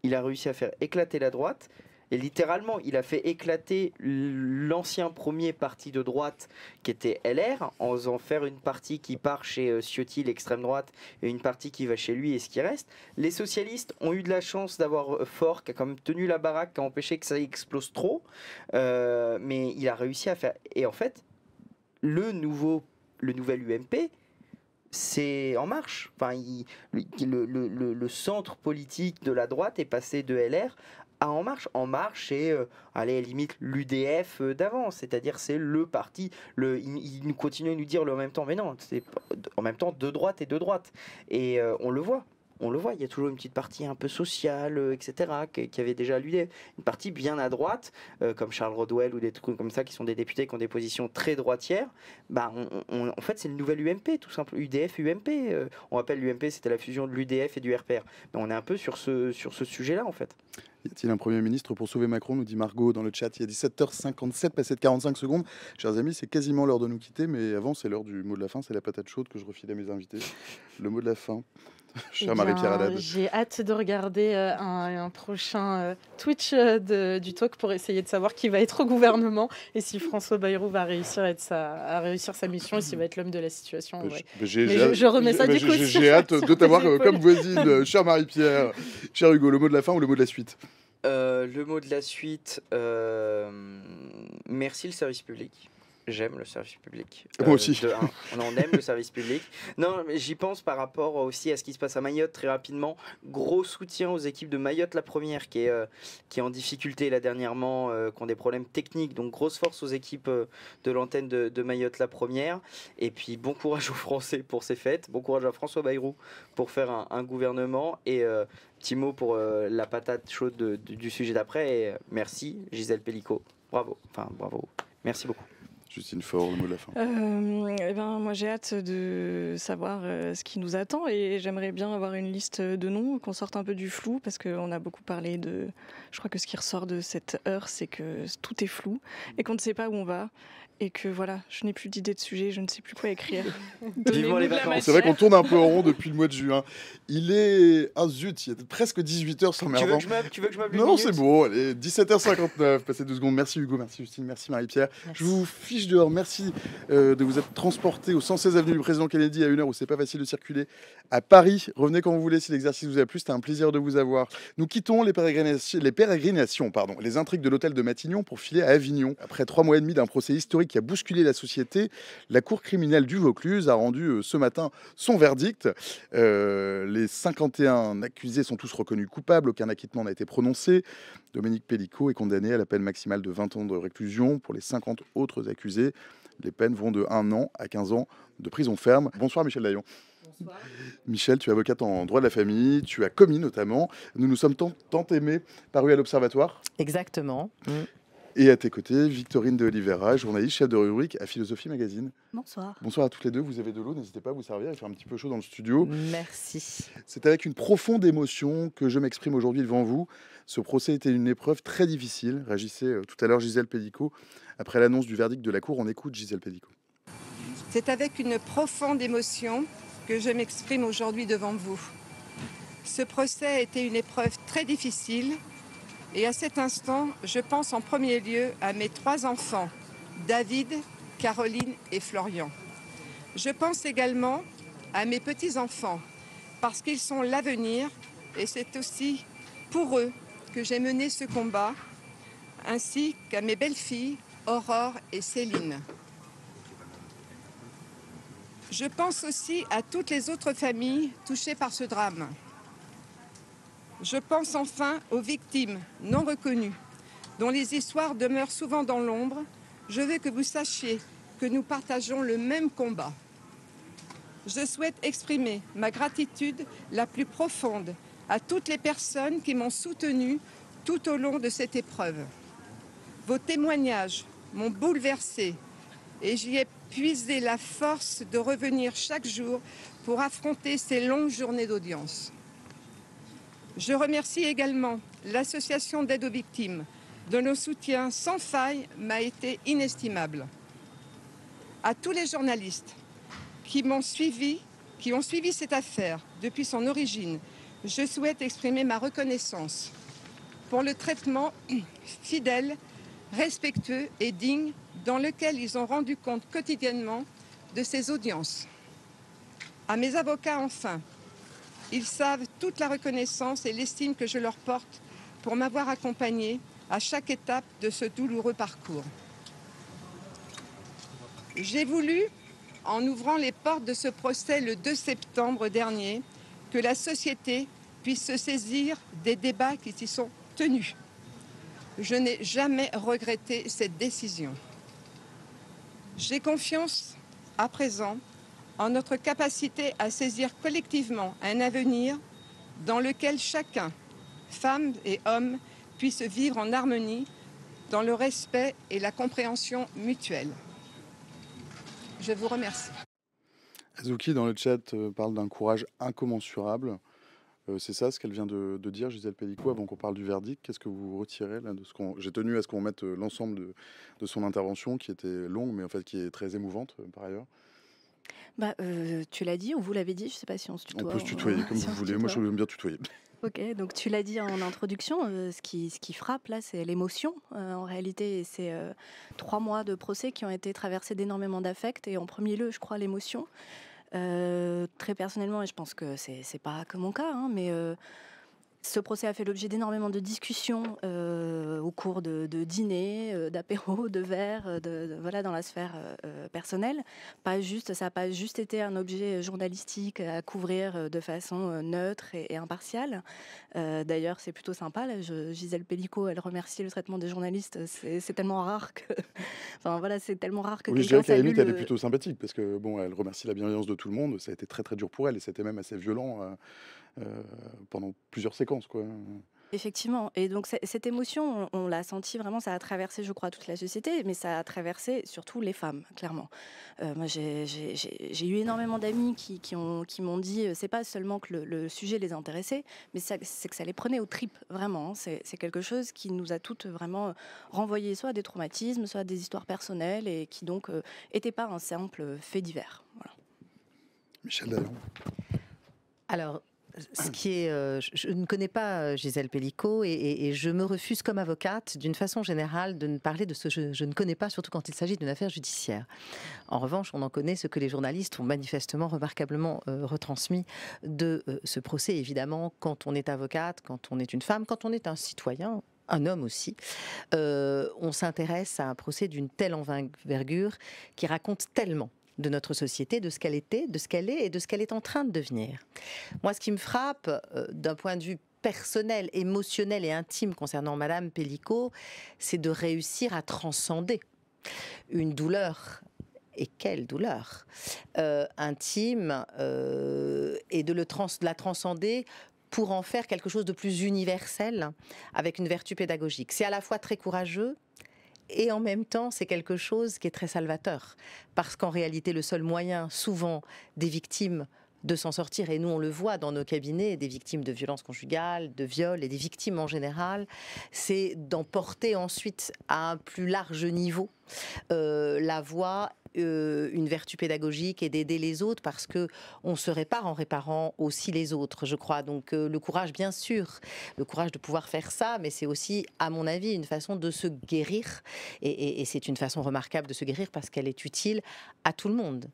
il a réussi à faire éclater la droite, Et littéralement, il a fait éclater l'ancien premier parti de droite qui était LR, en faisant faire une partie qui part chez Ciotti, l'extrême droite, et une partie qui va chez lui et ce qui reste. Les socialistes ont eu de la chance d'avoir Faure, qui a quand même tenu la baraque, qui a empêché que ça explose trop. Mais il a réussi à faire... Et en fait, le nouvel UMP, c'est En Marche. Enfin, le centre politique de la droite est passé de LR à En Marche. En Marche, c'est, allez, limite, l'UDF d'avant. C'est-à-dire, c'est le parti. Il nous continue à nous dire le en même temps. Mais non, c'est en même temps de droite et de droite. Et on le voit. On le voit, il y a toujours une petite partie un peu sociale, etc., qui avait déjà l'UDF. Une partie bien à droite, comme Charles Rodwell ou des trucs comme ça, qui sont des députés qui ont des positions très droitières. Bah, en fait, c'est le nouvel UMP, tout simplement. UDF, UMP. On rappelle, l'UMP, c'était la fusion de l'UDF et du RPR. Mais on est un peu sur ce sujet-là, en fait. Y a-t-il un Premier ministre pour sauver Macron, nous dit Margot dans le chat. Il y a 17h57, passé de 45 secondes. Chers amis, c'est quasiment l'heure de nous quitter, mais avant, c'est l'heure du mot de la fin. C'est la patate chaude que je refile à mes invités. Le mot de la fin. Chère Marie-Pierre Haddad. J'ai hâte de regarder un prochain Twitch du talk pour essayer de savoir qui va être au gouvernement et si François Bayrou va réussir à réussir sa mission et s'il va être l'homme de la situation. Ouais. Je remets ça du coup. J'ai hâte de t'avoir comme voisine, chère Marie-Pierre. Cher Hugo, le mot de la fin ou le mot de la suite? Le mot de la suite, merci le service public. J'aime le service public. Moi aussi. On aime le service public. Non, mais j'y pense par rapport aussi à ce qui se passe à Mayotte très rapidement. Gros soutien aux équipes de Mayotte la première qui est en difficulté là dernièrement, qui ont des problèmes techniques. Donc grosse force aux équipes de l'antenne de Mayotte la première. Et puis bon courage aux Français pour ces fêtes. Bon courage à François Bayrou pour faire un gouvernement. Et petit mot pour la patate chaude du sujet d'après. Et merci Gisèle Pellicot. Bravo. Enfin bravo. Merci beaucoup. Justine Faure, le mot de la fin. Moi, j'ai hâte de savoir ce qui nous attend et j'aimerais bien avoir une liste de noms, qu'on sorte un peu du flou, parce qu'on a beaucoup parlé de... Je crois que ce qui ressort de cette heure, c'est que tout est flou et qu'on ne sait pas où on va. Et que voilà, je n'ai plus d'idée de sujet, je ne sais plus quoi écrire. Vivement les vacances. C'est vrai qu'on tourne un peu en rond depuis le mois de juin. Il est... Ah zut, il est presque 18h sans merdant. Tu veux que je meuble Non, c'est bon, allez, 17h59, passez 2 secondes. Merci Hugo, merci Justine, merci Marie-Pierre. Je vous fiche dehors, merci de vous être transporté au 116 avenue du Président Kennedy à une heure où c'est pas facile de circuler à Paris. Revenez quand vous voulez si l'exercice vous a plu, c'était un plaisir de vous avoir. Nous quittons les pérégrinations, les intrigues de l'hôtel de Matignon pour filer à Avignon. Après 3 mois et demi d'un procès historique qui a bousculé la société, la cour criminelle du Vaucluse a rendu ce matin son verdict. Les 51 accusés sont tous reconnus coupables, aucun acquittement n'a été prononcé. Dominique Pellicot est condamné à la peine maximale de 20 ans de réclusion. Pour les 50 autres accusés, les peines vont de 1 an à 15 ans de prison ferme. Bonsoir Michel Daillon. Bonsoir. Michel, tu es avocate en droit de la famille, tu as commis notamment. Nous nous sommes tant aimés parus à l'Observatoire. Exactement. Et à tes côtés, Victorine de Oliveira, journaliste, chef de rubrique à Philosophie Magazine. Bonsoir. Bonsoir à toutes les deux. Vous avez de l'eau, n'hésitez pas à vous servir. Il fait un petit peu chaud dans le studio. Merci. C'est avec une profonde émotion que je m'exprime aujourd'hui devant vous. Ce procès était une épreuve très difficile. Réagissait tout à l'heure Gisèle Pellicot. Après l'annonce du verdict de la Cour, on écoute Gisèle Pellicot. C'est avec une profonde émotion que je m'exprime aujourd'hui devant vous. Ce procès a été une épreuve très difficile. Et à cet instant, je pense en premier lieu à mes 3 enfants, David, Caroline et Florian. Je pense également à mes petits-enfants, parce qu'ils sont l'avenir, et c'est aussi pour eux que j'ai mené ce combat, ainsi qu'à mes belles-filles, Aurore et Céline. Je pense aussi à toutes les autres familles touchées par ce drame. Je pense enfin aux victimes non reconnues, dont les histoires demeurent souvent dans l'ombre. Je veux que vous sachiez que nous partageons le même combat. Je souhaite exprimer ma gratitude la plus profonde à toutes les personnes qui m'ont soutenue tout au long de cette épreuve. Vos témoignages m'ont bouleversée et j'y ai puisé la force de revenir chaque jour pour affronter ces longues journées d'audience. Je remercie également l'association d'aide aux victimes, dont le soutien sans faille m'a été inestimable. À tous les journalistes qui ont suivi cette affaire depuis son origine, je souhaite exprimer ma reconnaissance. pour le traitement fidèle, respectueux et digne dans lequel ils ont rendu compte quotidiennement de ces audiences. À mes avocats, enfin, ils savent toute la reconnaissance et l'estime que je leur porte pour m'avoir accompagné à chaque étape de ce douloureux parcours. J'ai voulu, en ouvrant les portes de ce procès le 2 septembre dernier, que la société puisse se saisir des débats qui s'y sont tenus. Je n'ai jamais regretté cette décision. J'ai confiance, à présent, en notre capacité à saisir collectivement un avenir dans lequel chacun, femme et homme, puisse vivre en harmonie, dans le respect et la compréhension mutuelle. Je vous remercie. Azuki, dans le chat, parle d'un courage incommensurable. C'est ça ce qu'elle vient de dire, Gisèle Pellicot, avant qu'on parle du verdict. Qu'est-ce que vous retirez là de ce qu'on... J'ai tenu à ce qu'on mette l'ensemble de son intervention, qui était longue, mais en fait qui est très émouvante par ailleurs. Tu l'as dit ou vous l'avez dit, je ne sais pas si on se On tutoie. peut se tutoyer comme vous voulez. Moi, je veux bien tutoyer. Ok, donc tu l'as dit en introduction, ce qui frappe là, c'est l'émotion. En réalité, c'est 3 mois de procès qui ont été traversés d'énormément d'affects et en premier lieu, je crois, l'émotion. Très personnellement, et je pense que c'est pas que mon cas, hein, mais ce procès a fait l'objet d'énormément de discussions au cours de dîners, d'apéros, de verres, voilà, dans la sphère personnelle. Ça n'a pas juste été un objet journalistique à couvrir de façon neutre et impartiale. D'ailleurs, c'est plutôt sympa. Là, Gisèle Pellicot, elle remercie le traitement des journalistes. C'est tellement rare que, enfin voilà, c'est tellement rare que Oui, je dirais quelqu'un qu'à la limite, elle est salue plutôt sympathique parce que bon, elle remercie la bienveillance de tout le monde. Ça a été très très dur pour elle et c'était même assez violent pendant plusieurs séquences, quoi. Effectivement. Et donc, cette émotion, on l'a senti vraiment, ça a traversé, je crois, toute la société, mais ça a traversé surtout les femmes, clairement. Moi, j'ai eu énormément d'amis qui m'ont dit, c'est pas seulement que le sujet les intéressait, mais c'est que ça les prenait aux tripes, vraiment. C'est quelque chose qui nous a toutes vraiment renvoyé soit à des traumatismes, soit à des histoires personnelles, et qui donc n'était pas un simple fait divers. Voilà. Michel Dayan. Alors, ce qui est, je ne connais pas Gisèle Pellicot et je me refuse comme avocate, d'une façon générale, de ne parler de ce que je ne connais pas, surtout quand il s'agit d'une affaire judiciaire. En revanche, on en connaît ce que les journalistes ont manifestement, remarquablement retransmis de ce procès. Évidemment, quand on est avocate, quand on est une femme, quand on est un citoyen, un homme aussi, on s'intéresse à un procès d'une telle envergure qui raconte tellement de notre société, de ce qu'elle était, de ce qu'elle est et de ce qu'elle est en train de devenir. Moi, ce qui me frappe d'un point de vue personnel, émotionnel et intime concernant Madame Pellicot, c'est de réussir à transcender une douleur. Et quelle douleur intime et de la transcender pour en faire quelque chose de plus universel avec une vertu pédagogique. C'est à la fois très courageux et en même temps, c'est quelque chose qui est très salvateur. Parce qu'en réalité, le seul moyen, souvent, des victimes de s'en sortir, et nous on le voit dans nos cabinets, des victimes de violences conjugales, de viols et des victimes en général, c'est d'en porter ensuite à un plus large niveau la voix, une vertu pédagogique et d'aider les autres parce que on se répare en réparant aussi les autres, je crois. Donc le courage, bien sûr, le courage de pouvoir faire ça, mais c'est aussi, à mon avis, une façon de se guérir et c'est une façon remarquable de se guérir parce qu'elle est utile à tout le monde.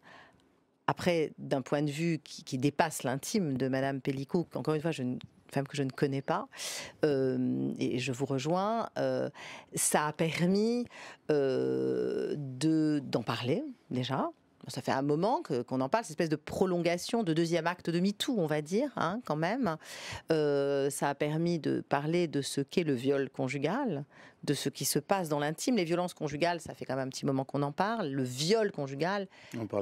Après, d'un point de vue qui dépasse l'intime de Madame Pellicot, encore une fois, une femme que je ne connais pas, et je vous rejoins, ça a permis d'en parler, déjà. Ça fait un moment qu'on en parle, cette espèce de prolongation de deuxième acte de MeToo, on va dire, hein, quand même. Ça a permis de parler de ce qu'est le viol conjugal, de ce qui se passe dans l'intime. Les violences conjugales, ça fait quand même un petit moment qu'on en parle. Le viol conjugal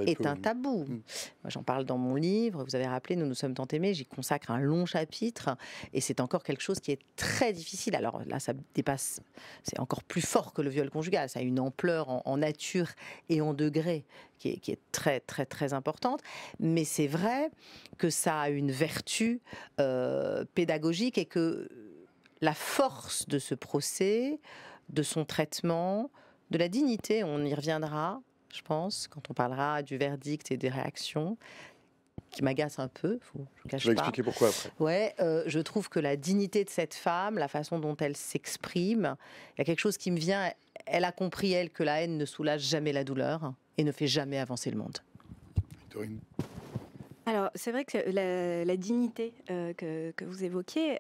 est un tabou. Moi, j'en parle dans mon livre. Vous avez rappelé, Nous nous sommes tant aimés. J'y consacre un long chapitre. Et c'est encore quelque chose qui est très difficile. Alors là, ça dépasse... C'est encore plus fort que le viol conjugal. Ça a une ampleur en nature et en degré qui est très, très, très importante. Mais c'est vrai que ça a une vertu pédagogique et que la force de ce procès, de son traitement, de la dignité, on y reviendra, je pense, quand on parlera du verdict et des réactions, qui m'agace un peu, je ne cache Je vais pas. expliquer pourquoi après. Ouais, je trouve que la dignité de cette femme, la façon dont elle s'exprime, il y a quelque chose qui me vient. Elle a compris, elle, que la haine ne soulage jamais la douleur et ne fait jamais avancer le monde. Victorine. Alors, c'est vrai que la dignité que vous évoquiez,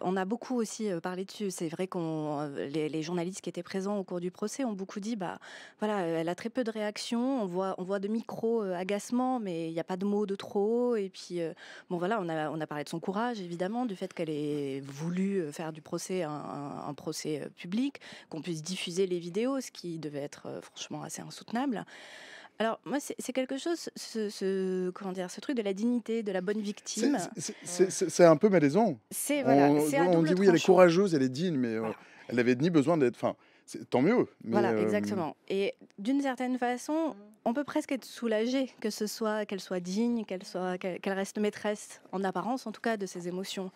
on a beaucoup aussi parlé dessus. C'est vrai qu'on les journalistes qui étaient présents au cours du procès ont beaucoup dit, bah voilà, elle a très peu de réactions. On voit de micro agacements, mais il n'y a pas de mots de trop. Et puis, bon voilà, on a parlé de son courage, évidemment, du fait qu'elle ait voulu faire du procès un procès public, qu'on puisse diffuser les vidéos, ce qui devait être franchement assez insoutenable. Alors, moi, c'est quelque chose, comment dire, ce truc de la dignité, de la bonne victime. C'est un peu malaisant. C'est voilà, On, c'est à on double dit oui, elle est tranchant. courageuse, elle est digne, mais Voilà. elle n'avait ni besoin d'être. Enfin, tant mieux. Mais, Voilà, exactement. Et d'une certaine façon, on peut presque être soulagé que qu'elle soit digne, qu'elle reste maîtresse, en apparence en tout cas, de ses émotions.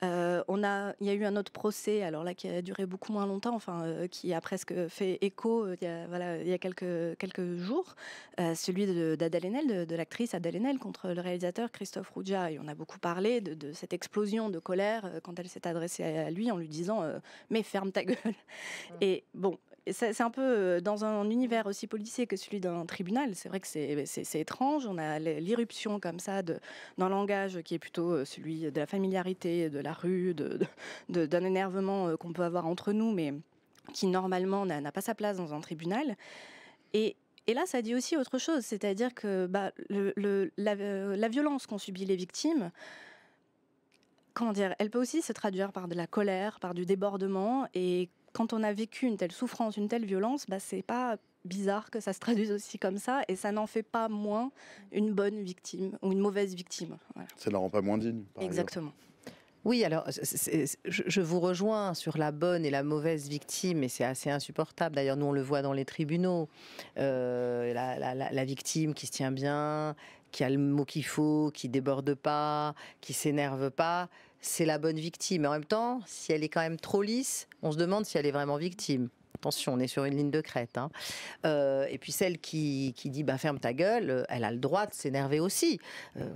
Il y a eu un autre procès, alors là, qui a duré beaucoup moins longtemps, qui a presque fait écho il y a quelques jours, celui d'Adèle Haenel, de l'actrice Adèle Haenel contre le réalisateur Christophe Rougia. Et on a beaucoup parlé de cette explosion de colère quand elle s'est adressée à lui en lui disant mais ferme ta gueule. Et bon, c'est un peu dans un univers aussi policier que celui d'un tribunal. C'est vrai que c'est étrange. On a l'irruption comme ça d'un langage qui est plutôt celui de la familiarité, de la rue, d'un énervement qu'on peut avoir entre nous, mais qui normalement n'a pas sa place dans un tribunal. Et là, ça dit aussi autre chose, c'est-à-dire que la violence qu'ont subie les victimes, comment dire, elle peut aussi se traduire par de la colère, par du débordement. Et quand on a vécu une telle souffrance, une telle violence, c'est pas bizarre que ça se traduise aussi comme ça, et ça n'en fait pas moins une bonne victime ou une mauvaise victime. Voilà. ça ne la rend pas moins digne. Exactement. Oui, alors je vous rejoins sur la bonne et la mauvaise victime, et c'est assez insupportable. D'ailleurs, nous on le voit dans les tribunaux. La victime qui se tient bien, qui a le mot qu'il faut, qui déborde pas, qui s'énerve pas, c'est la bonne victime. Mais en même temps, si elle est quand même trop lisse, on se demande si elle est vraiment victime. Attention, on est sur une ligne de crête. Hein. Et puis celle qui dit ferme ta gueule, elle a le droit de s'énerver aussi.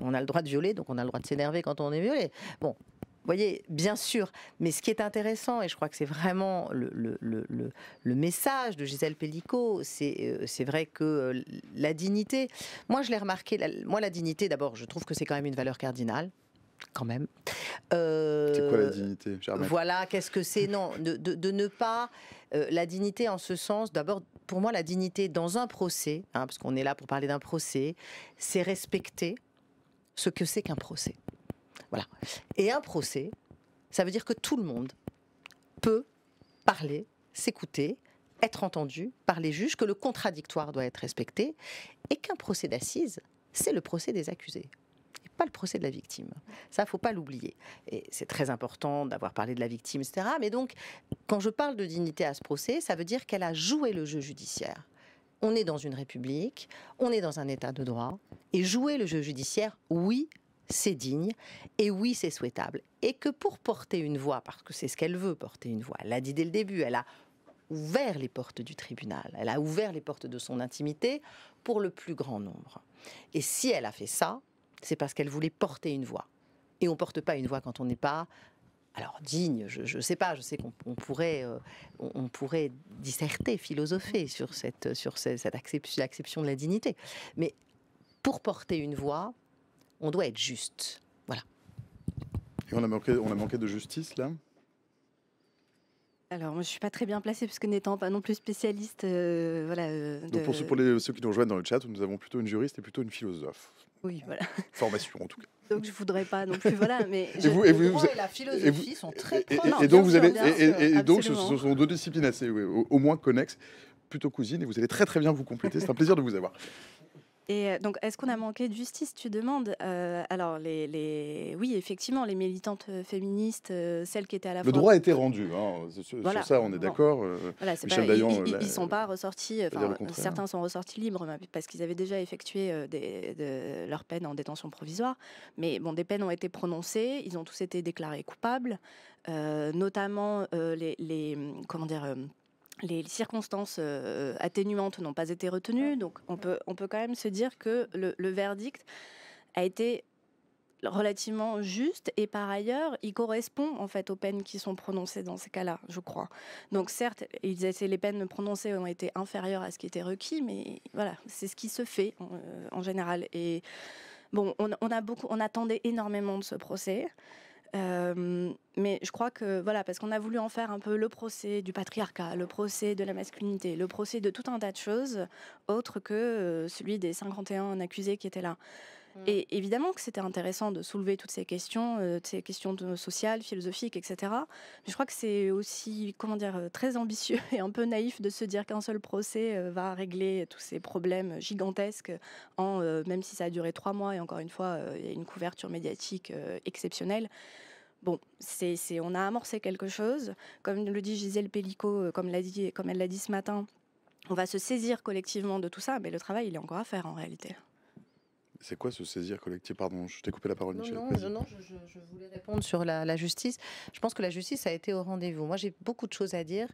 On a le droit de violer, donc on a le droit de s'énerver quand on est violé. Bon. Vous voyez, bien sûr, mais ce qui est intéressant, et je crois que c'est vraiment le message de Gisèle Pellicot, c'est vrai que la dignité, moi je l'ai remarqué, la dignité, d'abord, je trouve que c'est quand même une valeur cardinale, quand même. C'est quoi la dignité, Germaine ? Voilà, qu'est-ce que c'est ? Non, de ne pas... la dignité en ce sens, d'abord, pour moi, la dignité dans un procès, parce qu'on est là pour parler d'un procès, c'est respecter ce que c'est qu'un procès. Voilà. Et un procès, ça veut dire que tout le monde peut parler, s'écouter, être entendu par les juges, que le contradictoire doit être respecté, et qu'un procès d'assises, c'est le procès des accusés, et pas le procès de la victime. Ça, il ne faut pas l'oublier. Et c'est très important d'avoir parlé de la victime, etc. Mais donc, quand je parle de dignité à ce procès, ça veut dire qu'elle a joué le jeu judiciaire. On est dans une république, on est dans un état de droit, et jouer le jeu judiciaire, oui, c'est digne, et oui, c'est souhaitable. Et que pour porter une voix, parce que c'est ce qu'elle veut, porter une voix, elle l'a dit dès le début, elle a ouvert les portes du tribunal, elle a ouvert les portes de son intimité pour le plus grand nombre. Et si elle a fait ça, c'est parce qu'elle voulait porter une voix. Et on ne porte pas une voix quand on n'est pas... Alors, digne, je ne sais pas, je sais qu'on pourrait disserter, philosopher sur cette acception de la dignité. Mais pour porter une voix, on doit être juste. Voilà. Et on a manqué de justice, là ? Alors, moi, je ne suis pas très bien placée, puisque n'étant pas non plus spécialiste... Donc pour ceux qui nous rejoignent dans le chat, nous avons plutôt une juriste et plutôt une philosophe. Oui, voilà. Formation, en tout cas. Donc, je ne voudrais pas non plus... Voilà, mais Le droit et la philosophie sont très proches. Et donc, Absolument. ce sont deux disciplines assez, au moins connexes, plutôt cousines, et vous allez très très bien vous compléter. C'est un plaisir de vous avoir. Et donc, est-ce qu'on a manqué de justice, tu demandes Alors, oui, effectivement, les militantes féministes, celles qui étaient à la fois... Le droit a été rendu, hein. Voilà. Sur ça on est d'accord. Voilà, Michel Dayan, ils ne sont pas ressortis, certains sont ressortis libres parce qu'ils avaient déjà effectué leur peine en détention provisoire. Mais bon, des peines ont été prononcées, ils ont tous été déclarés coupables, notamment les circonstances atténuantes n'ont pas été retenues, donc on peut quand même se dire que le verdict a été relativement juste et par ailleurs, il correspond en fait aux peines qui sont prononcées dans ces cas-là, je crois. Donc certes, les peines prononcées ont été inférieures à ce qui était requis, mais voilà, c'est ce qui se fait en général. Et bon, on attendait énormément de ce procès. Mais je crois que voilà, parce qu'on a voulu en faire un peu le procès du patriarcat, le procès de la masculinité, le procès de tout un tas de choses autres que celui des 51 accusés qui étaient là. Et évidemment que c'était intéressant de soulever toutes ces questions sociales, philosophiques, etc. Mais je crois que c'est aussi, très ambitieux et un peu naïf de se dire qu'un seul procès va régler tous ces problèmes gigantesques, même si ça a duré 3 mois, et encore une fois, il y a une couverture médiatique exceptionnelle. Bon, on a amorcé quelque chose. Comme le dit Gisèle Pellicot, comme elle l'a dit ce matin, on va se saisir collectivement de tout ça, mais le travail, il est encore à faire en réalité. C'est quoi ce saisir collectif? Pardon, je t'ai coupé la parole, Michel. Non, je voulais répondre sur la justice. Je pense que la justice a été au rendez-vous. Moi, j'ai beaucoup de choses à dire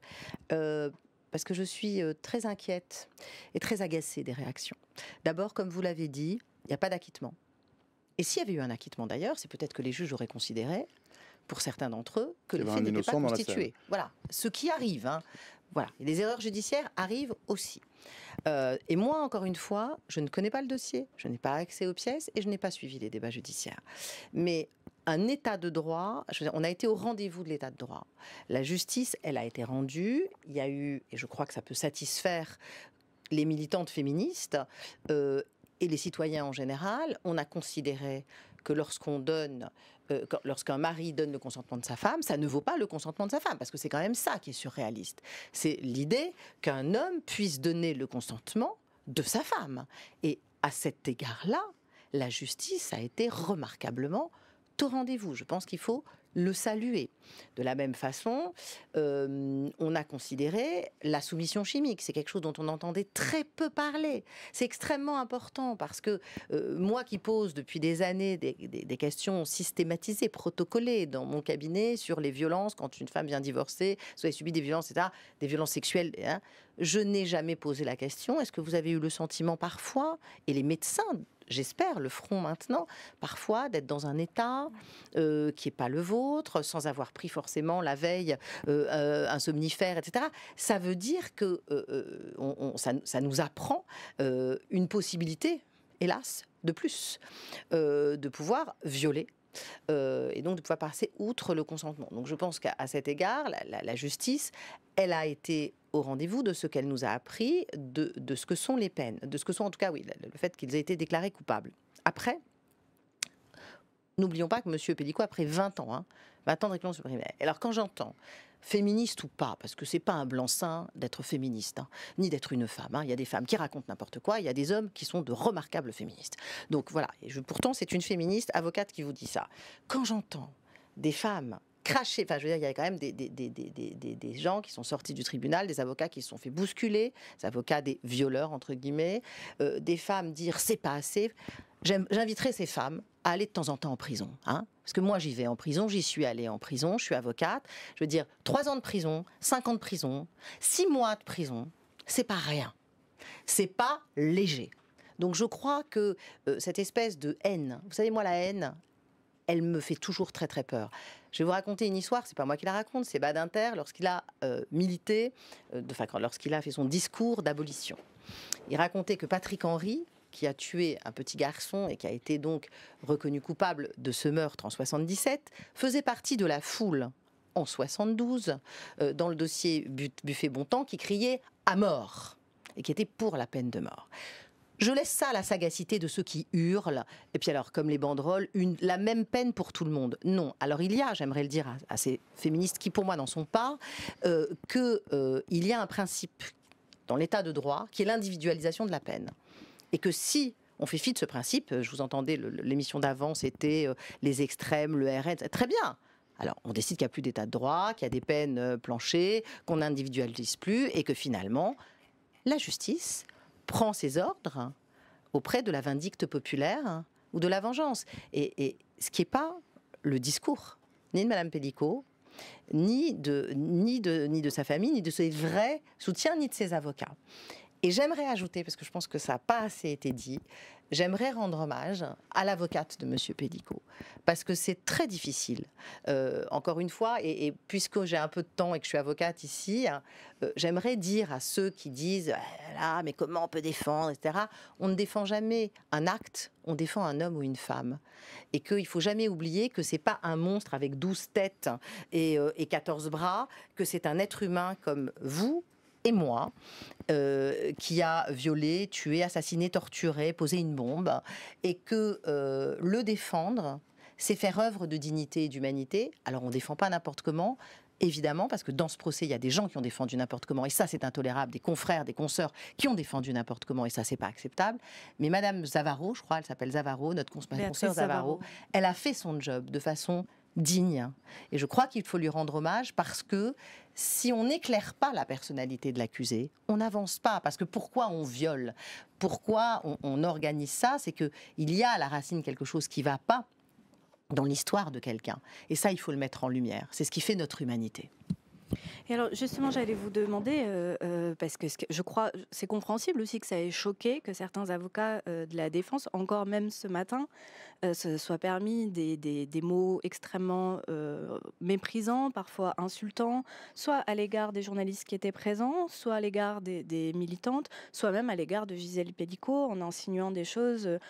parce que je suis très inquiète et très agacée des réactions. D'abord, comme vous l'avez dit, il n'y a pas d'acquittement. Et s'il y avait eu un acquittement d'ailleurs, c'est peut-être que les juges auraient considéré, pour certains d'entre eux, que le fait n'était pas constitué. Voilà, ce qui arrive. Hein. Voilà, et les erreurs judiciaires arrivent aussi. Et moi, encore une fois, je ne connais pas le dossier, je n'ai pas accès aux pièces et je n'ai pas suivi les débats judiciaires. Mais un état de droit, on a été au rendez-vous de l'état de droit. La justice, elle a été rendue. Il y a eu, et je crois que ça peut satisfaire les militantes féministes et les citoyens en général, on a considéré que lorsqu'un mari donne le consentement de sa femme, ça ne vaut pas le consentement de sa femme, parce que c'est quand même ça qui est surréaliste. C'est l'idée qu'un homme puisse donner le consentement de sa femme. Et à cet égard-là, la justice a été remarquablement au rendez-vous. Je pense qu'il faut le saluer. De la même façon, on a considéré la soumission chimique. C'est quelque chose dont on entendait très peu parler. C'est extrêmement important parce que moi qui pose depuis des années des questions systématisées, protocolées dans mon cabinet sur les violences, quand une femme vient divorcer, soit elle subit des violences, etc., des violences sexuelles, hein, je n'ai jamais posé la question, est-ce que vous avez eu le sentiment parfois, et les médecins, j'espère, le feront maintenant, parfois d'être dans un état qui n'est pas le vôtre, sans avoir pris forcément la veille un somnifère, etc. Ça veut dire que ça nous apprend une possibilité, hélas, de plus, de pouvoir violer. Et donc de pouvoir passer outre le consentement. Donc je pense qu'à cet égard, la justice, elle a été au rendez-vous de ce qu'elle nous a appris, de ce que sont les peines, de ce que sont en tout cas, oui, le fait qu'ils aient été déclarés coupables. Après, n'oublions pas que M. Pellicot a pris 20 ans, 20 ans de réclusion criminelle. Alors quand j'entends féministe ou pas, parce que c'est pas un blanc-seing d'être féministe, ni d'être une femme. Il y a des femmes qui racontent n'importe quoi, il y a des hommes qui sont de remarquables féministes. Donc voilà, et pourtant c'est une féministe avocate qui vous dit ça. Quand j'entends des femmes cracher, enfin je veux dire, il y a quand même des gens qui sont sortis du tribunal, des avocats qui se sont fait bousculer, des avocats des violeurs entre guillemets, des femmes dire c'est pas assez. J'inviterai ces femmes à aller de temps en temps en prison. Parce que moi, j'y vais en prison, j'y suis allée en prison, je suis avocate. Je veux dire, 3 ans de prison, 5 ans de prison, 6 mois de prison, c'est pas rien. C'est pas léger. Donc je crois que cette espèce de haine, vous savez, moi, la haine, elle me fait toujours très très peur. Je vais vous raconter une histoire, c'est pas moi qui la raconte, c'est Badinter lorsqu'il a milité, lorsqu'il a fait son discours d'abolition. Il racontait que Patrick Henry, qui a tué un petit garçon et qui a été donc reconnu coupable de ce meurtre en 77, faisait partie de la foule en 72 dans le dossier Buffet-Bontemps qui criait à mort et qui était pour la peine de mort. Je laisse ça à la sagacité de ceux qui hurlent. Et puis alors, comme les banderoles, la même peine pour tout le monde. Non. Alors il y a, j'aimerais le dire à ces féministes qui pour moi n'en sont pas, qu'il y a un principe dans l'état de droit qui est l'individualisation de la peine. Et que si on fait fi de ce principe, je vous entendais, l'émission d'avant, c'était les extrêmes, le RN, très bien. Alors, on décide qu'il n'y a plus d'état de droit, qu'il y a des peines planchées, qu'on n'individualise plus, et que finalement, la justice prend ses ordres auprès de la vindicte populaire ou de la vengeance. Et ce qui n'est pas le discours, ni de Mme Pellicot, ni de sa famille, ni de ses vrais soutiens, ni de ses avocats. Et j'aimerais ajouter, parce que je pense que ça n'a pas assez été dit, j'aimerais rendre hommage à l'avocate de Monsieur Pellico, parce que c'est très difficile. Encore une fois, et puisque j'ai un peu de temps et que je suis avocate ici, j'aimerais dire à ceux qui disent ah, mais comment on peut défendre, etc. On ne défend jamais un acte, on défend un homme ou une femme. Et qu'il ne faut jamais oublier que ce n'est pas un monstre avec 12 têtes et 14 bras, que c'est un être humain comme vous et moi, qui a violé, tué, assassiné, torturé, posé une bombe, et que le défendre, c'est faire œuvre de dignité et d'humanité. Alors on ne défend pas n'importe comment, évidemment, parce que dans ce procès, il y a des gens qui ont défendu n'importe comment, et ça c'est intolérable, des confrères, des consoeurs qui ont défendu n'importe comment, et ça c'est pas acceptable. Mais Madame Zavaro, je crois, elle s'appelle Zavaro, notre consoeur Zavaro, elle a fait son job de façon digne. Et je crois qu'il faut lui rendre hommage parce que si on n'éclaire pas la personnalité de l'accusé, on n'avance pas. Parce que pourquoi on viole? Pourquoi on organise ça? C'est qu'il y a à la racine quelque chose qui ne va pas dans l'histoire de quelqu'un. Et ça, il faut le mettre en lumière. C'est ce qui fait notre humanité. Et alors justement, j'allais vous demander, parce que je crois, c'est compréhensible aussi que ça ait choqué que certains avocats de la défense, encore même ce matin, se soient permis des mots extrêmement méprisants, parfois insultants, soit à l'égard des journalistes qui étaient présents, soit à l'égard des militantes, soit même à l'égard de Gisèle Pellico, en insinuant des choses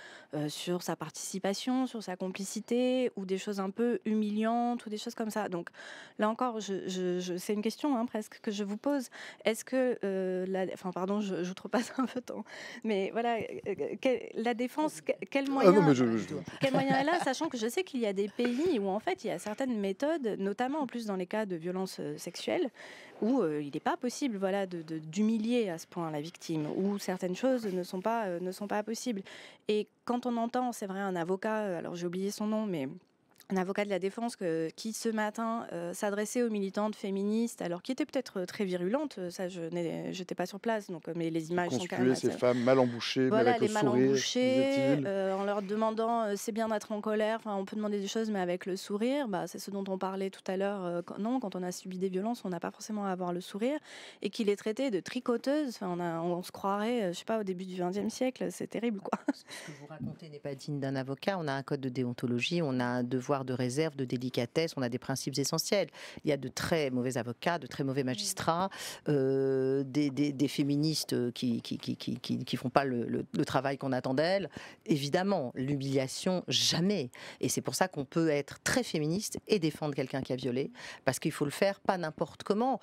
sur sa participation, sur sa complicité, ou des choses un peu humiliantes, ou des choses comme ça. Donc là encore, c'est une question presque que je vous pose. Est-ce que pardon, je outrepasse un peu de temps, mais voilà, la défense, quel moyen, quel moyen elle a, sachant que je sais qu'il y a des pays où en fait il y a certaines méthodes, notamment en plus dans les cas de violences sexuelles, où il n'est pas possible, voilà, d'humilier à ce point la victime, où certaines choses ne sont pas possibles. Et quand on entend, c'est vrai, un avocat, alors j'ai oublié son nom, mais un avocat de la défense qui ce matin s'adressait aux militantes féministes, alors qui étaient peut-être très virulentes, ça je n'étais pas sur place, donc mais les images sont quand même ces femmes mal embouchées, voilà, avec les le mal sourire, embouchées, en leur demandant c'est bien d'être en colère, enfin on peut demander des choses mais avec le sourire, c'est ce dont on parlait tout à l'heure, quand on a subi des violences, on n'a pas forcément à avoir le sourire, et qu'il est traité de tricoteuse, on se croirait, je sais pas, au début du XXe siècle, c'est terrible quoi. Ce que vous racontez n'est pas digne d'un avocat, on a un code de déontologie, on a un devoir de réserve, de délicatesse, on a des principes essentiels. Il y a de très mauvais avocats, de très mauvais magistrats, des féministes qui font pas le travail qu'on attend d'elles. Évidemment, l'humiliation, jamais. Et c'est pour ça qu'on peut être très féministe et défendre quelqu'un qui a violé, parce qu'il faut le faire pas n'importe comment.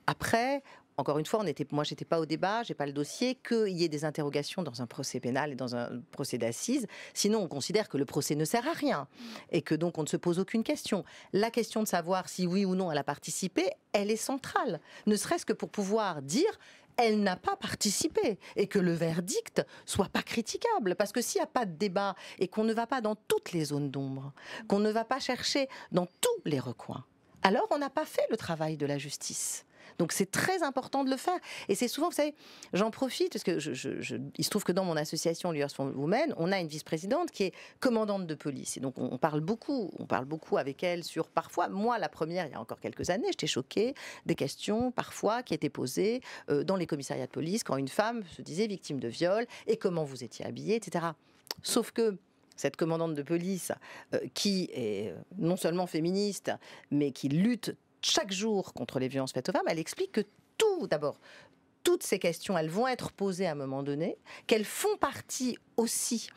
Après, encore une fois, moi, j'étais pas au débat, j'ai pas le dossier, qu'il y ait des interrogations dans un procès pénal et dans un procès d'assises. Sinon, on considère que le procès ne sert à rien et que donc on ne se pose aucune question. La question de savoir si oui ou non elle a participé, elle est centrale. Ne serait-ce que pour pouvoir dire elle n'a pas participé et que le verdict soit pas critiquable. Parce que s'il n'y a pas de débat et qu'on ne va pas dans toutes les zones d'ombre, qu'on ne va pas chercher dans tous les recoins, alors on n'a pas fait le travail de la justice. Donc c'est très important de le faire. Et c'est souvent, vous savez, j'en profite, parce que il se trouve que dans mon association Lawyers for Women, on a une vice-présidente qui est commandante de police. Et donc on parle beaucoup avec elle sur, parfois, moi la première, il y a encore quelques années, j'étais choquée des questions parfois qui étaient posées dans les commissariats de police quand une femme se disait victime de viol et comment vous étiez habillée, etc. Sauf que cette commandante de police qui est non seulement féministe, mais qui lutte chaque jour contre les violences faites aux femmes, elle explique que toutes ces questions, elles vont être posées à un moment donné, qu'elles font partie aussi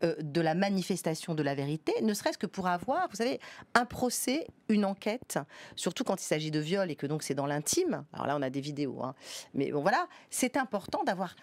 de la manifestation de la vérité, ne serait-ce que pour avoir, vous savez, un procès, une enquête, surtout quand il s'agit de viol et que donc c'est dans l'intime. Alors là, on a des vidéos, mais bon voilà, c'est important d'avoir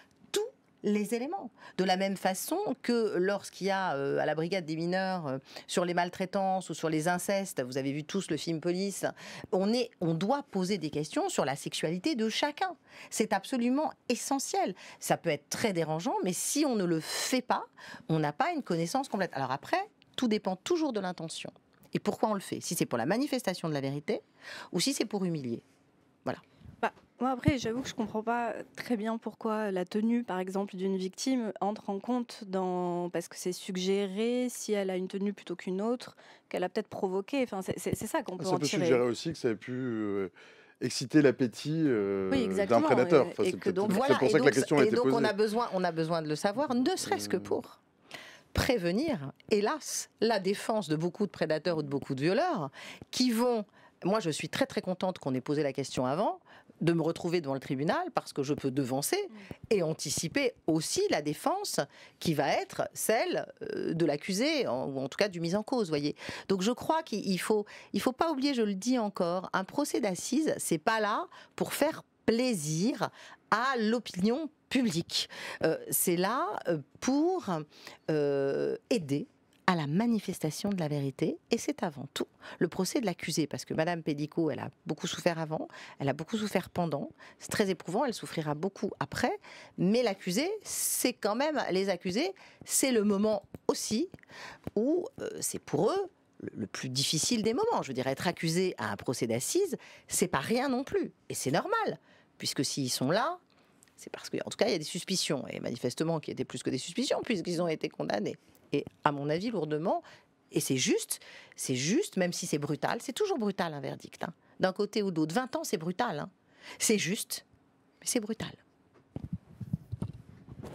les éléments. De la même façon que lorsqu'il y a à la brigade des mineurs sur les maltraitances ou sur les incestes, vous avez vu tous le film Police, on doit poser des questions sur la sexualité de chacun. C'est absolument essentiel. Ça peut être très dérangeant, mais si on ne le fait pas, on n'a pas une connaissance complète. Alors après, tout dépend toujours de l'intention. Et pourquoi on le fait? Si c'est pour la manifestation de la vérité ou si c'est pour humilier. Voilà. Moi, après, j'avoue que je ne comprends pas très bien pourquoi la tenue, par exemple, d'une victime entre en compte parce que c'est suggéré, si elle a une tenue plutôt qu'une autre, qu'elle a peut-être provoqué. Enfin, c'est ça qu'on peut en tirer. Ça peut suggérer aussi que ça ait pu exciter l'appétit Oui, d'un exactement, prédateur. et Enfin, c'est que peut-être donc- c'est Voilà, pour et ça que la donc, question a été posée. on a besoin de le savoir, ne serait-ce que pour prévenir, hélas, la défense de beaucoup de prédateurs ou de beaucoup de violeurs qui vont... Moi, je suis très très contente qu'on ait posé la question avant, de me retrouver devant le tribunal parce que je peux devancer et anticiper aussi la défense qui va être celle de l'accusé ou en tout cas du mis en cause, voyez. Donc je crois qu'il faut pas oublier, je le dis encore, un procès d'assises, c'est pas là pour faire plaisir à l'opinion publique. C'est là pour aider à la manifestation de la vérité, et c'est avant tout le procès de l'accusé, parce que Madame Pellicot, elle a beaucoup souffert avant, elle a beaucoup souffert pendant, c'est très éprouvant, elle souffrira beaucoup après, mais l'accusé, c'est quand même, les accusés, c'est le moment aussi où c'est pour eux le plus difficile des moments. Je veux dire, être accusé à un procès d'assises, c'est pas rien non plus, et c'est normal, puisque s'ils sont là, c'est parce qu'en tout cas, il y a des suspicions, et manifestement qui étaient plus que des suspicions, puisqu'ils ont été condamnés. Et à mon avis, lourdement, et c'est juste, même si c'est brutal, c'est toujours brutal un verdict, hein. D'un côté ou d'autre. 20 ans, c'est brutal, hein. C'est juste, mais c'est brutal.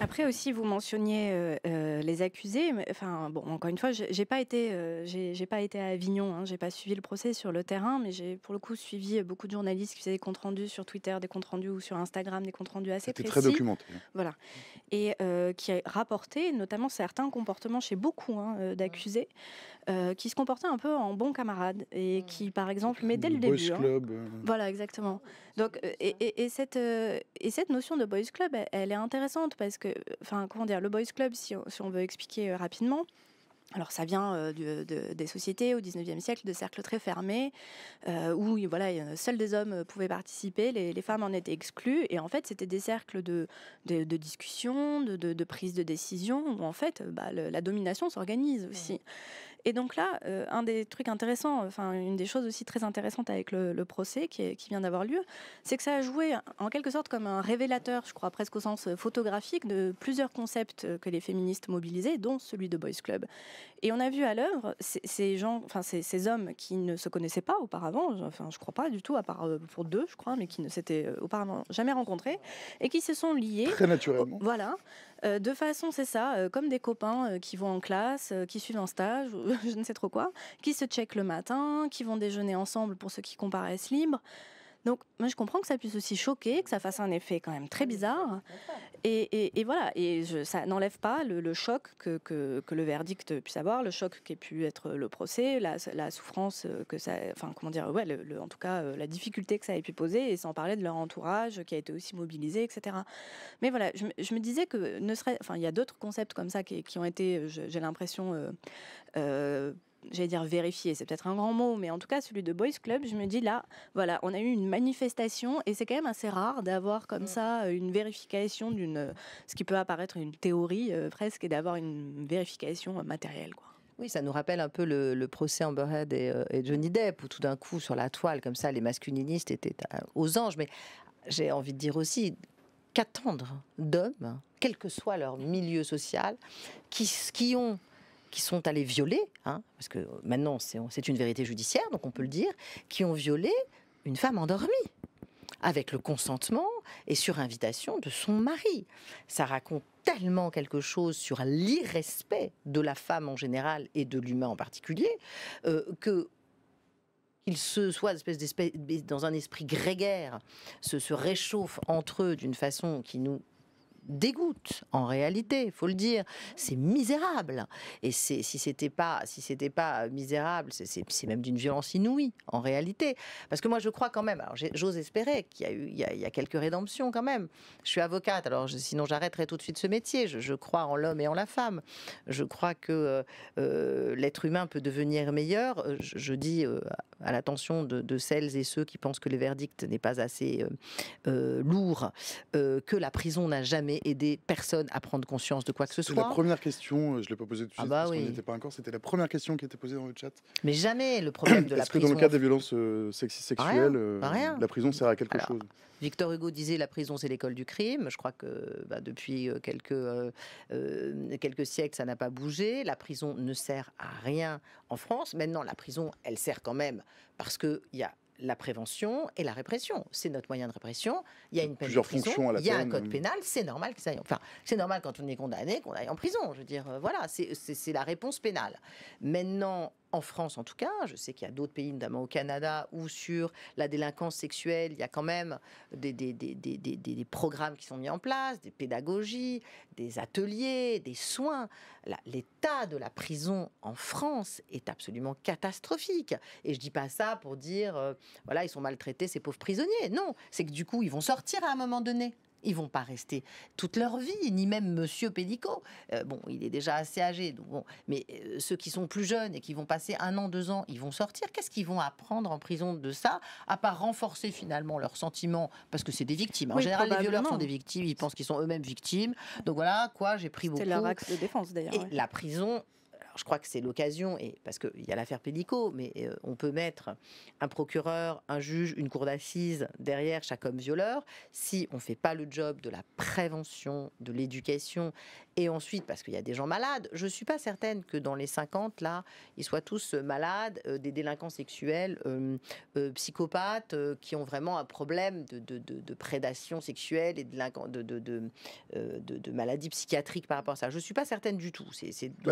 Après aussi, vous mentionniez les accusés. Enfin, bon, encore une fois, j'ai pas été à Avignon, hein, j'ai pas suivi le procès sur le terrain, mais j'ai pour le coup suivi beaucoup de journalistes qui faisaient des comptes rendus sur Twitter, des comptes rendus ou sur Instagram, des comptes rendus assez C'était précis. très documenté. Voilà, et qui a rapporté notamment certains comportements chez beaucoup d'accusés qui se comportaient un peu en bons camarades et qui, par exemple, mais dès le Boys début. Club. Voilà, exactement. Donc, et cette notion de boys club, elle est intéressante parce que, enfin, comment dire, le boys club, si on veut expliquer rapidement, alors ça vient des sociétés au 19e siècle, de cercles très fermés, où voilà, seuls des hommes pouvaient participer, les femmes en étaient exclues, et en fait c'était des cercles de discussion, de prise de décision, où en fait la domination s'organise aussi. Et donc là, un des trucs intéressants, enfin une des choses aussi très intéressantes avec le procès qui vient d'avoir lieu, c'est que ça a joué en quelque sorte comme un révélateur, je crois presque au sens photographique, de plusieurs concepts que les féministes mobilisaient, dont celui de Boys Club. Et on a vu à l'œuvre ces gens, enfin ces hommes qui ne se connaissaient pas auparavant, enfin je crois pas du tout, à part pour deux, je crois, mais qui ne s'étaient auparavant jamais rencontrés, et qui se sont liés. Très naturellement. Voilà. De façon, c'est ça, comme des copains qui vont en classe, qui suivent un stage, je ne sais trop quoi, qui se checkent le matin, qui vont déjeuner ensemble pour ceux qui comparaissent libres. Donc, moi, je comprends que ça puisse aussi choquer, que ça fasse un effet quand même très bizarre. Et voilà, ça n'enlève pas le choc que le verdict puisse avoir, le choc qui ait pu être le procès, la souffrance que ça... Enfin, comment dire, ouais, en tout cas, la difficulté que ça ait pu poser, et sans parler de leur entourage qui a été aussi mobilisé, etc. Mais voilà, je me disais que il y a d'autres concepts comme ça qui ont été, j'ai l'impression... j'allais dire vérifier, c'est peut-être un grand mot, mais en tout cas celui de Boys Club, je me dis là, voilà, on a eu une manifestation, et c'est quand même assez rare d'avoir comme ça une vérification ce qui peut apparaître une théorie presque, et d'avoir une vérification matérielle, quoi. Oui, ça nous rappelle un peu le procès Amber Heard et Johnny Depp, où tout d'un coup, sur la toile, comme ça, les masculinistes étaient aux anges. Mais j'ai envie de dire aussi, qu'attendre d'hommes, quel que soit leur milieu social, qui sont allés violer, hein, parce que maintenant c'est une vérité judiciaire, donc on peut le dire, qui ont violé une femme endormie, avec le consentement et sur invitation de son mari. Ça raconte tellement quelque chose sur l'irrespect de la femme en général et de l'humain en particulier, que qu'ils soient dans un esprit grégaire, se réchauffent entre eux d'une façon qui nous dégoûte en réalité, il faut le dire. C'est misérable, et si c'était pas misérable, c'est même d'une violence inouïe en réalité, parce que moi je crois quand même, alors j'ose espérer qu'il y a quelques rédemptions quand même. Je suis avocate, alors sinon j'arrêterai tout de suite ce métier. Je crois en l'homme et en la femme, je crois que l'être humain peut devenir meilleur. Je dis à l'attention de celles et ceux qui pensent que le verdict n'est pas assez lourd, que la prison n'a jamais aider personne à prendre conscience de quoi que ce soit. C'est la première question, je ne l'ai pas posée tout de suite parce qu'on oui. n'y était pas encore, c'était la première question qui était posée dans le chat. Mais jamais le problème de la prison... Est-ce que dans le cas des violences sexuelles, la prison sert à quelque chose? Victor Hugo disait la prison c'est l'école du crime. Je crois que depuis quelques siècles ça n'a pas bougé. La prison ne sert à rien en France. Maintenant la prison elle sert quand même parce qu'il y a la prévention et la répression. C'est notre moyen de répression. Il y a une peine Plusieurs de prison, fonctions à la il y a un peine. code pénal, c'est normal que ça aille. Enfin, c'est normal quand on est condamné qu'on aille en prison. Je veux dire, voilà, c'est la réponse pénale. Maintenant, en France, en tout cas, je sais qu'il y a d'autres pays, notamment au Canada, où sur la délinquance sexuelle, il y a quand même des programmes qui sont mis en place, des pédagogies, des ateliers, des soins. L'état de la prison en France est absolument catastrophique. Et je dis pas ça pour dire, voilà, ils sont maltraités, ces pauvres prisonniers. Non, c'est que du coup, ils vont sortir à un moment donné. Ils vont pas rester toute leur vie, ni même Monsieur Pellico. Bon, il est déjà assez âgé, donc bon. Mais ceux qui sont plus jeunes et qui vont passer 1 an, 2 ans, ils vont sortir. Qu'est-ce qu'ils vont apprendre en prison de ça, à part renforcer finalement leurs sentiments, parce que c'est des victimes. En général, les violeurs sont des victimes. Ils pensent qu'ils sont eux-mêmes victimes. Donc voilà, quoi, j'ai pris beaucoup. C'était leur axe de défense d'ailleurs. Et la prison. Je crois que c'est l'occasion, et parce qu'il y a l'affaire Pellico, mais on peut mettre un procureur, un juge, une cour d'assises derrière chaque homme violeur si on ne fait pas le job de la prévention, de l'éducation, et ensuite, parce qu'il y a des gens malades, je ne suis pas certaine que dans les 50, là, ils soient tous malades, des délinquants sexuels, psychopathes, qui ont vraiment un problème de prédation sexuelle et de maladies psychiatriques par rapport à ça. Je ne suis pas certaine du tout.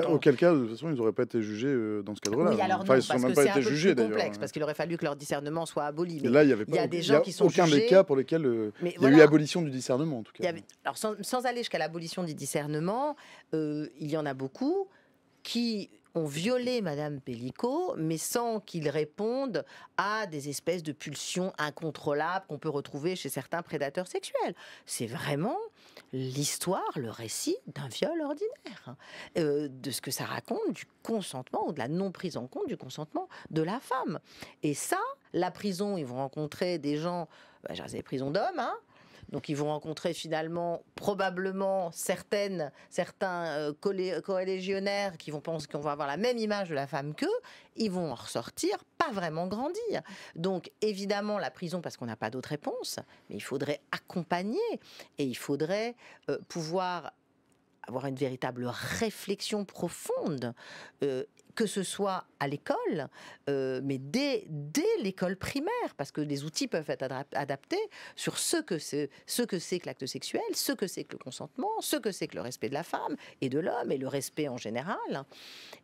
Auquel cas, de toute façon, ils n'auraient pas été jugés dans ce cadre-là. Oui, alors enfin, non, ils ne sont parce même que pas c'est été un peu jugés, plus d'ailleurs. complexe, parce qu'il aurait fallu que leur discernement soit aboli. Et là, il y a des gens qui sont aucun jugés. des cas pour lesquels il y a eu abolition du discernement, en tout cas. Alors, sans aller jusqu'à l'abolition du discernement, il y en a beaucoup qui ont violé Madame Pellico, mais sans qu'ils répondent à des espèces de pulsions incontrôlables qu'on peut retrouver chez certains prédateurs sexuels. C'est vraiment l'histoire, le récit d'un viol ordinaire, de ce que ça raconte du consentement ou de la non prise en compte du consentement de la femme. Et ça, la prison, ils vont rencontrer des gens, j'ai des prisons d'hommes, hein. Donc ils vont rencontrer finalement probablement certains collégionnaires qui vont penser qu'on va avoir la même image de la femme qu'eux. Ils vont en ressortir pas vraiment grandir. Donc évidemment la prison, parce qu'on n'a pas d'autre réponse, mais il faudrait accompagner et il faudrait pouvoir avoir une véritable réflexion profonde, que ce soit à l'école, mais dès l'école primaire, parce que les outils peuvent être adaptés sur ce que c'est que l'acte sexuel, ce que c'est que le consentement, ce que c'est que le respect de la femme et de l'homme, et le respect en général.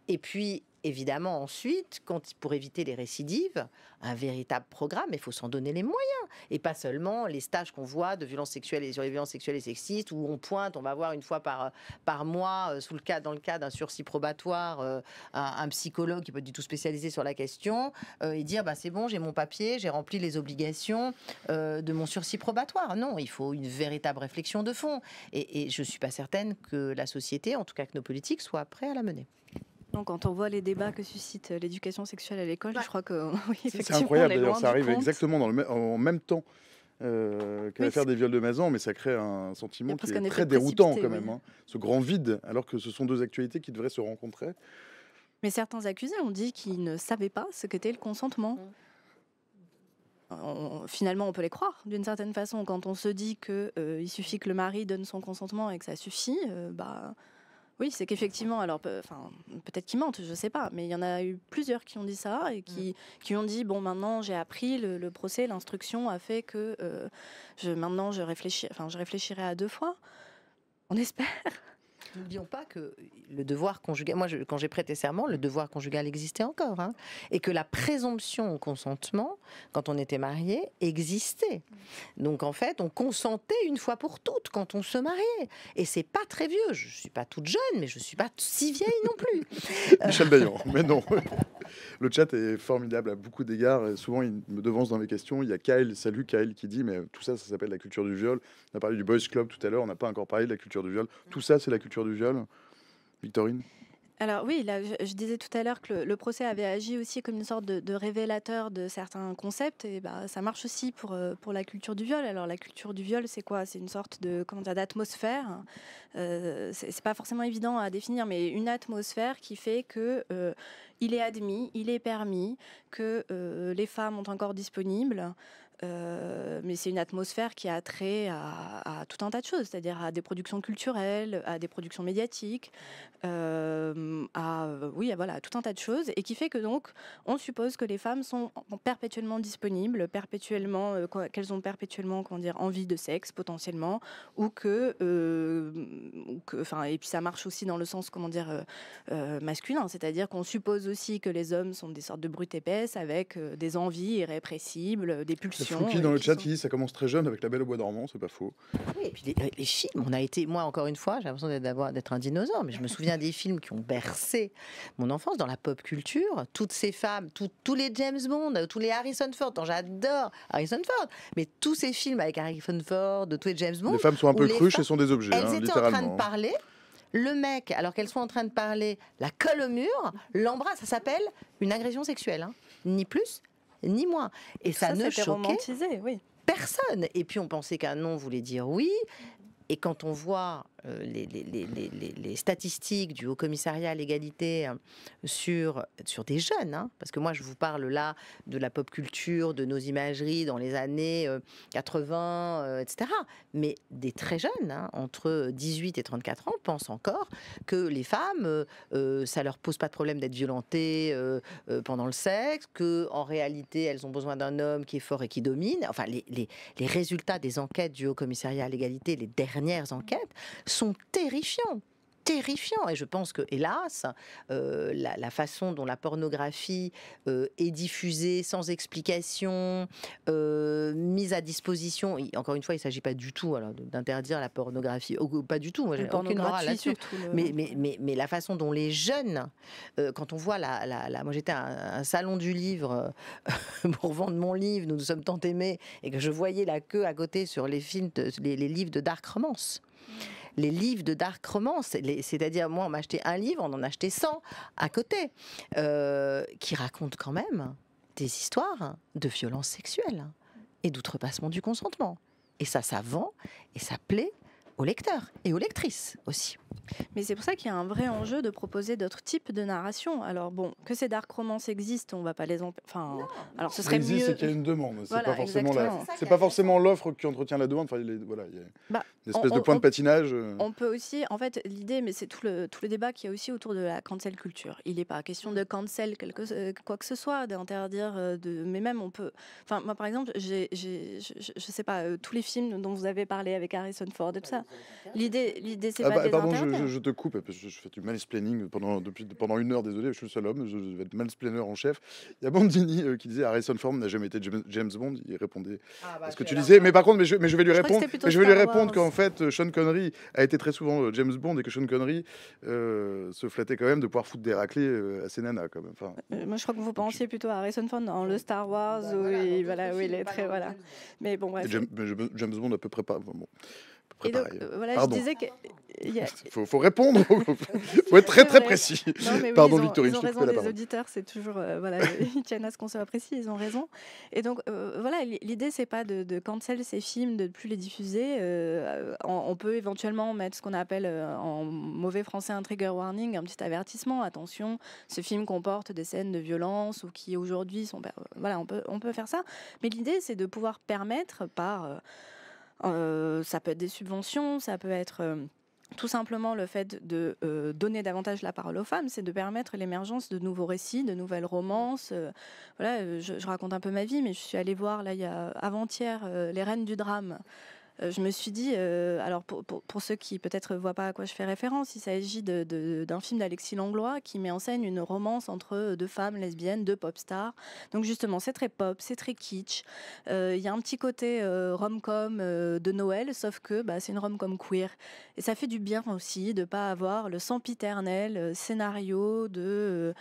Et puis, évidemment, ensuite, pour éviter les récidives, un véritable programme, il faut s'en donner les moyens. Et pas seulement les stages qu'on voit de violences sexuelles et sur les violences sexuelles et sexistes, où on pointe, on va voir une fois par mois, dans le cas d'un sursis probatoire, un psychologue qui peut être du tout spécialisé sur la question, et dire c'est bon, j'ai mon papier, j'ai rempli les obligations de mon sursis probatoire. Non, il faut une véritable réflexion de fond. Et je ne suis pas certaine que la société, en tout cas que nos politiques, soient prêts à la mener. Donc, quand on voit les débats que suscite l'éducation sexuelle à l'école, je crois que oui, c'est incroyable d'ailleurs, ça arrive exactement en même temps que l'affaire des viols de Mazan, mais ça crée un sentiment qui est très déroutant quand même, hein, ce grand vide, alors que ce sont deux actualités qui devraient se rencontrer. Mais certains accusés ont dit qu'ils ne savaient pas ce qu'était le consentement. Finalement, on peut les croire d'une certaine façon. Quand on se dit qu'il suffit que le mari donne son consentement et que ça suffit, oui, c'est qu'effectivement, alors peut-être qu'ils mentent, je ne sais pas, mais il y en a eu plusieurs qui ont dit ça et qui ont dit bon, maintenant j'ai appris le procès, l'instruction a fait que maintenant je réfléchirai à 2 fois. On espère. N'oublions pas que le devoir conjugal, quand j'ai prêté serment, le devoir conjugal existait encore, hein, et que la présomption au consentement, quand on était marié, existait. Donc en fait, on consentait une fois pour toutes quand on se mariait. Et c'est pas très vieux. Je suis pas toute jeune, mais je suis pas si vieille non plus. Michel Dayan, mais non. Le chat est formidable à beaucoup d'égards. Et souvent, il me devance dans les questions. Il y a Kyle, salut Kyle, qui dit mais tout ça, ça s'appelle la culture du viol. On a parlé du Boys Club tout à l'heure. On n'a pas encore parlé de la culture du viol. Tout ça, c'est la culture du viol. Victorine? Alors oui, là, je disais tout à l'heure que le procès avait agi aussi comme une sorte de révélateur de certains concepts, et ça marche aussi pour la culture du viol. Alors la culture du viol, c'est quoi? C'est une sorte d'atmosphère. C'est pas forcément évident à définir, mais une atmosphère qui fait que il est admis, il est permis que les femmes ont un corps disponible, mais c'est une atmosphère qui a trait à tout un tas de choses, c'est-à-dire à des productions culturelles, à des productions médiatiques, oui, voilà, à tout un tas de choses, et qui fait que donc on suppose que les femmes sont perpétuellement disponibles, qu'elles ont perpétuellement, comment dire, envie de sexe potentiellement, enfin, et puis ça marche aussi dans le sens, comment dire, masculin, c'est-à-dire qu'on suppose aussi que les hommes sont des sortes de brutes épaisses avec des envies irrépressibles, des pulsions. Flouki dans le chat, il dit ça commence très jeune avec La Belle au Bois dormant, c'est pas faux. Oui, et puis les films, on a été, moi encore une fois, j'ai l'impression d'être un dinosaure, mais je me souviens des films qui ont bercé mon enfance dans la pop culture. Toutes ces femmes, tous les James Bond, tous les Harrison Ford, j'adore Harrison Ford, mais tous ces films avec Harrison Ford, tous les James Bond. Les femmes sont un peu cruches et sont des objets, elles étaient littéralement. en train de parler. Le mec, alors qu'elles sont en train de parler, la colle au mur, l'embrasse. Ça s'appelle une agression sexuelle, hein. Ni plus, ni moins. Et ça ne choquait romantisé, oui. Personne. Et puis on pensait qu'un non voulait dire oui. Et quand on voit les statistiques du Haut Commissariat à l'égalité sur des jeunes, hein, parce que moi je vous parle là de la pop culture, de nos imageries dans les années 80, etc. Mais des très jeunes, hein, entre 18 et 34 ans, pensent encore que les femmes, ça leur pose pas de problème d'être violentées pendant le sexe, que en réalité elles ont besoin d'un homme qui est fort et qui domine. Enfin, les résultats des enquêtes du Haut Commissariat à l'égalité, les dernières enquêtes, sont terrifiants. Et je pense que, hélas, la façon dont la pornographie est diffusée sans explication, mise à disposition, encore une fois, il ne s'agit pas du tout d'interdire la pornographie, pas du tout, moi j'ai aucune morale là-dessus, mais la façon dont les jeunes, quand on voit moi j'étais à un salon du livre pour vendre mon livre, nous sommes tant aimés, et que je voyais la queue à côté sur les films, les livres de dark romance. Les livres de dark romance, c'est-à-dire moi on m'a acheté un livre, on en a acheté 100 à côté, qui racontent quand même des histoires de violences sexuelles et d'outrepassement du consentement. Et ça vend et ça plaît aux lecteurs et aux lectrices aussi. Mais c'est pour ça qu'il y a un vrai enjeu de proposer d'autres types de narration. Alors bon, que ces dark romances existent, on va pas les enfin, alors ce serait mieux. C'est qu'il y a une demande. C'est voilà, pas forcément l'offre qui entretient la demande. Enfin, voilà, il y a une espèce de point de patinage. On peut aussi, en fait, l'idée, mais c'est tout le débat qu'il y a aussi autour de la cancel culture. Il n'est pas question de cancel quoi que ce soit, d'interdire, mais même on peut. Enfin, moi par exemple, je sais pas, tous les films dont vous avez parlé avec Harrison Ford et tout ça. L'idée, c'est pas de les interdire. Je te coupe, parce que je fais du mansplaining pendant une heure, désolé, je suis le seul homme, je vais être mansplainer en chef. Il y a Bandini qui disait Harrison Ford n'a jamais été James Bond, il répondait à ce que tu disais, mais par contre, je vais lui répondre qu'en fait, Sean Connery a été très souvent James Bond et que Sean Connery se flattait quand même de pouvoir foutre des raclés à ses nanas quand même. Enfin, moi je crois que vous pensiez plutôt à Harrison Ford dans le Star Wars où il est très mais bon bref. James Bond à peu près pas. Bon. Et donc, je disais que faut répondre, faut être très très précis. Non, mais oui, pardon Victorine, ils ont raison, les auditeurs, c'est toujours ils tiennent à ce qu'on soit précis, ils ont raison. Et donc l'idée c'est pas de cancel ces films, de plus les diffuser. On peut éventuellement mettre ce qu'on appelle en mauvais français un trigger warning, un petit avertissement. Attention, ce film comporte des scènes de violence ou qui aujourd'hui sont on peut faire ça. Mais l'idée c'est de pouvoir permettre par ça peut être des subventions, ça peut être tout simplement le fait de donner davantage la parole aux femmes, c'est de permettre l'émergence de nouveaux récits, de nouvelles romances. Je raconte un peu ma vie, mais je suis allée voir là, il y a avant-hier Les Reines du drame. Je me suis dit, alors pour ceux qui peut-être ne voient pas à quoi je fais référence, il s'agit d'un film d'Alexis Langlois qui met en scène une romance entre deux femmes lesbiennes, deux pop stars. Donc justement, c'est très pop, c'est très kitsch. Il y a un petit côté rom-com de Noël, sauf que c'est une rom-com queer. Et ça fait du bien aussi de ne pas avoir le sempiternel scénario de...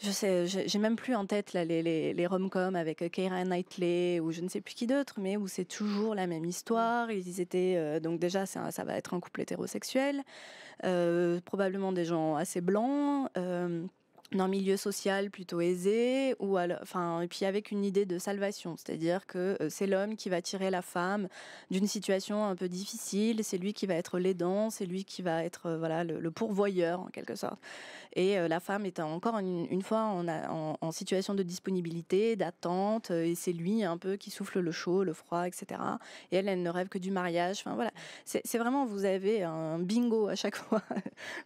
Je sais, j'ai même plus en tête là, les rom-coms avec Keira Knightley ou je ne sais plus qui d'autre, mais où c'est toujours la même histoire. Ils étaient donc déjà ça va être un couple hétérosexuel, probablement des gens assez blancs. d'un milieu social plutôt aisé, et puis avec une idée de salvation, c'est-à-dire que c'est l'homme qui va tirer la femme d'une situation un peu difficile, c'est lui qui va être l'aidant, c'est lui qui va être le pourvoyeur en quelque sorte. Et la femme est encore une fois en situation de disponibilité, d'attente, et c'est lui un peu qui souffle le chaud, le froid, etc. Et elle ne rêve que du mariage. Enfin voilà, c'est vraiment, vous avez un bingo à chaque fois.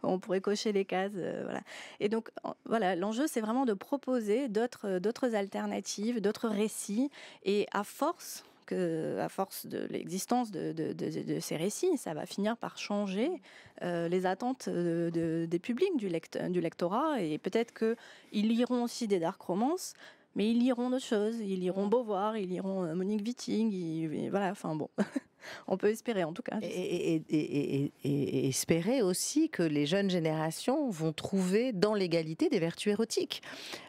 On pourrait cocher les cases, voilà. Et donc voilà, l'enjeu c'est vraiment de proposer d'autres alternatives, d'autres récits, et à force de l'existence de ces récits, ça va finir par changer les attentes des publics, du lectorat, et peut-être qu'ils liront aussi des dark romances, mais ils liront d'autres choses, ils liront Beauvoir, ils liront Monique Wittig, voilà, enfin bon, on peut espérer en tout cas. Et espérer aussi que les jeunes générations vont trouver dans l'égalité des vertus érotiques.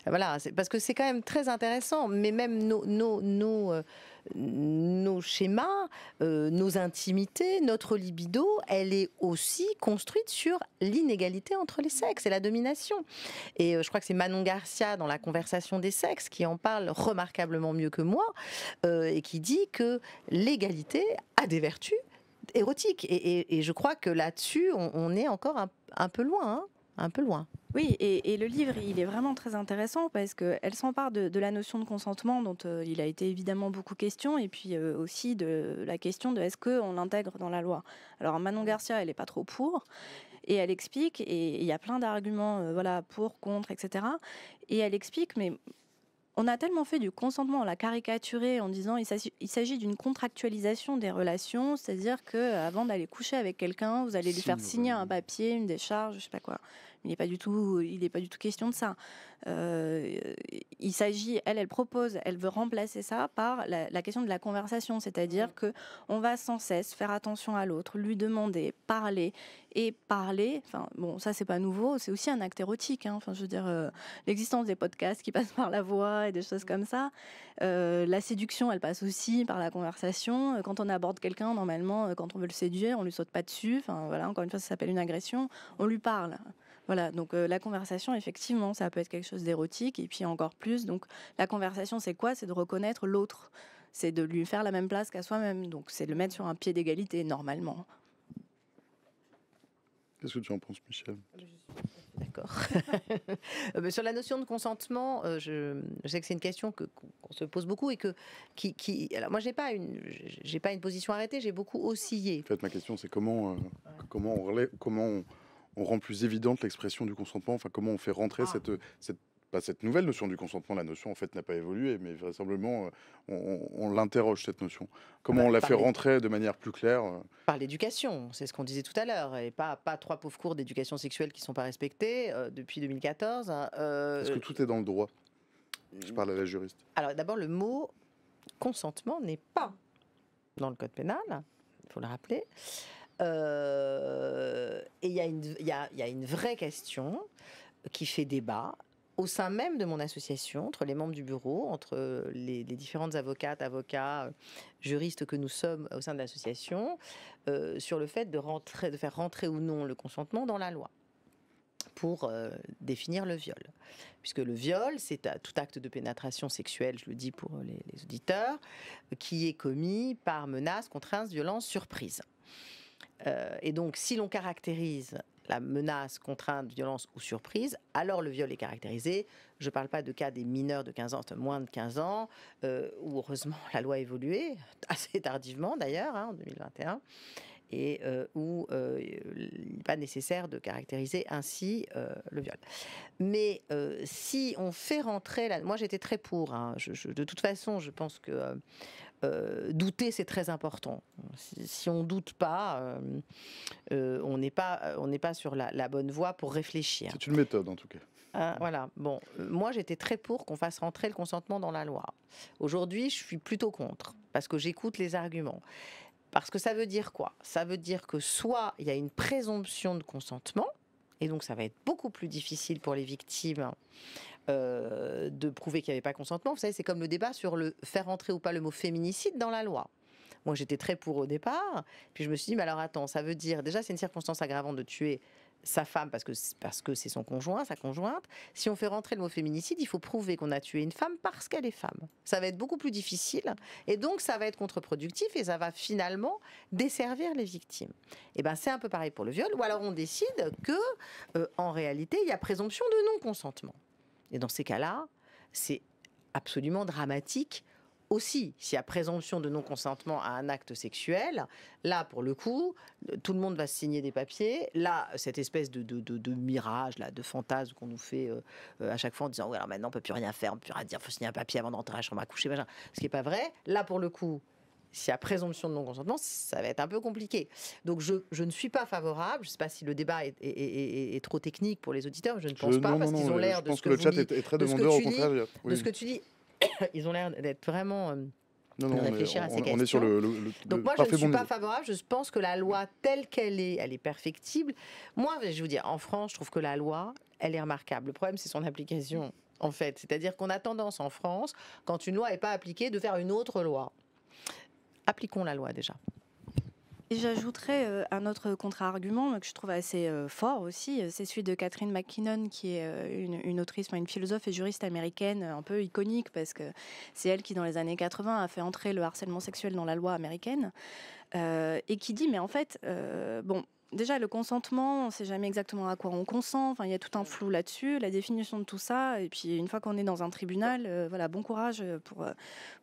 Voilà, parce que c'est quand même très intéressant, mais même nos schémas, nos intimités, notre libido, elle est aussi construite sur l'inégalité entre les sexes et la domination. Et je crois que c'est Manon Garcia dans La conversation des sexes qui en parle remarquablement mieux que moi, et qui dit que l'égalité a des vertus érotiques. Et je crois que là-dessus, on est encore un peu loin, hein, un peu loin. Oui, et le livre, il est vraiment très intéressant parce qu'elle s'empare de la notion de consentement dont il a été évidemment beaucoup question, et puis aussi de la question de est-ce qu'on l'intègre dans la loi. Alors Manon Garcia, elle n'est pas trop pour, et elle explique, et il y a plein d'arguments pour, contre, etc. Et elle explique, mais on a tellement fait du consentement, on l'a caricaturé en disant il s'agit d'une contractualisation des relations, c'est-à-dire qu'avant d'aller coucher avec quelqu'un, vous allez lui faire signer un papier, une décharge, je sais pas quoi. Il n'est pas du tout question de ça. Il s'agit, elle propose, elle veut remplacer ça par la question de la conversation, c'est-à-dire que on va sans cesse faire attention à l'autre, lui demander, parler. Enfin bon, ça c'est pas nouveau, c'est aussi un acte érotique. Hein. Enfin, je veux dire, l'existence des podcasts qui passent par la voix et des choses comme ça. La séduction, elle passe aussi par la conversation. Quand on aborde quelqu'un, normalement, quand on veut le séduire, on lui saute pas dessus. Enfin voilà, encore une fois, ça s'appelle une agression. On lui parle. Voilà, donc la conversation, effectivement, ça peut être quelque chose d'érotique, et puis encore plus. Donc la conversation, c'est quoi? C'est de reconnaître l'autre, c'est de lui faire la même place qu'à soi-même. Donc c'est de le mettre sur un pied d'égalité, normalement. Qu'est-ce que tu en penses, Michel? D'accord. Sur la notion de consentement, je sais que c'est une question qu'on se pose beaucoup et alors moi j'ai pas une position arrêtée, j'ai beaucoup oscillé. En fait, ma question c'est comment on rend plus évidente l'expression du consentement, enfin comment on fait rentrer cette nouvelle notion du consentement. La notion en fait n'a pas évolué, mais vraisemblablement on l'interroge, cette notion. Comment on la fait rentrer de manière plus claire Par l'éducation, c'est ce qu'on disait tout à l'heure, et pas 3 pauvres cours d'éducation sexuelle qui ne sont pas respectés depuis 2014. Est-ce que tout est dans le droit? Je parle à la juriste. Alors d'abord, le mot consentement n'est pas dans le code pénal, il faut le rappeler. Et il y a une vraie question qui fait débat au sein même de mon association, entre les membres du bureau, entre les différentes avocates, avocats, juristes que nous sommes au sein de l'association, sur le fait de faire rentrer ou non le consentement dans la loi pour définir le viol. Puisque le viol, c'est tout acte de pénétration sexuelle, je le dis pour les auditeurs, qui est commis par menace, contrainte, violence, surprise. Et donc, si l'on caractérise la menace, contrainte, violence ou surprise, alors le viol est caractérisé. Je ne parle pas de cas des mineurs de 15 ans, moins de 15 ans, où heureusement la loi a évolué, assez tardivement d'ailleurs, en 2021, et où il n'est pas nécessaire de caractériser ainsi le viol. Mais si on fait rentrer... Moi j'étais très pour, de toute façon je pense que... douter, c'est très important. Si on doute pas, on n'est pas sur la bonne voie pour réfléchir. C'est une méthode en tout cas. Voilà. Bon, moi j'étais très pour qu'on fasse rentrer le consentement dans la loi. Aujourd'hui, je suis plutôt contre parce que j'écoute les arguments. Parce que ça veut dire quoi? Ça veut dire que soit il y a une présomption de consentement, et donc ça va être beaucoup plus difficile pour les victimes de prouver qu'il n'y avait pas consentement. Vous savez, c'est comme le débat sur le faire entrer ou pas le mot féminicide dans la loi. Moi, j'étais très pour au départ, puis je me suis dit, mais alors attends, ça veut dire, déjà c'est une circonstance aggravante de tuer sa femme parce que c'est son conjoint, sa conjointe. Si on fait rentrer le mot féminicide, il faut prouver qu'on a tué une femme parce qu'elle est femme. Ça va être beaucoup plus difficile et donc ça va être contre-productif et ça va finalement desservir les victimes. Et ben c'est un peu pareil pour le viol. Ou alors on décide que en réalité il y a présomption de non-consentement. Et dans ces cas-là, c'est absolument dramatique. Aussi, s'il y a présomption de non-consentement à un acte sexuel, là, pour le coup, tout le monde va signer des papiers. Là, cette espèce de mirage, là, de fantasme qu'on nous fait à chaque fois en disant « Oui, alors maintenant, on ne peut plus rien faire, on ne peut plus rien dire, il faut signer un papier avant d'entrer à la chambre à coucher. » Ce qui n'est pas vrai. Là, pour le coup, s'il y a présomption de non-consentement, ça va être un peu compliqué. Donc, je ne suis pas favorable. Je ne sais pas si le débat est trop technique pour les auditeurs. Je ne pense pas, parce qu'ils ont l'air de ce que le chat est très demandeur, au contraire. De ce que tu dis. Ils ont l'air d'être vraiment de réfléchir à ces questions. On est sur le Donc moi, je ne suis pas favorable. Je pense que la loi telle qu'elle est, elle est perfectible. Moi, je vais vous dire, en France, je trouve que la loi, elle est remarquable. Le problème, c'est son application, en fait. C'est-à-dire qu'on a tendance en France, quand une loi n'est pas appliquée, de faire une autre loi. Appliquons la loi déjà. Et j'ajouterais un autre contre-argument que je trouve assez fort aussi, c'est celui de Catherine McKinnon, qui est une autrice, une philosophe et juriste américaine un peu iconique, parce que c'est elle qui, dans les années 80, a fait entrer le harcèlement sexuel dans la loi américaine, et qui dit, mais en fait, déjà, le consentement, on ne sait jamais exactement à quoi on consent. Enfin, il y a tout un flou là-dessus, la définition de tout ça. Et puis, une fois qu'on est dans un tribunal, voilà, bon courage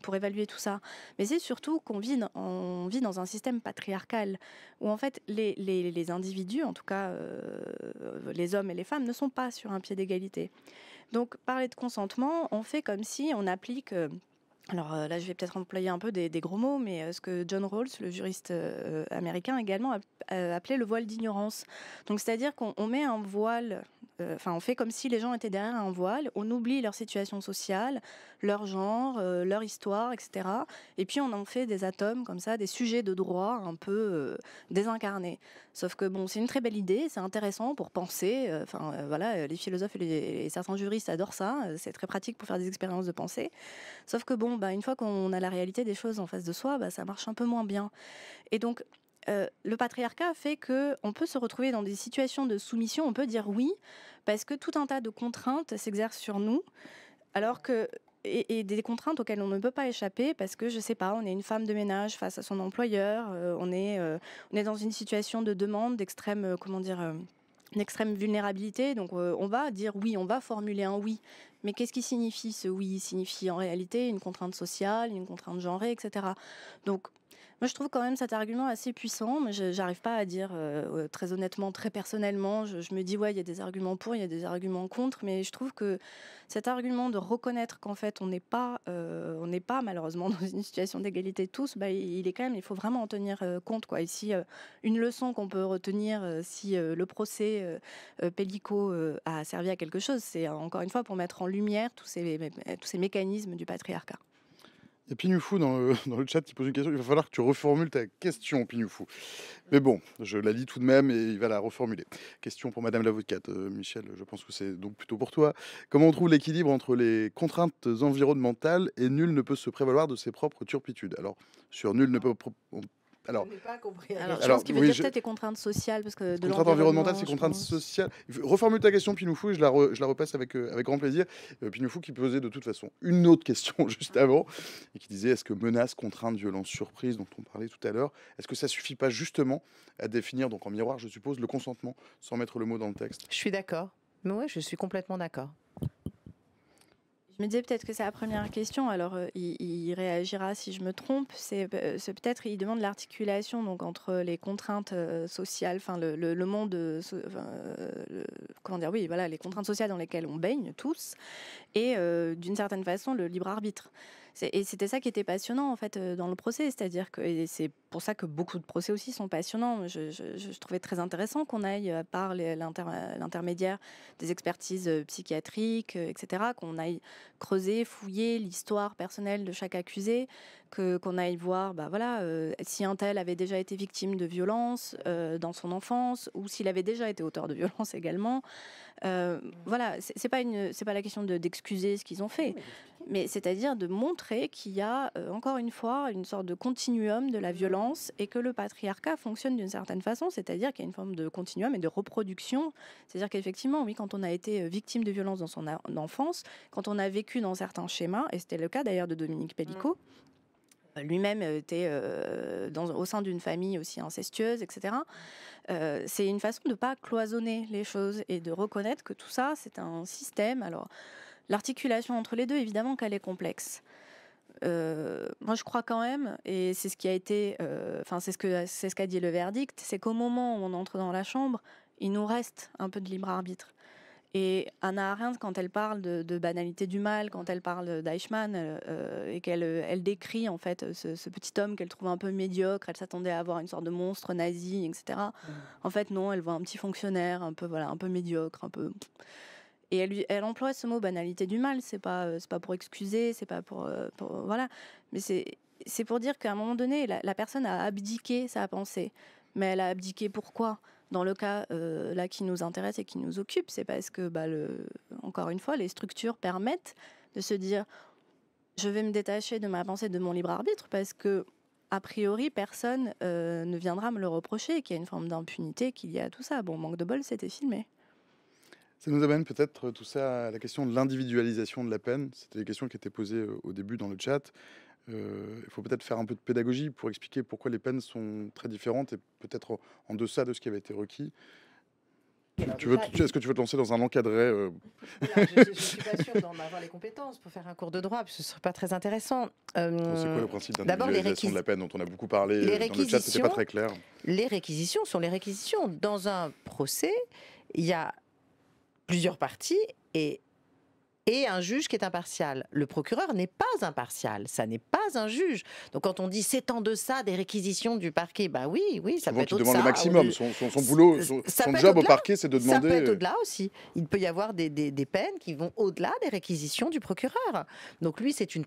pour évaluer tout ça. Mais c'est surtout qu'on vit dans un système patriarcal où, en fait, les individus, en tout cas les hommes et les femmes, ne sont pas sur un pied d'égalité. Donc, parler de consentement, on fait comme si on applique... Alors là, je vais peut-être employer un peu des gros mots, mais ce que John Rawls, le juriste américain également, appelait le voile d'ignorance. Donc, c'est-à-dire qu'on met un voile, on fait comme si les gens étaient derrière un voile, on oublie leur situation sociale, leur genre, leur histoire, etc. Et puis, on en fait des atomes comme ça, des sujets de droit un peu désincarnés. Sauf que c'est une très belle idée, c'est intéressant pour penser. Voilà, les philosophes et certains juristes adorent ça. C'est très pratique pour faire des expériences de pensée. Sauf que une fois qu'on a la réalité des choses en face de soi, ça marche un peu moins bien. Et donc, le patriarcat fait qu'on peut se retrouver dans des situations de soumission, on peut dire oui, parce que tout un tas de contraintes s'exercent sur nous, alors que... Et des contraintes auxquelles on ne peut pas échapper parce que, je sais pas, on est une femme de ménage face à son employeur, on est dans une situation de demande d'extrême, d'extrême vulnérabilité, donc on va dire oui, on va formuler un oui. Mais qu'est-ce qui signifie ce oui? Il signifie en réalité une contrainte sociale, une contrainte genrée, etc. Donc, moi, je trouve quand même cet argument assez puissant, mais je n'arrive pas à dire très honnêtement, très personnellement. Je me dis, ouais, il y a des arguments pour, il y a des arguments contre, mais je trouve que cet argument de reconnaître qu'en fait, on n'est pas malheureusement dans une situation d'égalité de tous, il faut vraiment en tenir compte, quoi. Ici, une leçon qu'on peut retenir si le procès Pellico a servi à quelque chose, c'est encore une fois pour mettre en lumière tous ces mécanismes du patriarcat. Il y a Pignoufou dans le chat qui pose une question. Il va falloir que tu reformules ta question, Pignoufou. Mais bon, je la lis tout de même et il va la reformuler. Question pour Madame l'avocate. Michel, je pense que c'est donc plutôt pour toi. Comment on trouve l'équilibre entre les contraintes environnementales et nul ne peut se prévaloir de ses propres turpitudes? Alors, sur nul ne peut... Alors, je n'ai pas compris. Je pense qu'il veut dire peut-être les contraintes sociales, parce que de contraintes environnementales, c'est contraintes sociales. Reformule ta question, Pinoufou, et je la repasse avec grand plaisir. Pinoufou qui posait de toute façon une autre question juste avant, et qui disait, est-ce que menace, contrainte, violence, surprise, dont on parlait tout à l'heure, est-ce que ça suffit pas justement à définir, donc en miroir, je suppose, le consentement, sans mettre le mot dans le texte? Je suis d'accord. Mais ouais, je suis complètement d'accord. Je me disais peut-être que c'est la première question, alors il réagira si je me trompe. C'est peut-être, il demande l'articulation donc entre les contraintes sociales, le monde, les contraintes sociales dans lesquelles on baigne tous, et d'une certaine façon le libre arbitre. Et c'était ça qui était passionnant en fait dans le procès, c'est-à-dire que et c'est pour ça que beaucoup de procès aussi sont passionnants. Je trouvais très intéressant qu'on aille par l'intermédiaire des expertises psychiatriques, etc., qu'on aille creuser, fouiller l'histoire personnelle de chaque accusé, qu'on aille voir, bah voilà, si un tel avait déjà été victime de violences dans son enfance, ou s'il avait déjà été auteur de violences également. Voilà, c'est pas la question d'excuser ce qu'ils ont fait, mais c'est-à-dire de montrer qu'il y a encore une fois une sorte de continuum de la violence et que le patriarcat fonctionne d'une certaine façon, c'est-à-dire qu'il y a une forme de continuum et de reproduction. C'est-à-dire qu'effectivement, oui, quand on a été victime de violence dans son enfance, quand on a vécu dans certains schémas, et c'était le cas d'ailleurs de Dominique Pellicot, lui-même était au sein d'une famille aussi incestueuse, etc. C'est une façon de ne pas cloisonner les choses et de reconnaître que tout ça, c'est un système. Alors, l'articulation entre les deux, évidemment qu'elle est complexe. Moi, je crois quand même, et c'est ce qui a été, c'est ce qu'a dit le verdict, c'est qu'au moment où on entre dans la chambre, il nous reste un peu de libre arbitre. Et Hannah Arendt, quand elle parle de banalité du mal, quand elle parle d'Eichmann et qu'elle décrit en fait ce petit homme qu'elle trouve un peu médiocre, elle s'attendait à avoir une sorte de monstre nazi, etc. En fait, non, elle voit un petit fonctionnaire un peu médiocre, un peu. Et elle emploie ce mot banalité du mal. C'est pas pour excuser, c'est pas pour voilà, mais c'est pour dire qu'à un moment donné, la personne a abdiqué sa pensée. Mais elle a abdiqué pourquoi ? Dans le cas là qui nous intéresse et qui nous occupe, c'est parce que, encore une fois, les structures permettent de se dire je vais me détacher de ma pensée, de mon libre arbitre, parce que a priori, personne ne viendra me le reprocher, qu'il y a une forme d'impunité, qu'il y a tout ça. Bon, manque de bol, c'était filmé. Ça nous amène peut-être tout ça à la question de l'individualisation de la peine. C'était des questions qui étaient posées au début dans le chat. Il faut peut-être faire un peu de pédagogie pour expliquer pourquoi les peines sont très différentes et peut-être en deçà de ce qui avait été requis. Est-ce que tu veux te lancer dans un encadré Je ne suis pas sûre d'en avoir les compétences pour faire un cours de droit, parce que ce ne serait pas très intéressant. C'est quoi le principe d'individualisation de la peine dont on a beaucoup parlé dans le chat? C'était pas très clair. Les réquisitions sont les réquisitions. Dans un procès, il y a plusieurs parties et un juge qui est impartial. Le procureur n'est pas impartial, ça n'est pas un juge. Donc quand on dit c'est en deçà des réquisitions du parquet, bah oui, ça peut être au-delà. Demande le maximum, son boulot, son job au parquet, c'est de demander... Ça peut être au-delà aussi. Il peut y avoir des peines qui vont au-delà des réquisitions du procureur. Donc lui, c'est une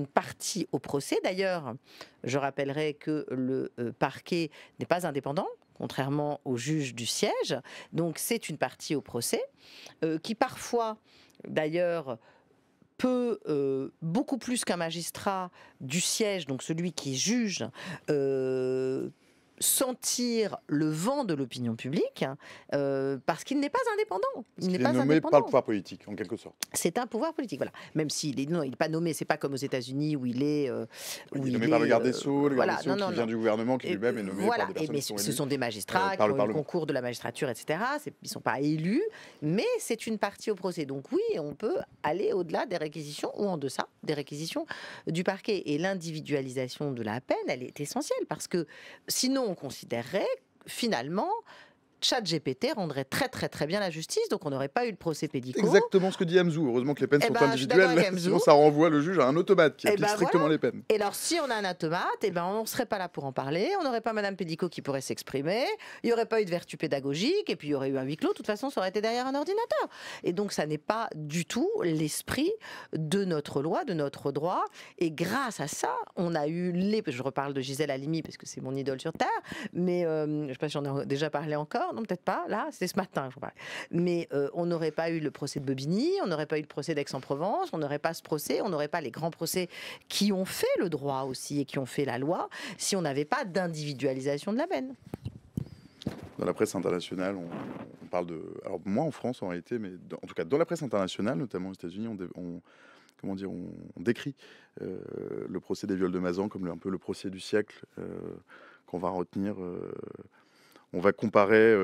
partie au procès. D'ailleurs, je rappellerai que le parquet n'est pas indépendant, contrairement au juge du siège. Donc c'est une partie au procès qui parfois... D'ailleurs, peut, beaucoup plus qu'un magistrat du siège, donc celui qui juge, sentir le vent de l'opinion publique, parce qu'il n'est pas indépendant. Il n'est pas nommé par le pouvoir politique, en quelque sorte. C'est un pouvoir politique, voilà. Même s'il n'est pas nommé, c'est pas comme aux États-Unis où il est... il est nommé par le garde des Sceaux, qui vient du gouvernement, qui lui-même est nommé par des personnes mais qui sont ce élues sont des magistrats qui ont le concours de la magistrature, etc. Ils ne sont pas élus, mais c'est une partie au procès. Donc oui, on peut aller au-delà des réquisitions ou en deçà des réquisitions du parquet. Et l'individualisation de la peine, elle est essentielle, parce que sinon, on considérerait finalement ChatGPT rendrait très très très bien la justice, donc on n'aurait pas eu le procès Pellicot. Exactement ce que dit Amzou. Heureusement que les peines sont individuelles, sinon ça renvoie le juge à un automate qui applique strictement les peines. Et alors si on a un automate, on ne serait pas là pour en parler, on n'aurait pas Madame Pellicot qui pourrait s'exprimer, il n'y aurait pas eu de vertu pédagogique, et puis il y aurait eu un huis clos, de toute façon ça aurait été derrière un ordinateur. Et donc ça n'est pas du tout l'esprit de notre loi, de notre droit, et grâce à ça, on a eu je reparle de Gisèle Halimi parce que c'est mon idole sur Terre, mais je ne sais pas si j'en ai déjà parlé encore, non, peut-être pas, là, c'était ce matin, je parlais. Mais on n'aurait pas eu le procès de Bobigny, on n'aurait pas eu le procès d'Aix-en-Provence, on n'aurait pas ce procès, on n'aurait pas les grands procès qui ont fait le droit aussi et qui ont fait la loi, si on n'avait pas d'individualisation de la peine. Dans la presse internationale, on parle de... Alors moins en France en réalité, mais en tout cas dans la presse internationale, notamment aux États-Unis, on décrit le procès des viols de Mazan comme un peu le procès du siècle qu'on va retenir... On va comparer,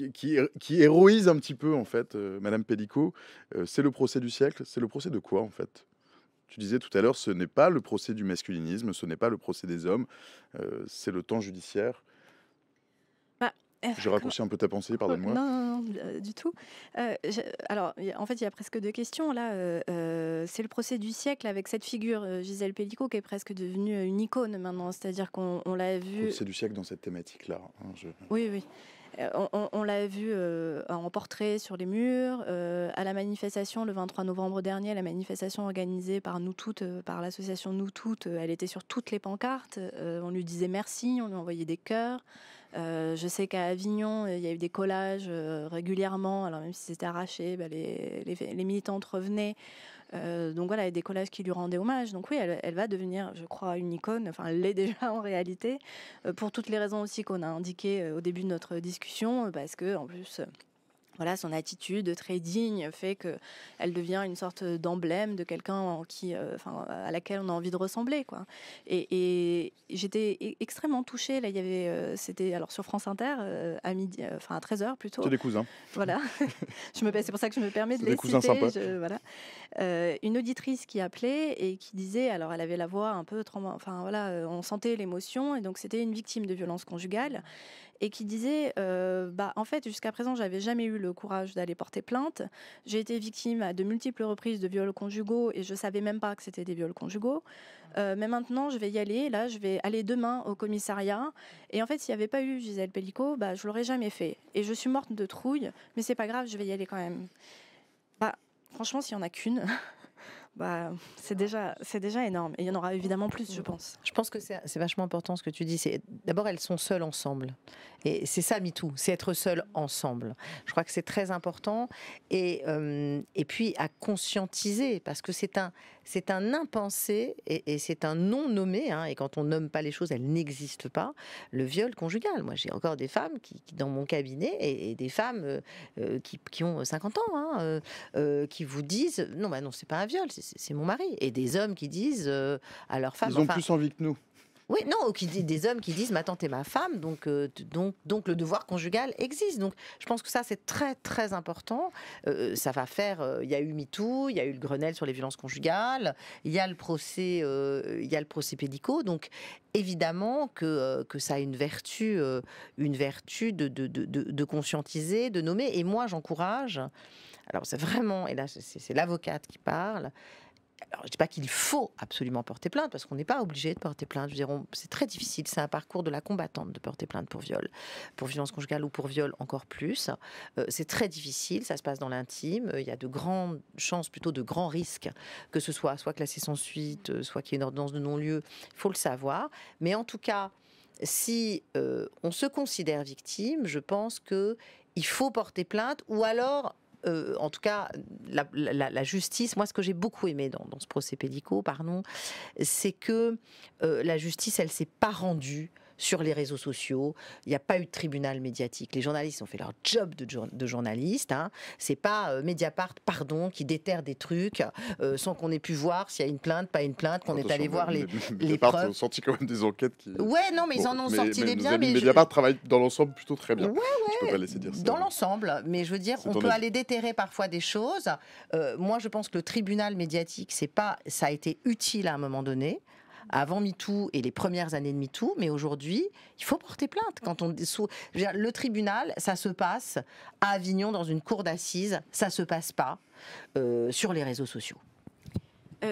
qui héroïse un petit peu en fait Madame Pellicot. C'est le procès du siècle. C'est le procès de quoi en fait? Tu disais tout à l'heure, ce n'est pas le procès du masculinisme, ce n'est pas le procès des hommes, c'est le temps judiciaire. J'ai raccourci un peu ta pensée, pardonne-moi. Non, du tout. Alors, en fait, il y a presque deux questions. Là, c'est le procès du siècle avec cette figure, Gisèle Pellicot, qui est presque devenue une icône maintenant. C'est-à-dire qu'on l'a vu. C'est du siècle dans cette thématique-là. Hein, Oui, oui. On l'a vu en portrait sur les murs, à la manifestation le 23 novembre dernier, la manifestation organisée par Nous Toutes, par l'association Nous Toutes, elle était sur toutes les pancartes. On lui disait merci, on lui envoyait des cœurs. Je sais qu'à Avignon, il y a eu des collages régulièrement, alors même si c'était arraché, les militantes revenaient. Donc voilà, il y a des collages qui lui rendaient hommage. Donc oui, elle va devenir, je crois, une icône. Enfin, elle l'est déjà en réalité, pour toutes les raisons aussi qu'on a indiquées au début de notre discussion, parce que en plus, voilà, son attitude très digne fait qu'elle devient une sorte d'emblème de quelqu'un à laquelle on a envie de ressembler, quoi. Et j'étais extrêmement touchée. Là, il y avait, c'était alors sur France Inter à midi, à 13h plutôt. C'est des cousins. Voilà. C'est pour ça que je me permets de les des cousins citer. sympas. Voilà. Une auditrice qui appelait et qui disait, alors elle avait la voix un peu tremblante. Enfin voilà, on sentait l'émotion et donc c'était une victime de violence conjugale. Et qui disait en fait, jusqu'à présent, j'avais jamais eu le courage d'aller porter plainte. J'ai été victime à de multiples reprises de viols conjugaux et je savais même pas que c'était des viols conjugaux. Mais maintenant, je vais y aller. Là, je vais aller demain au commissariat. Et en fait, s'il n'y avait pas eu Gisèle Pellicot, je l'aurais jamais fait. Et je suis morte de trouille, mais c'est pas grave, je vais y aller quand même. Franchement, s'il y en a qu'une. C'est déjà énorme. Et il y en aura évidemment plus, je pense. Je pense que c'est vachement important ce que tu dis. D'abord, elles sont seules ensemble. Et c'est ça, MeToo, c'est être seul ensemble. Je crois que c'est très important. Et puis, à conscientiser, parce que c'est un impensé et c'est un non nommé. Hein, et quand on nomme pas les choses, elles n'existent pas. Le viol conjugal. Moi, j'ai encore des femmes qui dans mon cabinet, et des femmes qui ont 50 ans, qui vous disent non, non, c'est pas un viol, c'est mon mari. Et des hommes qui disent à leur femme... Ils ont plus envie que nous. Oui, non, des hommes qui disent ma tante est ma femme, donc le devoir conjugal existe. Donc je pense que ça, c'est très, très important. Ça va faire... Il y a eu MeToo, il y a eu le Grenelle sur les violences conjugales, il y a le procès Pellicot. Donc évidemment que ça a une vertu de conscientiser, de nommer. Et moi, j'encourage... Alors c'est vraiment, et là c'est l'avocate qui parle. Alors je dis pas qu'il faut absolument porter plainte, parce qu'on n'est pas obligé de porter plainte. Je veux dire, c'est très difficile, c'est un parcours de la combattante de porter plainte pour viol, pour violence conjugale ou pour viol encore plus. C'est très difficile, ça se passe dans l'intime. Il y a de grandes chances, plutôt de grands risques, que ce soit classé sans suite, soit qu'il y ait une ordonnance de non-lieu. Il faut le savoir. Mais en tout cas, si on se considère victime, je pense que il faut porter plainte, ou alors en tout cas, la justice, moi ce que j'ai beaucoup aimé dans ce procès Pellicot, c'est que la justice, elle s'est pas rendue sur les réseaux sociaux. Il n'y a pas eu de tribunal médiatique. Les journalistes ont fait leur job de journalistes. Hein. C'est pas Mediapart, qui déterre des trucs sans qu'on ait pu voir s'il y a une plainte, pas une plainte, qu'on est allé voir les preuves. Ils ont sorti quand même des enquêtes qui... Ouais, non, mais ils en ont sorti des biens. Mais Mediapart travaille dans l'ensemble plutôt très bien. Ouais. Je peux pas laisser dire ça. Dans l'ensemble, mais je veux dire, on peut aller déterrer parfois des choses. Moi, je pense que le tribunal médiatique, ça a été utile à un moment donné, avant MeToo et les premières années de MeToo, mais aujourd'hui, il faut porter plainte. Le tribunal, ça se passe à Avignon dans une cour d'assises, ça se passe pas sur les réseaux sociaux.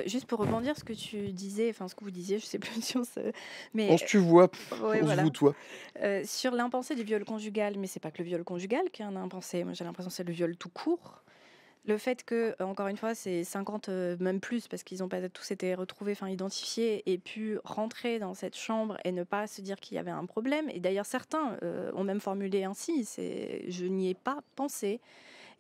Juste pour rebondir ce que tu disais, ce que vous disiez, je sais plus si on se... Mais on se tuvoie, ouais, on se voutoie. Sur l'impensé du viol conjugal, mais c'est pas que le viol conjugal qui est un impensé. Moi, j'ai l'impression que c'est le viol tout court. Le fait que, encore une fois, c'est 50, même plus, parce qu'ils n'ont pas tous été retrouvés, identifiés, et pu rentrer dans cette chambre et ne pas se dire qu'il y avait un problème. Et d'ailleurs, certains ont même formulé ainsi, je n'y ai pas pensé.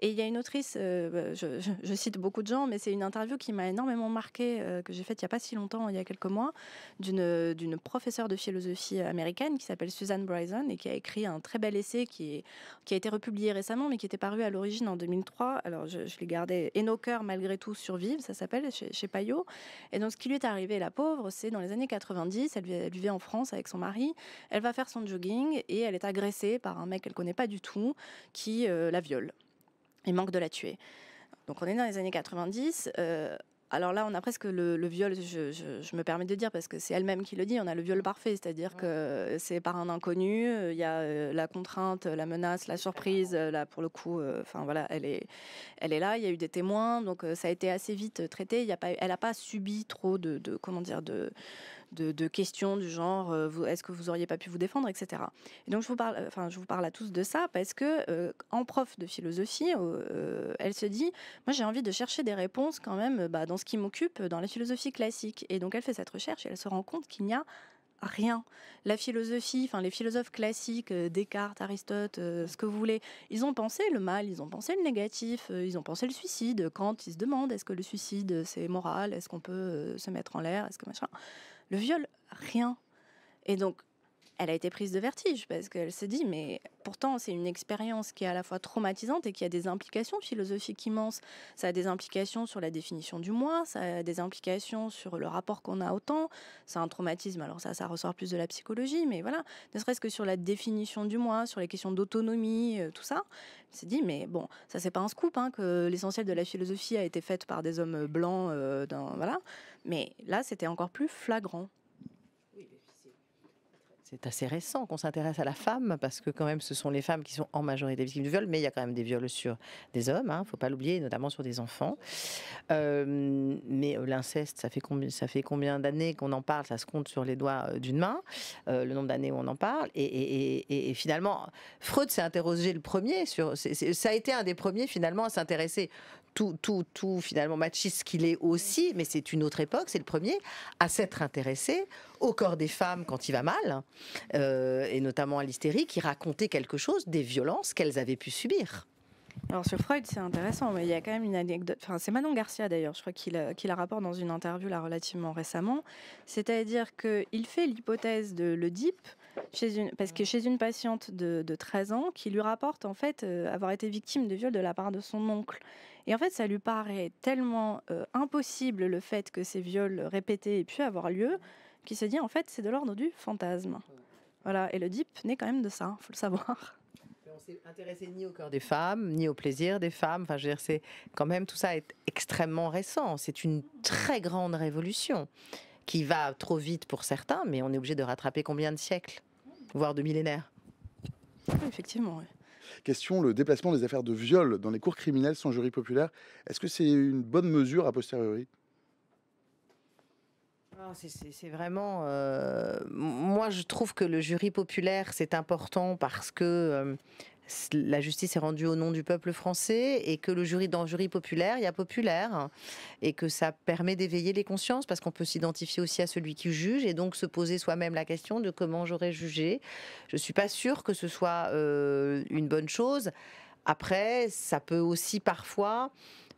Et il y a une autrice, je cite beaucoup de gens, mais c'est une interview qui m'a énormément marquée, que j'ai faite il n'y a pas si longtemps, il y a quelques mois, d'une professeure de philosophie américaine qui s'appelle Susan Bryson et qui a écrit un très bel essai qui a été republié récemment, mais qui était paru à l'origine en 2003. Alors je l'ai gardé. Et nos cœurs malgré tout survivent, ça s'appelle, chez Payot. Et donc ce qui lui est arrivé, la pauvre, c'est dans les années 90, elle vivait en France avec son mari, elle va faire son jogging et elle est agressée par un mec qu'elle ne connaît pas du tout, qui la viole. Il manque de la tuer. Donc on est dans les années 90. Alors là, on a presque le viol, je me permets de dire, parce que c'est elle-même qui le dit, on a le viol parfait, c'est-à-dire que c'est par un inconnu, il y a la contrainte, la menace, la surprise, là pour le coup, enfin voilà, elle est là, il y a eu des témoins, donc ça a été assez vite traité, elle n'a pas subi trop comment dire, de questions du genre est-ce que vous auriez pas pu vous défendre, etc. Et donc je vous parle à tous de ça parce que en prof de philosophie, elle se dit moi j'ai envie de chercher des réponses quand même dans ce qui m'occupe dans la philosophie classique. Et donc elle fait cette recherche et elle se rend compte qu'il n'y a rien. La philosophie, enfin les philosophes classiques, Descartes, Aristote, ce que vous voulez, ils ont pensé le mal, ils ont pensé le négatif, ils ont pensé le suicide. Quand ils se demandent est-ce que le suicide c'est moral, est-ce qu'on peut se mettre en l'air, est-ce que machin. Le viol, rien. Et donc, elle a été prise de vertige parce qu'elle se dit, mais pourtant, c'est une expérience qui est à la fois traumatisante et qui a des implications philosophiques immenses. Ça a des implications sur la définition du moi, ça a des implications sur le rapport qu'on a au temps. C'est un traumatisme, alors ça ressort plus de la psychologie, mais voilà, ne serait-ce que sur la définition du moi, sur les questions d'autonomie, tout ça. Elle s'est dit, mais bon, ça c'est pas un scoop, hein, que l'essentiel de la philosophie a été faite par des hommes blancs, voilà. Mais là, c'était encore plus flagrant. C'est assez récent qu'on s'intéresse à la femme, parce que quand même ce sont les femmes qui sont en majorité victimes de viol, mais il y a quand même des viols sur des hommes, il ne faut pas l'oublier, notamment sur des enfants. Mais l'inceste, ça fait combien d'années qu'on en parle? Ça se compte sur les doigts d'une main, le nombre d'années où on en parle. Et finalement, Freud s'est interrogé le premier, ça a été un des premiers finalement à s'intéresser tout finalement machiste qu'il est aussi, mais c'est une autre époque, c'est le premier à s'être intéressé au corps des femmes quand il va mal, et notamment à l'hystérie, qui racontait quelque chose des violences qu'elles avaient pu subir. Alors sur Freud, c'est intéressant, mais il y a quand même une anecdote, enfin c'est Manon Garcia d'ailleurs, je crois qu'il la rapporte dans une interview là relativement récemment, c'est-à-dire qu'il fait l'hypothèse de l'Oedipe, parce que chez une patiente de 13 ans qui lui rapporte en fait avoir été victime de viol de la part de son oncle. Et en fait, ça lui paraît tellement impossible le fait que ces viols répétés aient pu avoir lieu, qu'il se dit en fait c'est de l'ordre du fantasme. Voilà, et l'Oedipe naît quand même de ça, faut le savoir. On s'est intéressé ni au corps des femmes, ni au plaisir des femmes. Enfin, je veux dire, c'est quand même tout ça est extrêmement récent. C'est une très grande révolution qui va trop vite pour certains, mais on est obligé de rattraper combien de siècles, voire de millénaires. Oui, effectivement, oui. Question, le déplacement des affaires de viol dans les cours criminelles sans jury populaire, est-ce que c'est une bonne mesure a posteriori? C'est vraiment... moi, je trouve que le jury populaire, c'est important parce que la justice est rendue au nom du peuple français et que dans le jury populaire, il y a populaire et que ça permet d'éveiller les consciences parce qu'on peut s'identifier aussi à celui qui juge et donc se poser soi-même la question de comment j'aurais jugé. Je ne suis pas sûre que ce soit une bonne chose. Après, ça peut aussi parfois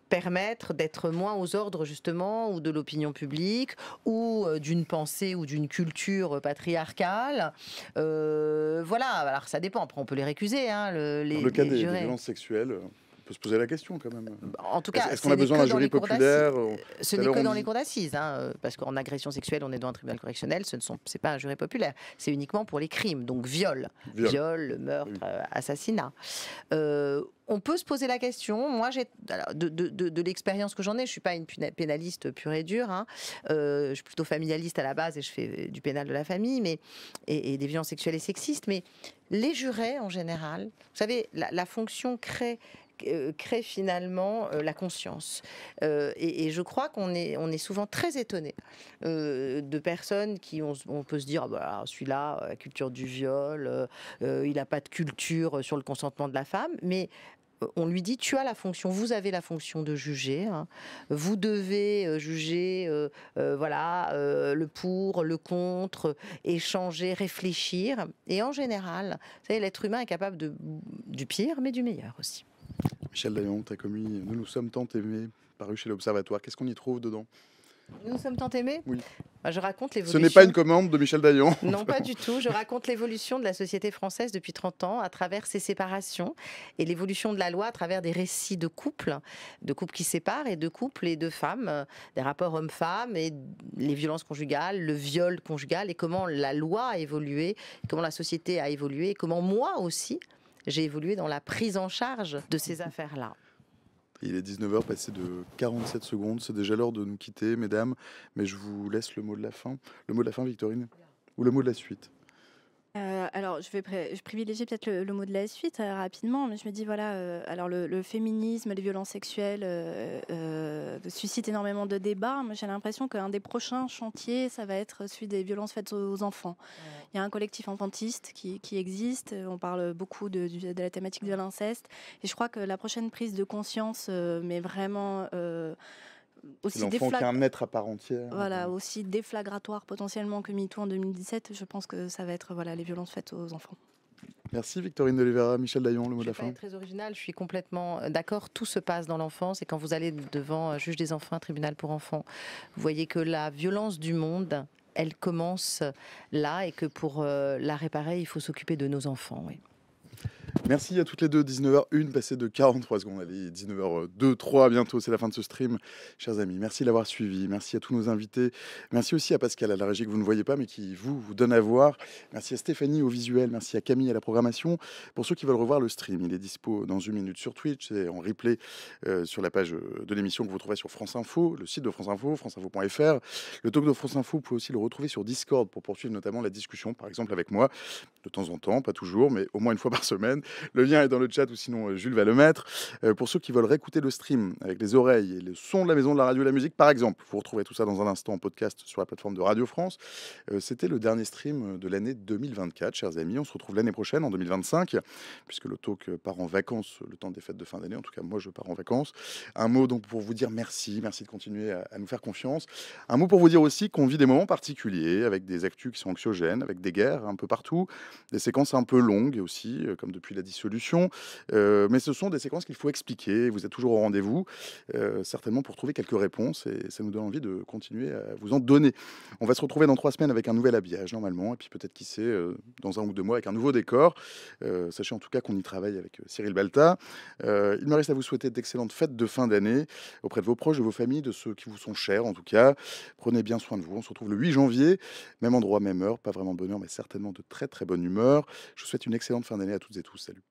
permettre d'être moins aux ordres justement ou de l'opinion publique ou d'une pensée ou d'une culture patriarcale. Voilà, alors ça dépend. Après, on peut les récuser. Hein, Dans le cas des violences sexuelles, on peut se poser la question quand même. En tout cas, est-ce qu'on a besoin d'un jury populaire? Ce n'est que dans les cours d'assises, hein, parce qu'en agression sexuelle, on est dans un tribunal correctionnel, c'est pas un jury populaire, c'est uniquement pour les crimes, donc viol, meurtre, oui. Assassinat. On peut se poser la question. Moi, de l'expérience que j'en ai, je ne suis pas une pénaliste pure et dure. Hein. Je suis plutôt familialiste à la base et je fais du pénal de la famille et des violences sexuelles et sexistes. Mais les jurés, en général, vous savez, la fonction crée finalement la conscience. Et je crois qu'on est souvent très étonné de personnes qui, on peut se dire, ah bah, celui-là, la culture du viol, il n'a pas de culture sur le consentement de la femme, mais on lui dit, tu as la fonction, vous avez la fonction de juger, hein. Vous devez juger le pour, le contre, échanger, réfléchir. Et en général, vous savez, l'être humain est capable du pire, mais du meilleur aussi. Michel Dayan, tu as commis Nous nous sommes tant aimés, paru chez l'Observatoire. Qu'est-ce qu'on y trouve dedans? Nous nous sommes tant aimés? Oui. Je raconte l'évolution. Ce n'est pas une commande de Michel Dayan. Non, pas du tout. Je raconte l'évolution de la société française depuis 30 ans à travers ses séparations et l'évolution de la loi à travers des récits de couples qui séparent et de couples et de femmes, des rapports hommes-femmes et les violences conjugales, le viol conjugal et comment la loi a évolué, comment la société a évolué et comment moi aussi j'ai évolué dans la prise en charge de ces affaires-là. Il est 19h passé de 47 secondes. C'est déjà l'heure de nous quitter, mesdames. Mais je vous laisse le mot de la fin. Le mot de la fin, Victorine? Ou le mot de la suite? Alors, je privilégie peut-être le mot de la suite rapidement, mais je me dis, voilà, alors le féminisme, les violences sexuelles suscitent énormément de débats. Moi, j'ai l'impression qu'un des prochains chantiers, ça va être celui des violences faites aux enfants. Il y a un collectif enfantiste qui existe. On parle beaucoup de la thématique de l'inceste. Et je crois que la prochaine prise de conscience, mais vraiment C'est aussi l'enfant qui est un être à part entière. voilà, aussi déflagratoire potentiellement que MeToo en 2017, je pense que ça va être les violences faites aux enfants. Merci Victorine de Oliveira. Michel Daillon, le mot de Je la vais pas fin. être très original, je suis complètement d'accord. Tout se passe dans l'enfance et quand vous allez devant un juge des enfants, un tribunal pour enfants, vous voyez que la violence du monde, elle commence là et que pour la réparer, il faut s'occuper de nos enfants. Oui. Merci à toutes les deux. 19h01, passé de 43 secondes. Allez, 19h02, 3 bientôt, c'est la fin de ce stream. Chers amis, merci de l'avoir suivi. Merci à tous nos invités. Merci aussi à Pascal à la régie que vous ne voyez pas, mais qui vous donne à voir. Merci à Stéphanie au visuel. Merci à Camille à la programmation. Pour ceux qui veulent revoir le stream, il est dispo dans une minute sur Twitch et en replay sur la page de l'émission que vous trouverez sur France Info, le site de France Info, franceinfo.fr. Le talk de France Info, vous pouvez aussi le retrouver sur Discord pour poursuivre notamment la discussion, par exemple avec moi, de temps en temps, pas toujours, mais au moins une fois par semaine. Le lien est dans le chat ou sinon Jules va le mettre. Pour ceux qui veulent réécouter le stream avec les oreilles et le son de la maison de la radio et la musique, par exemple, vous retrouverez tout ça dans un instant en podcast sur la plateforme de Radio France. C'était le dernier stream de l'année 2024, chers amis. On se retrouve l'année prochaine, en 2025, puisque le talk part en vacances le temps des fêtes de fin d'année. En tout cas, moi, je pars en vacances. Un mot donc pour vous dire merci. Merci de continuer à nous faire confiance. Un mot pour vous dire aussi qu'on vit des moments particuliers avec des actus qui sont anxiogènes, avec des guerres un peu partout, des séquences un peu longues aussi, comme depuis la dissolution. Mais ce sont des séquences qu'il faut expliquer. Vous êtes toujours au rendez-vous, certainement pour trouver quelques réponses. Et ça nous donne envie de continuer à vous en donner. On va se retrouver dans 3 semaines avec un nouvel habillage, normalement. Et puis peut-être, qui sait, dans 1 ou 2 mois avec un nouveau décor. Sachez en tout cas qu'on y travaille avec Cyril Balta. Il me reste à vous souhaiter d'excellentes fêtes de fin d'année auprès de vos proches, de vos familles, de ceux qui vous sont chers en tout cas. Prenez bien soin de vous. On se retrouve le 8 janvier, même endroit, même heure. Pas vraiment de bonne heure, mais certainement de très très bonne humeur. Je vous souhaite une excellente fin d'année à toutes et tous. Salut.